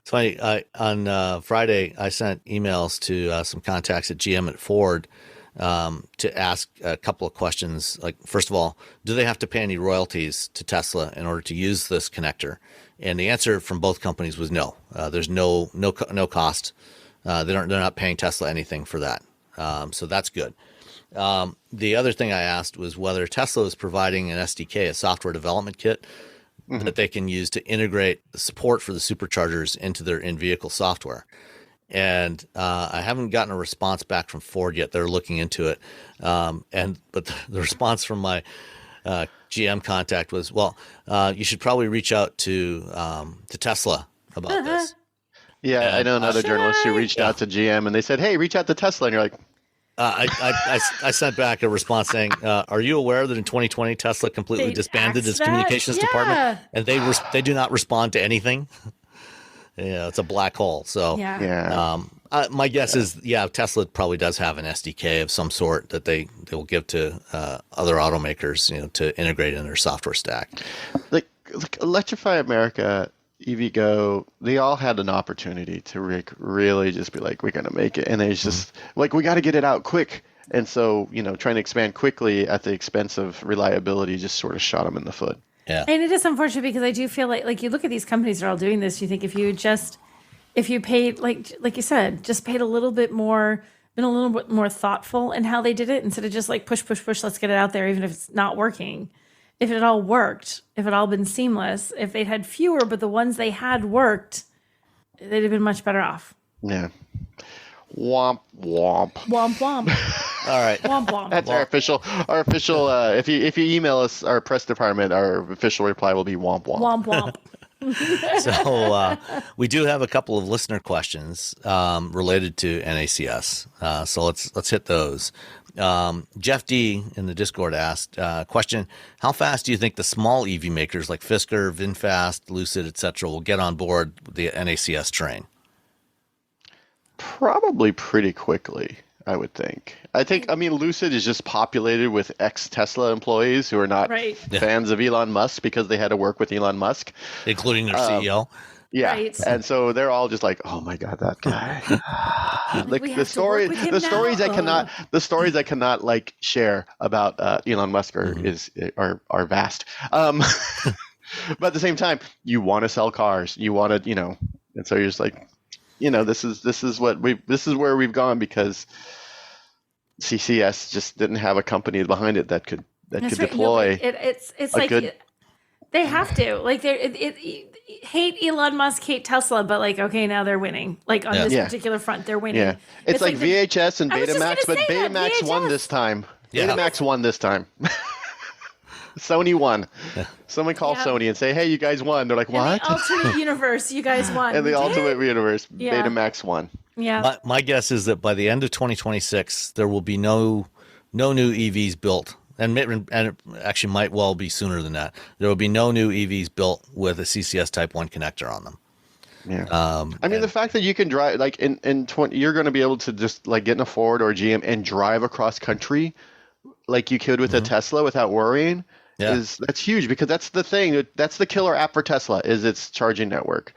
Speaker 3: funny. On Friday, I sent emails to some contacts at GM at Ford to ask a couple of questions. Like, first of all, do they have to pay any royalties to Tesla in order to use this connector? And the answer from both companies was no. There's no cost. They're not paying Tesla anything for that. So that's good. The other thing I asked was whether Tesla is providing an SDK, a software development kit, that they can use to integrate the support for the superchargers into their in-vehicle software. And I haven't gotten a response back from Ford yet. They're looking into it. But the response from my GM contact was, well, you should probably reach out to Tesla about this.
Speaker 5: Yeah, and I know another journalist who reached out to GM, and they said, hey, reach out to Tesla. And you're like,
Speaker 3: I sent back a response saying, are you aware that in 2020 Tesla completely disbanded its communications department, and they do not respond to anything? Yeah, it's a black hole. So my guess is, Tesla probably does have an SDK of some sort that they will give to other automakers, to integrate in their software stack.
Speaker 5: Like Electrify America, EVgo, they all had an opportunity to really just be like, we're going to make it. And it's just like, we got to get it out quick. And so, trying to expand quickly at the expense of reliability just sort of shot them in the foot.
Speaker 3: Yeah.
Speaker 4: And it is unfortunate because I do feel like you look at these companies that are all doing this, you think if you paid, like you said, just paid a little bit more, been a little bit more thoughtful in how they did it instead of just like push, let's get it out there, even if it's not working. if it all worked, if it all been seamless, if they'd had fewer, but the ones they had worked, they'd have been much better off.
Speaker 5: Yeah. Womp womp.
Speaker 4: Womp womp.
Speaker 3: All right.
Speaker 4: Womp womp.
Speaker 5: That's our official. If you email us, our press department, our official reply will be womp womp.
Speaker 4: Womp womp.
Speaker 3: So we do have a couple of listener questions related to NACS. So let's hit those. Jeff D in the Discord asked question: how fast do you think the small EV makers like Fisker, VinFast, Lucid, etc. will get on board the NACS train?
Speaker 5: Probably pretty quickly, I would think. I mean, Lucid is just populated with ex-Tesla employees who are not fans of Elon Musk because they had to work with Elon Musk,
Speaker 3: including their CEO.
Speaker 5: Yeah,
Speaker 4: Right.
Speaker 5: and so they're all just like, "Oh my God, that guy!" Like
Speaker 4: we
Speaker 5: the
Speaker 4: have to work with him
Speaker 5: stories
Speaker 4: now.
Speaker 5: the stories I cannot like share about Elon Musk are vast. But at the same time, you want to sell cars, you want to, and so you're just like, this is where we've gone because CCS just didn't have a company behind it that could deploy.
Speaker 4: It's like they have to hate Elon Musk, hate Tesla, but okay, now they're winning. Like on this particular front, they're winning.
Speaker 5: Yeah, it's like VHS and
Speaker 4: I was just
Speaker 5: Betamax, but
Speaker 4: gonna say that,
Speaker 5: Betamax won this time.
Speaker 3: Yeah.
Speaker 5: Betamax won this time. Sony won. Someone call Sony and say, "Hey, you guys won." They're like, "What?"
Speaker 4: In the alternate universe, you guys won.
Speaker 5: In the ultimate universe,
Speaker 4: Yeah.
Speaker 5: Betamax won.
Speaker 4: Yeah.
Speaker 3: My guess is that by the end of 2026, there will be no new EVs built. And it actually might well be sooner than that. There will be no new EVs built with a CCS Type 1 connector on them.
Speaker 5: Yeah. The fact that you can drive, you're going to be able to just get in a Ford or a GM and drive across country like you could with a Tesla without worrying that's huge, because that's the thing. That's the killer app for Tesla is its charging network.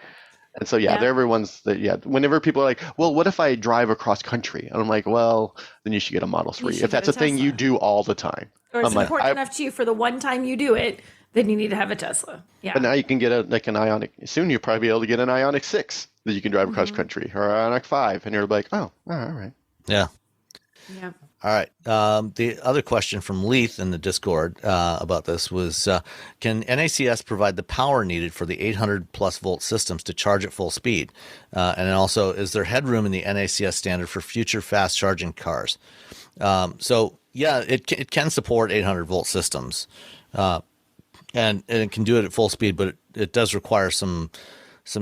Speaker 5: And so, whenever people are like, well, what if I drive across country? And I'm like, well, then you should get a Model 3. If that's a thing you do all the time.
Speaker 4: Or it's important enough to you for the one time you do it, then you need to have a Tesla. Yeah.
Speaker 5: But now you can get an Ionic. Soon you'll probably be able to get an Ionic 6 that you can drive across country, or an Ionic 5. And you're like, oh, all right.
Speaker 3: Yeah.
Speaker 4: Yeah.
Speaker 3: All right. The other question from Leith in the Discord about this was, can NACS provide the power needed for the 800 plus volt systems to charge at full speed? And then also, is there headroom in the NACS standard for future fast charging cars? It can support 800 volt systems, and it can do it at full speed, but it does require some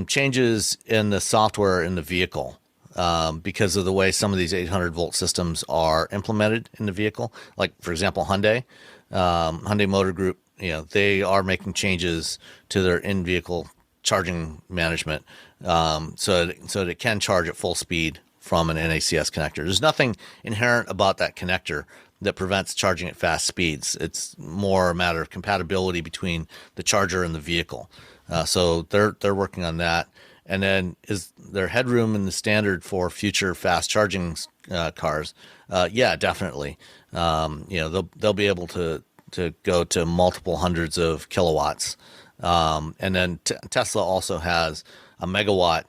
Speaker 3: changes in the software in the vehicle. Because of the way some of these 800 volt systems are implemented in the vehicle. Like, for example, Hyundai Motor Group, they are making changes to their in-vehicle charging management so that it can charge at full speed from an NACS connector. There's nothing inherent about that connector that prevents charging at fast speeds. It's more a matter of compatibility between the charger and the vehicle. So they're working on that. And then, is there headroom in the standard for future fast charging cars? Yeah, definitely. They'll be able to go to multiple hundreds of kilowatts. And then Tesla also has a megawatt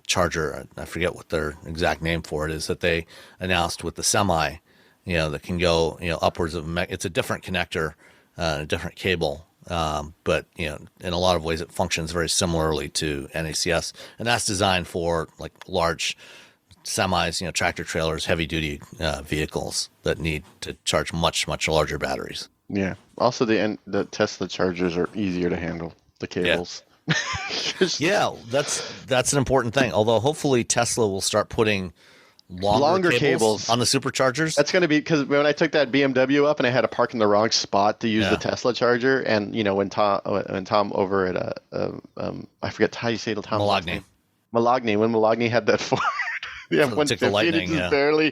Speaker 3: charger. I forget what their exact name for it is that they announced with the Semi. That can go upwards of it's a different connector, a different cable. But in a lot of ways it functions very similarly to NACS, and that's designed for large semis, tractor trailers, heavy duty vehicles that need to charge much larger batteries.
Speaker 5: Yeah. Also, the Tesla chargers are easier to handle. The cables.
Speaker 3: Yeah, that's an important thing. Although hopefully Tesla will start putting longer cables on the superchargers.
Speaker 5: That's going to be because when I took that BMW up and I had to park in the wrong spot to use the Tesla charger, and when Tom over at I forget how you say it, Tom Malogny, when Malogny had that Ford. They have 150.
Speaker 3: Lightning,
Speaker 5: just barely.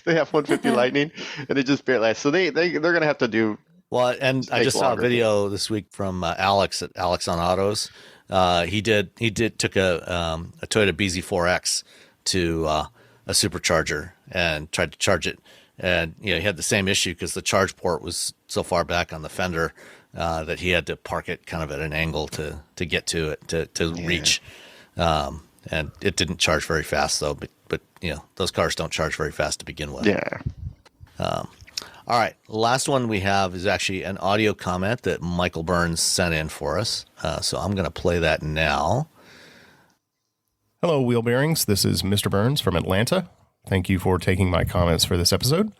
Speaker 5: They have 150 Lightning, and it just barely. So they're going to have to do.
Speaker 3: Well, and I just saw a video this week from Alex at Alex on Autos. He took a Toyota BZ4X to a supercharger and tried to charge it, and he had the same issue because the charge port was so far back on the fender that he had to park it kind of at an angle to get to it to reach. And it didn't charge very fast though, but those cars don't charge very fast to begin with.
Speaker 5: Yeah.
Speaker 3: All All right. Last one we have is actually an audio comment that Michael Burns sent in for us. So I'm going to play that now.
Speaker 9: Hello, Wheel Bearings. This is Mr. Burns from Atlanta. Thank you for taking my comments for this episode.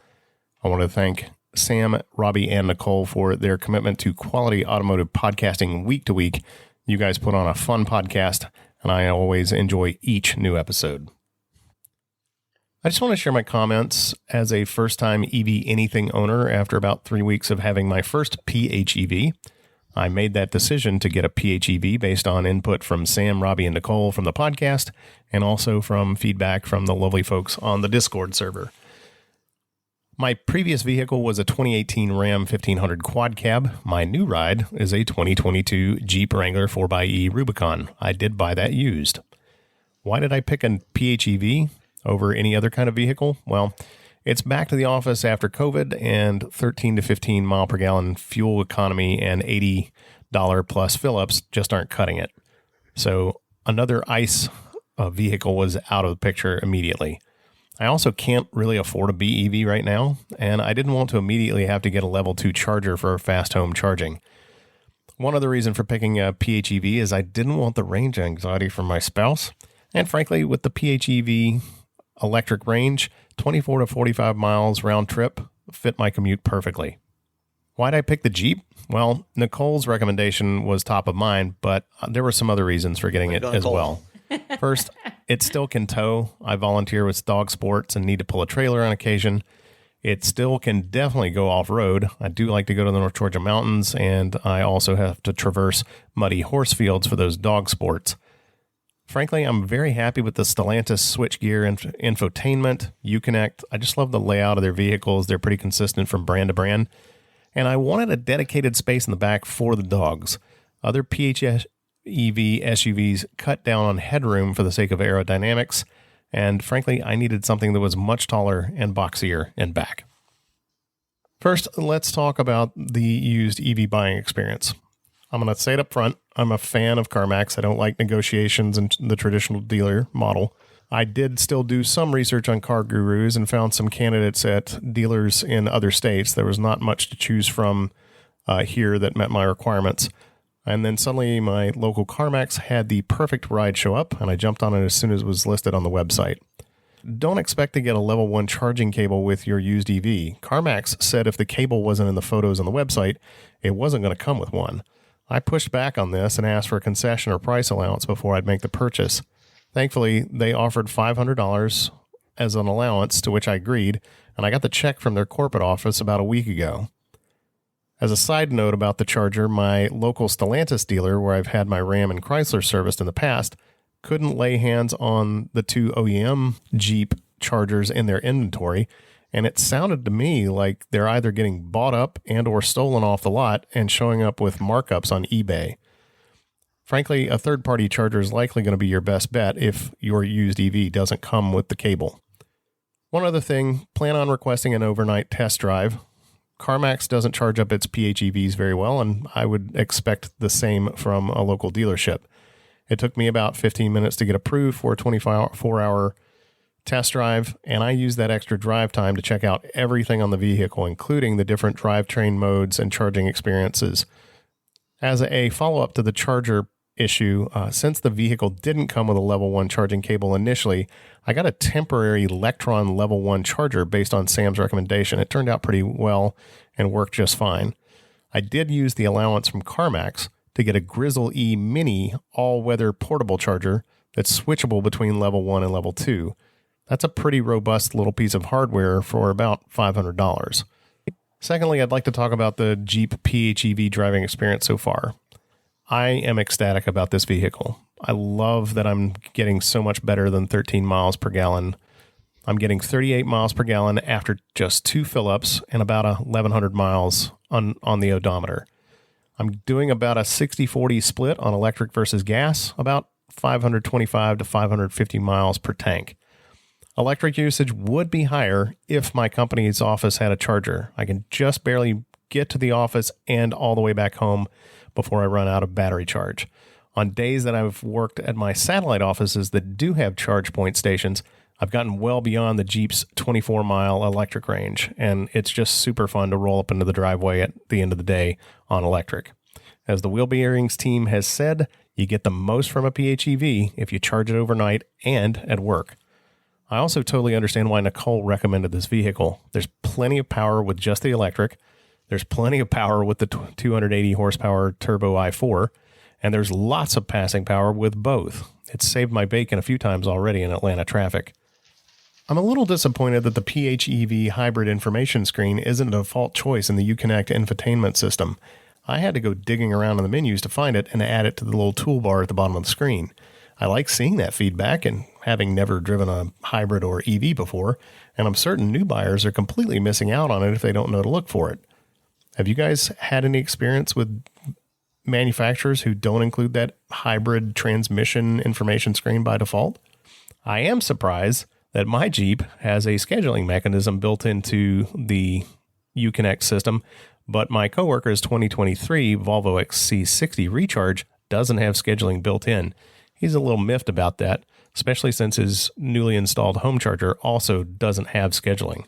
Speaker 9: I want to thank Sam, Robbie, and Nicole for their commitment to quality automotive podcasting week to week. You guys put on a fun podcast, and I always enjoy each new episode. I just want to share my comments as a first-time EV anything owner after about 3 weeks of having my first PHEV. I made that decision to get a PHEV based on input from Sam, Robbie, and Nicole from the podcast, and also from feedback from the lovely folks on the Discord server. My previous vehicle was a 2018 Ram 1500 quad cab. My new ride is a 2022 Jeep Wrangler 4xe Rubicon. I did buy that used. Why did I pick a PHEV over any other kind of vehicle? Well, it's back to the office after COVID, and 13 to 15 mile per gallon fuel economy and $80 plus fill-ups just aren't cutting it. So another ICE vehicle was out of the picture immediately. I also can't really afford a BEV right now, and I didn't want to immediately have to get a level 2 charger for fast home charging. One other reason for picking a PHEV is I didn't want the range anxiety from my spouse, and frankly, with the PHEV electric range, 24 to 45 miles round trip fit my commute perfectly. Why'd I pick the Jeep? Well, Nicole's recommendation was top of mind, but there were some other reasons for getting it as well. First, it still can tow. I volunteer with dog sports and need to pull a trailer on occasion. It still can definitely go off-road. I do like to go to the North Georgia mountains, and I also have to traverse muddy horse fields for those dog sports. Frankly, I'm very happy with the Stellantis switchgear infotainment, Uconnect. I just love the layout of their vehicles. They're pretty consistent from brand to brand. And I wanted a dedicated space in the back for the dogs. Other PHEV SUVs cut down on headroom for the sake of aerodynamics. And frankly, I needed something that was much taller and boxier in back. First, let's talk about the used EV buying experience. I'm going to say it up front. I'm a fan of CarMax. I don't like negotiations and the traditional dealer model. I did still do some research on Car Gurus and found some candidates at dealers in other states. There was not much to choose from here that met my requirements. And then suddenly my local CarMax had the perfect ride show up, and I jumped on it as soon as it was listed on the website. Don't expect to get a level 1 charging cable with your used EV. CarMax said if the cable wasn't in the photos on the website, it wasn't going to come with one. I pushed back on this and asked for a concession or price allowance before I'd make the purchase. Thankfully, they offered $500 as an allowance, to which I agreed, and I got the check from their corporate office about a week ago. As a side note about the charger, my local Stellantis dealer, where I've had my Ram and Chrysler serviced in the past, couldn't lay hands on the 2 OEM Jeep chargers in their inventory, and it sounded to me like they're either getting bought up and or stolen off the lot and showing up with markups on eBay. Frankly, a third-party charger is likely going to be your best bet if your used EV doesn't come with the cable. One other thing, plan on requesting an overnight test drive. CarMax doesn't charge up its PHEVs very well, and I would expect the same from a local dealership. It took me about 15 minutes to get approved for a 24-hour test drive, and I used that extra drive time to check out everything on the vehicle, including the different drivetrain modes and charging experiences. As a follow-up to the charger issue, since the vehicle didn't come with a level 1 charging cable initially, I got a temporary Electron level 1 charger based on Sam's recommendation. It turned out pretty well and worked just fine. I did use the allowance from CarMax to get a Grizzle E Mini all-weather portable charger that's switchable between level 1 and level 2. That's a pretty robust little piece of hardware for about $500. Secondly, I'd like to talk about the Jeep PHEV driving experience so far. I am ecstatic about this vehicle. I love that I'm getting so much better than 13 miles per gallon. I'm getting 38 miles per gallon after just 2 fill-ups and about 1,100 miles on the odometer. I'm doing about a 60-40 split on electric versus gas, about 525 to 550 miles per tank. Electric usage would be higher if my company's office had a charger. I can just barely get to the office and all the way back home before I run out of battery charge. On days that I've worked at my satellite offices that do have charge point stations, I've gotten well beyond the Jeep's 24-mile electric range, and it's just super fun to roll up into the driveway at the end of the day on electric. As the Wheel Bearings team has said, you get the most from a PHEV if you charge it overnight and at work. I also totally understand why Nicole recommended this vehicle. There's plenty of power with just the electric. There's plenty of power with the 280 horsepower turbo i4, and there's lots of passing power with both. It's saved my bacon a few times already in Atlanta traffic. I'm a little disappointed that the PHEV hybrid information screen isn't a default choice in the Uconnect infotainment system. I had to go digging around in the menus to find it and add it to the little toolbar at the bottom of the screen. I like seeing that feedback and having never driven a hybrid or EV before, and I'm certain new buyers are completely missing out on it if they don't know to look for it. Have you guys had any experience with manufacturers who don't include that hybrid transmission information screen by default? I am surprised that my Jeep has a scheduling mechanism built into the Uconnect system, but my coworker's 2023 Volvo XC60 Recharge doesn't have scheduling built in. He's a little miffed about that, especially since his newly installed home charger also doesn't have scheduling.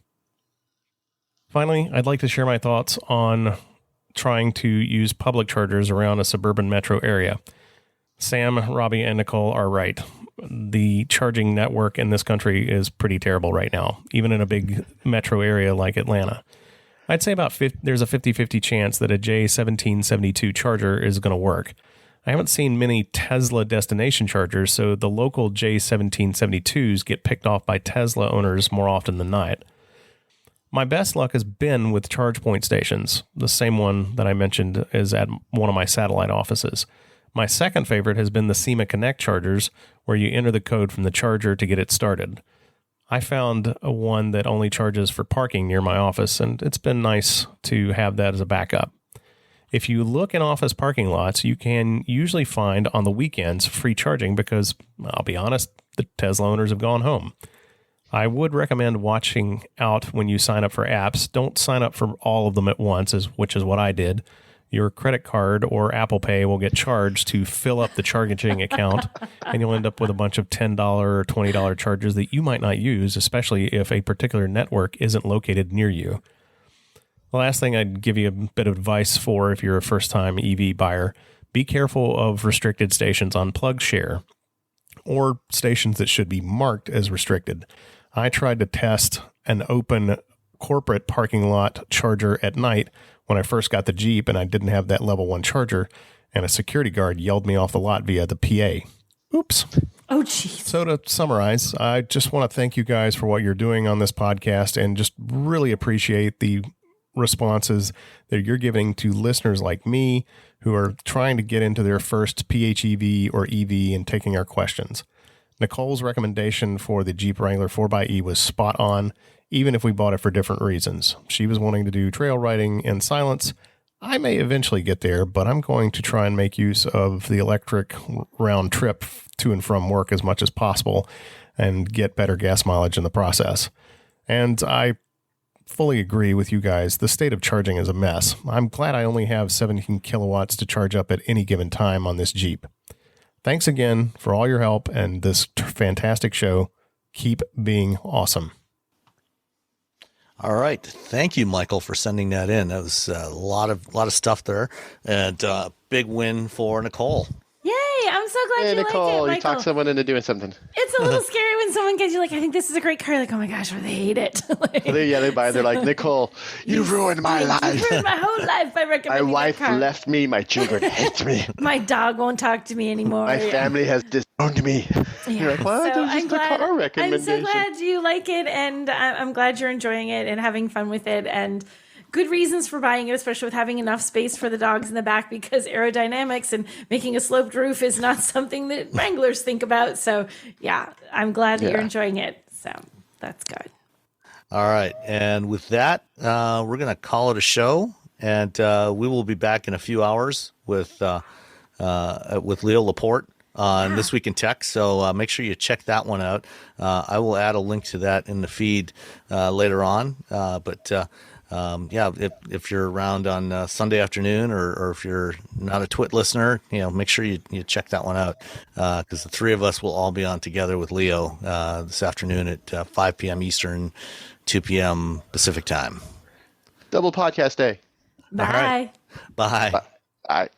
Speaker 9: Finally, I'd like to share my thoughts on trying to use public chargers around a suburban metro area. Sam, Robbie, and Nicole are right. The charging network in this country is pretty terrible right now, even in a big metro area like Atlanta. I'd say there's a 50-50 chance that a J1772 charger is going to work. I haven't seen many Tesla destination chargers, so the local J1772s get picked off by Tesla owners more often than not. My best luck has been with charge point stations. The same one that I mentioned is at one of my satellite offices. My second favorite has been the SEMA Connect chargers, where you enter the code from the charger to get it started. I found one that only charges for parking near my office, and it's been nice to have that as a backup. If you look in office parking lots, you can usually find on the weekends free charging because, I'll be honest, the Tesla owners have gone home. I would recommend watching out when you sign up for apps. Don't sign up for all of them at once, which is what I did. Your credit card or Apple Pay will get charged to fill up the charging account, and you'll end up with a bunch of $10 or $20 charges that you might not use, especially if a particular network isn't located near you. The last thing I'd give you a bit of advice for if you're a first-time EV buyer, be careful of restricted stations on PlugShare or stations that should be marked as restricted. I tried to test an open corporate parking lot charger at night when I first got the Jeep, and I didn't have that level 1 charger, and a security guard yelled me off the lot via the PA. Oops.
Speaker 4: Oh, geez.
Speaker 9: So to summarize, I just want to thank you guys for what you're doing on this podcast and just really appreciate the responses that you're giving to listeners like me who are trying to get into their first PHEV or EV and taking our questions. Nicole's recommendation for the Jeep Wrangler 4xe was spot on, even if we bought it for different reasons. She was wanting to do trail riding in silence. I may eventually get there, but I'm going to try and make use of the electric round trip to and from work as much as possible and get better gas mileage in the process. And I fully agree with you guys. The state of charging is a mess. I'm glad I only have 17 kilowatts to charge up at any given time on this Jeep. Thanks again for all your help and this fantastic show. Keep being awesome.
Speaker 3: All right. Thank you, Michael, for sending that in. That was a lot of stuff there, and big win for Nicole.
Speaker 4: Yay! I'm so glad you
Speaker 5: Nicole,
Speaker 4: like it, Michael.
Speaker 5: you talked someone into doing something.
Speaker 4: It's a little scary when someone gets you like, I think this is a great car. Like, oh my gosh, or they hate it.
Speaker 5: They buy it. They're like, Nicole, you ruined my life.
Speaker 4: You ruined my whole life by recommending
Speaker 5: my wife
Speaker 4: that car.
Speaker 5: left me. My children hate me.
Speaker 4: My dog won't talk to me anymore.
Speaker 5: My family has disowned me.
Speaker 4: Yeah.
Speaker 5: You're like, what?
Speaker 4: So
Speaker 5: This is
Speaker 4: I'm
Speaker 5: the
Speaker 4: glad,
Speaker 5: car recommendation.
Speaker 4: I'm so glad you like it, and I'm glad you're enjoying it and having fun with it, and good reasons for buying it, especially with having enough space for the dogs in the back, because aerodynamics and making a sloped roof is not something that Wranglers think about. So yeah, I'm glad that you're enjoying it. So that's good.
Speaker 3: All right. And with that, we're going to call it a show, and we will be back in a few hours with Leo Laporte on This Week in Tech. So make sure you check that one out. I will add a link to that in the feed later on. But if you're around on Sunday afternoon, or if you're not a Twit listener, make sure you check that one out, because the three of us will all be on together with Leo this afternoon at 5 p.m. Eastern, 2 p.m. Pacific time.
Speaker 5: Double podcast day.
Speaker 4: Bye.
Speaker 3: All right. Bye.
Speaker 5: Bye.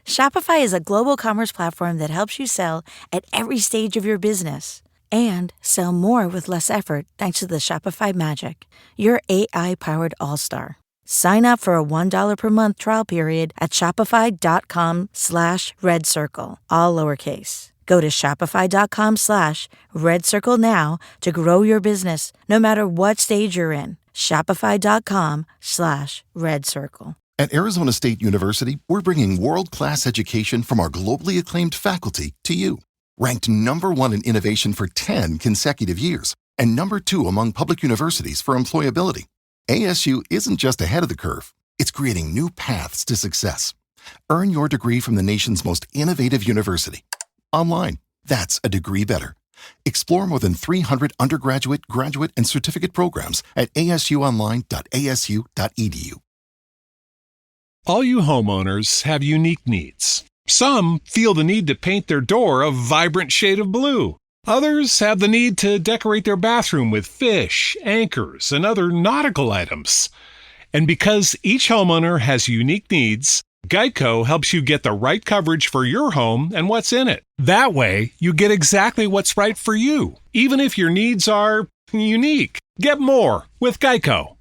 Speaker 10: Shopify is a global commerce platform that helps you sell at every stage of your business and sell more with less effort thanks to the Shopify Magic, your AI-powered all-star. Sign up for a $1 per month trial period at shopify.com/redcircle, all lowercase. Go to shopify.com/redcircle now to grow your business, no matter what stage you're in. Shopify.com/redcircle.
Speaker 11: At Arizona State University, we're bringing world-class education from our globally acclaimed faculty to you. Ranked #1 in innovation for 10 consecutive years and #2 among public universities for employability, ASU isn't just ahead of the curve, it's creating new paths to success. Earn your degree from the nation's most innovative university. Online, that's a degree better. Explore more than 300 undergraduate, graduate, and certificate programs at asuonline.asu.edu.
Speaker 8: All you homeowners have unique needs. Some feel the need to paint their door a vibrant shade of blue. Others have the need to decorate their bathroom with fish, anchors, and other nautical items. And because each homeowner has unique needs, Geico helps you get the right coverage for your home and what's in it. That way, you get exactly what's right for you, even if your needs are unique. Get more with Geico.